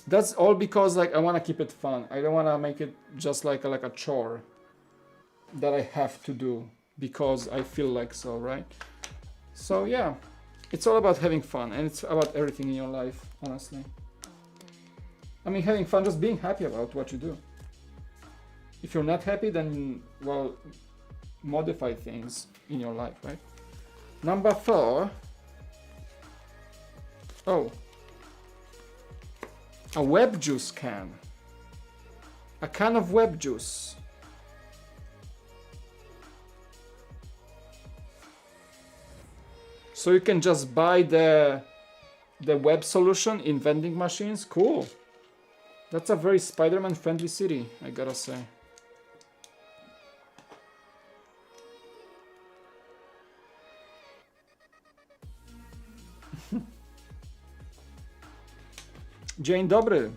That's all because like I want to keep it fun. I don't want to make it just like a chore that I have to do because I feel like so, right? So yeah, it's all about having fun, and it's about everything in your life, honestly. I mean, having fun, just being happy about what you do. If you're not happy, then, well, modify things in your life, right? Number 4. Oh. A web juice can. A can of web juice. So you can just buy the web solution in vending machines. Cool. That's a very Spider-Man friendly city, I gotta say. Dzień dobry.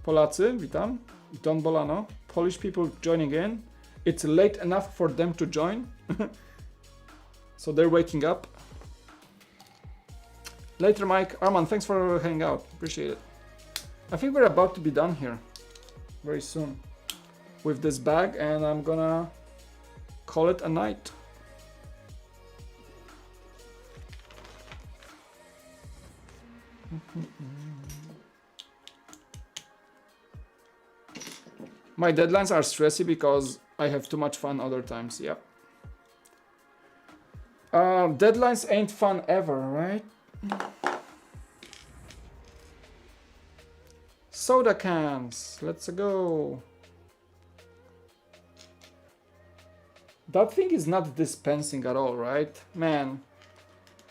Polacy, witam. Don Bolano. Polish people joining in. It's late enough for them to join. So they're waking up. Later, Mike. Arman, thanks for hanging out. Appreciate it. I think we're about to be done here very soon with this bag, and I'm gonna call it a night. My deadlines are stressy because I have too much fun other times. Yep. Deadlines ain't fun ever, right? Soda cans. Let's go. That thing is not dispensing at all, right? Man,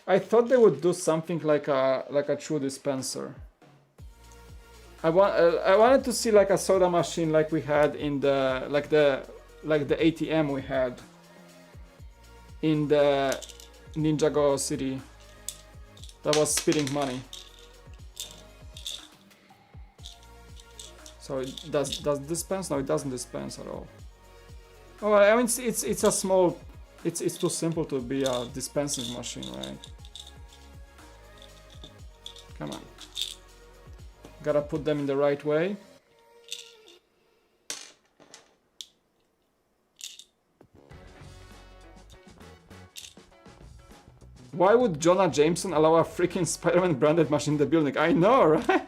I thought they would do something like a true dispenser. I wanted to see like a soda machine like we had in the like the ATM we had in the Ninjago city that was spitting money. So it does dispense? No, it doesn't dispense at all. Oh, I mean it's a small, it's too simple to be a dispensing machine, right? Come on. Gotta put them in the right way. Why would Jonah Jameson allow a freaking Spider-Man branded machine in the building? I know, right?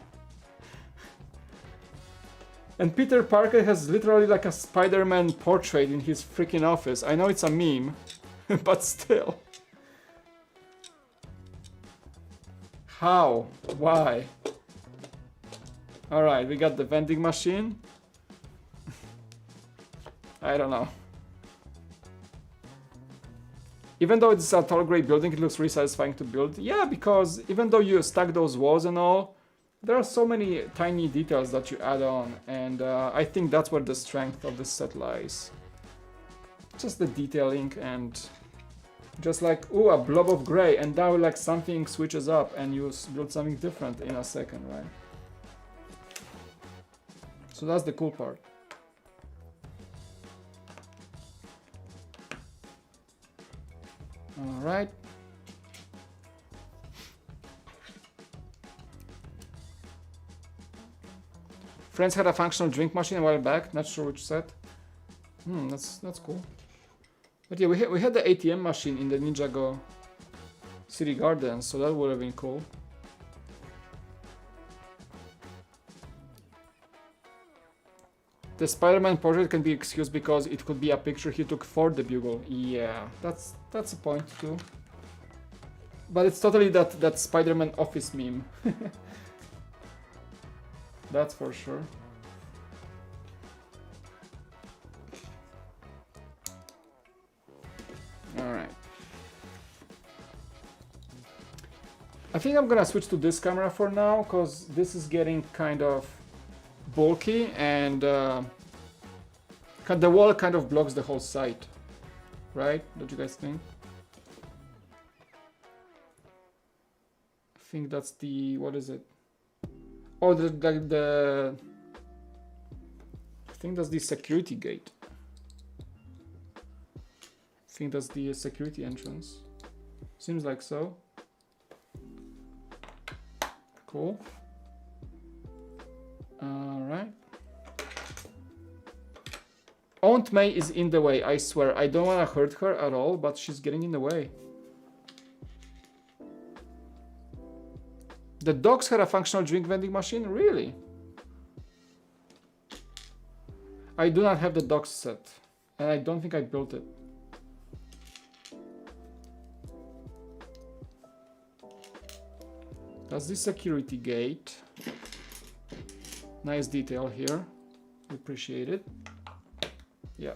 And Peter Parker has literally like a Spider-Man portrait in his freaking office. I know it's a meme, but still. How? Why? Alright, we got the vending machine. I don't know. Even though it's a tall grey building, it looks really satisfying to build. Yeah, because even though you stack those walls and all, there are so many tiny details that you add on, and I think that's where the strength of this set lies. Just the detailing and just like, ooh, a blob of grey, and now like something switches up and you build something different in a second, right? So that's the cool part. All right. Friends had a functional drink machine a while back. Not sure which set. That's cool. But yeah, we had the ATM machine in the Ninjago City Gardens, so that would have been cool. The Spider-Man portrait can be excused because it could be a picture he took for the Bugle. Yeah, that's a point too. But it's totally that Spider-Man office meme. That's for sure. Alright. I think I'm gonna switch to this camera for now, because this is getting kind of bulky, and the wall kind of blocks the whole site, right? Don't you guys think? I think that's the, what is it? Oh, the I think that's the security gate. I think that's the security entrance. Seems like so. Cool. Alright. Aunt May is in the way, I swear. I don't want to hurt her at all, but she's getting in the way. The dogs had a functional drink vending machine? Really? I do not have the dogs set, and I don't think I built it. That's the security gate. Nice detail here. Appreciate it. Yeah.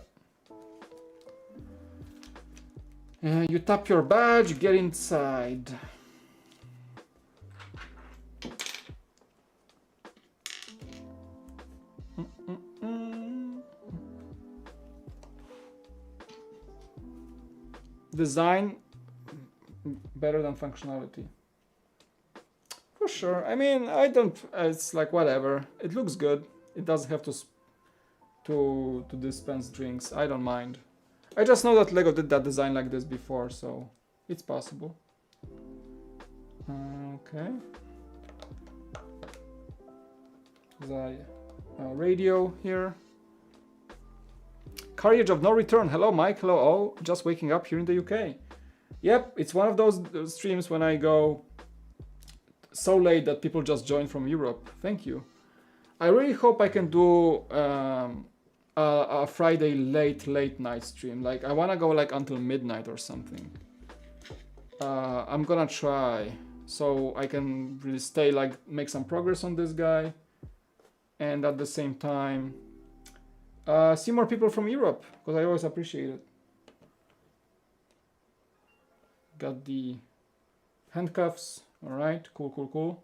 You tap your badge, get inside. Design better than functionality. For sure. I mean, I don't. It's like whatever. It looks good. It doesn't have to dispense drinks. I don't mind. I just know that Lego did that design like this before, so it's possible. Okay. There's a radio here. Carriage of no return. Hello, Mike. Hello, all. Just waking up here in the UK. Yep, it's one of those streams when I go so late that people just join from Europe. Thank you. I really hope I can do a Friday late night stream. Like, I want to go like until midnight or something. I'm gonna try so I can really stay, like, make some progress on this guy, and at the same time see more people from Europe, because I always appreciate it. Got the handcuffs. All right, cool.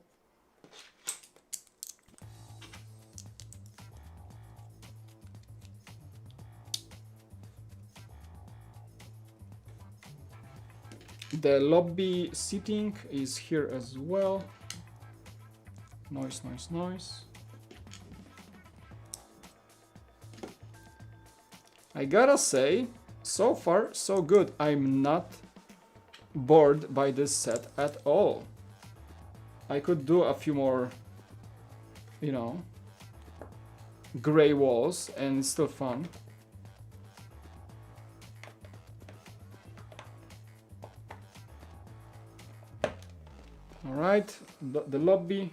The lobby seating is here as well. Nice. I gotta say, so far so good. I'm not bored by this set at all. I could do a few more, you know, gray walls, and it's still fun. All right, the lobby.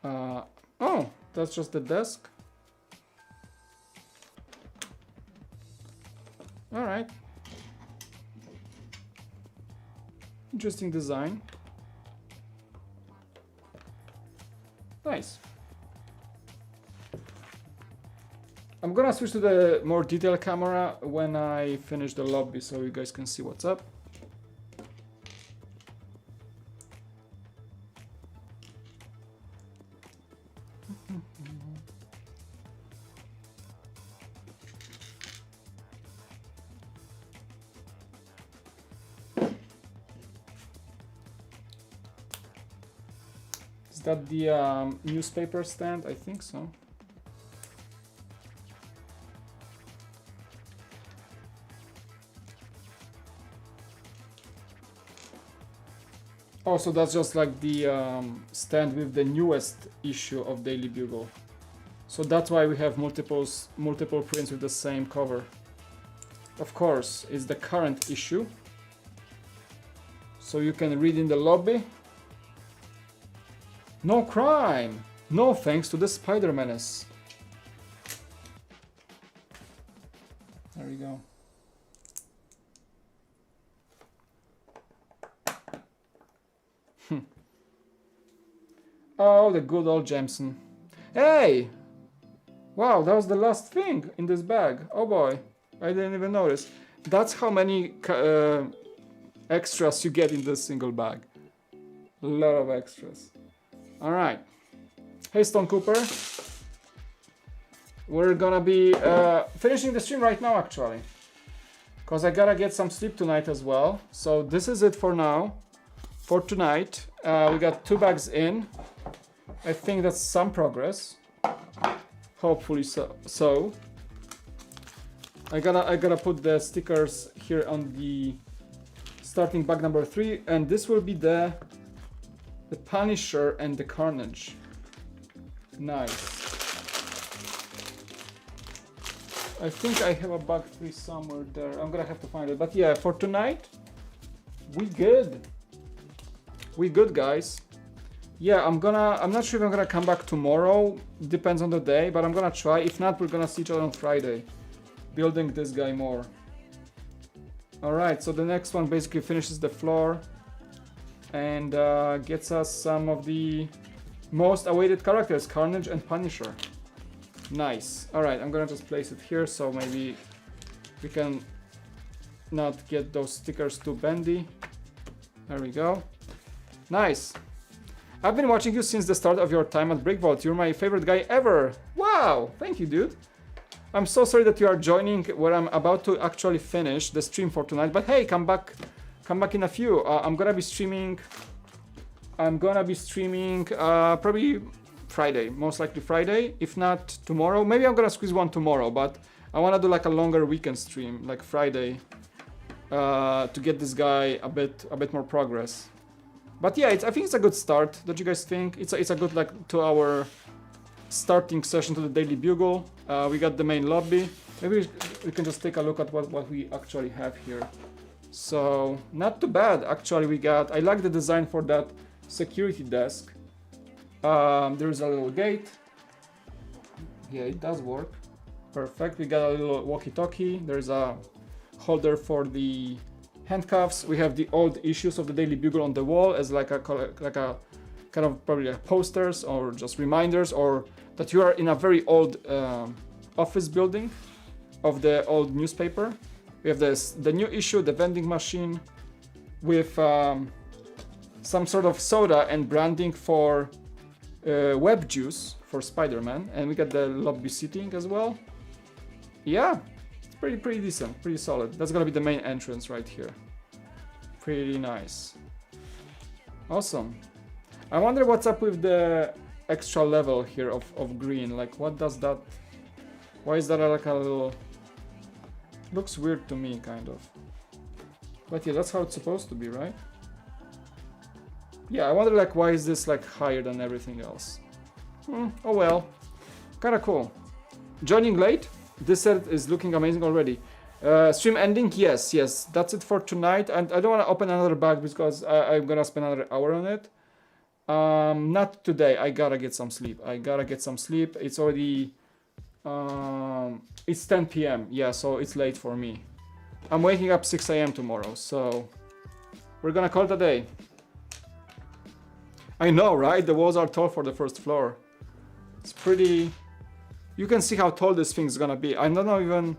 Oh, that's just the desk. All right. Interesting design. Nice. I'm gonna switch to the more detailed camera when I finish the lobby so you guys can see what's up. Is that the newspaper stand? I think so. Also, that's just like the stand with the newest issue of Daily Bugle. So that's why we have multiple prints with the same cover. Of course, it's the current issue. So you can read in the lobby. No crime! No thanks to the Spider Menace. There we go. Oh, the good old Jameson. Hey! Wow, that was the last thing in this bag. Oh boy, I didn't even notice. That's how many extras you get in this single bag. A lot of extras. Alright. Hey Stone Cooper. We're gonna be finishing the stream right now actually. Because I gotta get some sleep tonight as well. So this is it for now. For tonight. We got 2 bags in. I think that's some progress. Hopefully so. I gotta put the stickers here on the starting bag number 3, and this will be the Punisher and the Carnage. Nice. I think I have a bag 3 somewhere there. I'm gonna have to find it. But yeah, for tonight, we good. We good, guys. Yeah, I'm not sure if I'm gonna come back tomorrow. Depends on the day, but I'm gonna try. If not, we're gonna see each other on Friday. Building this guy more. Alright, so the next one basically finishes the floor and gets us some of the most awaited characters, Carnage and Punisher. Nice. Alright, I'm gonna just place it here so maybe we can not get those stickers too bendy. There we go. Nice. I've been watching you since the start of your time at Brick Vault. You're my favorite guy ever. Wow, thank you, dude. I'm so sorry that you are joining where I'm about to actually finish the stream for tonight. But hey, come back in a few. I'm gonna be streaming probably Friday, most likely Friday. If not tomorrow, maybe I'm gonna squeeze one tomorrow. But I wanna do like a longer weekend stream, like Friday, to get this guy a bit more progress. But yeah, I think it's a good start. Don't you guys think? It's a good like 2-hour starting session to the Daily Bugle. We got the main lobby. Maybe we can just take a look at what we actually have here. So not too bad actually. I like the design for that security desk. There's a little gate. Yeah, it does work. Perfect. We got a little walkie-talkie. There's a holder for the handcuffs. We have the old issues of the Daily Bugle on the wall as like a kind of probably like posters or just reminders, or that you are in a very old office building of the old newspaper. We have the new issue, the vending machine with some sort of soda and branding for web juice for Spider-Man, and we got the lobby seating as well. Yeah, it's pretty decent, pretty solid. That's gonna be the main entrance right here. Pretty nice. Awesome. I wonder what's up with the extra level here of green. Like, what does that... Why is that like a little... Looks weird to me, kind of. But yeah, that's how it's supposed to be, right? Yeah, I wonder like why is this like higher than everything else? Oh well. Kinda cool. Joining late? This set is looking amazing already. Stream ending, yes, that's it for tonight. And I don't want to open another bag because I'm gonna spend another hour on it. Not today. I gotta get some sleep. It's already it's 10 p.m. Yeah, so it's late for me. I'm waking up 6 a.m. tomorrow, so we're gonna call it a day. I know, right? The walls are tall for the first floor. It's pretty... You can see how tall this thing's gonna be. I don't know even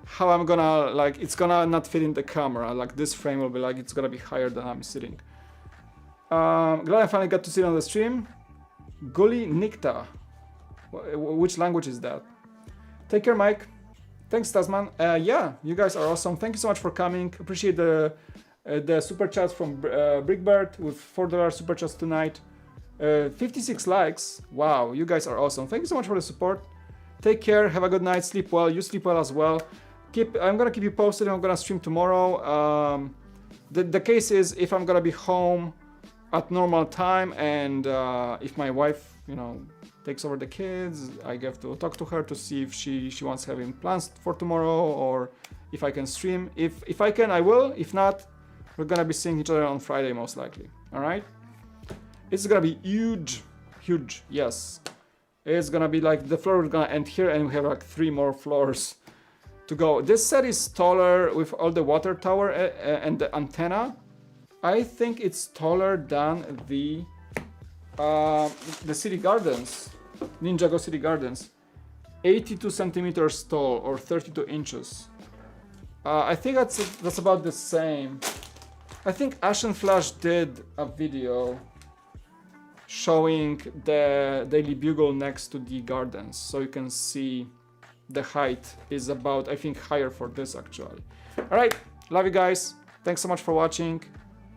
how I'm gonna, like, it's gonna not fit in the camera. Like, this frame will be like, it's gonna be higher than I'm sitting. Glad I finally got to sit on the stream. Guli Nikta. Which language is that? Take care, Mike. Thanks, Tasman. Yeah, you guys are awesome. Thank you so much for coming. Appreciate the super chats from Brickbird with $4 super chats tonight. 56 likes. Wow, you guys are awesome. Thank you so much for the support. Take care. Have a good night. Sleep well. You sleep well as well. I'm gonna keep you posted. I'm gonna stream tomorrow. The case is if I'm gonna be home at normal time, and if my wife, you know, takes over the kids, I have to talk to her to see if she wants having plans for tomorrow, or if I can stream. If I can, I will. If not, we're gonna be seeing each other on Friday most likely. All right? It's gonna be huge, yes. It's gonna be like the floor is gonna end here, and we have like 3 more floors to go. This set is taller with all the water tower and the antenna. I think it's taller than the City Gardens, Ninjago City Gardens. 82 centimeters tall, or 32 inches. I think that's about the same. I think Ashen Flash did a video showing the Daily Bugle next to the gardens, so you can see the height is about, I think, higher for this actually. All right, love you guys. Thanks so much for watching.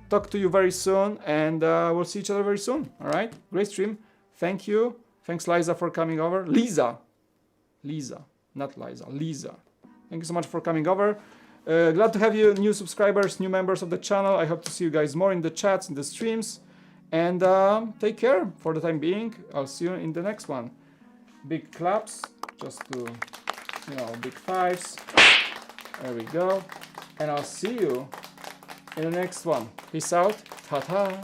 Talk to you very soon, and we'll see each other very soon. All right, great stream. Thank you. Thanks, Liza, for coming over. Lisa, not Liza. Lisa. Thank you so much for coming over. Glad to have you, new subscribers, new members of the channel. I hope to see you guys more in the chats, in the streams. And take care for the time being. I'll see you in the next one. Big claps, just to, you know, big fives. There we go. And I'll see you in the next one. Peace out. Ta-ta.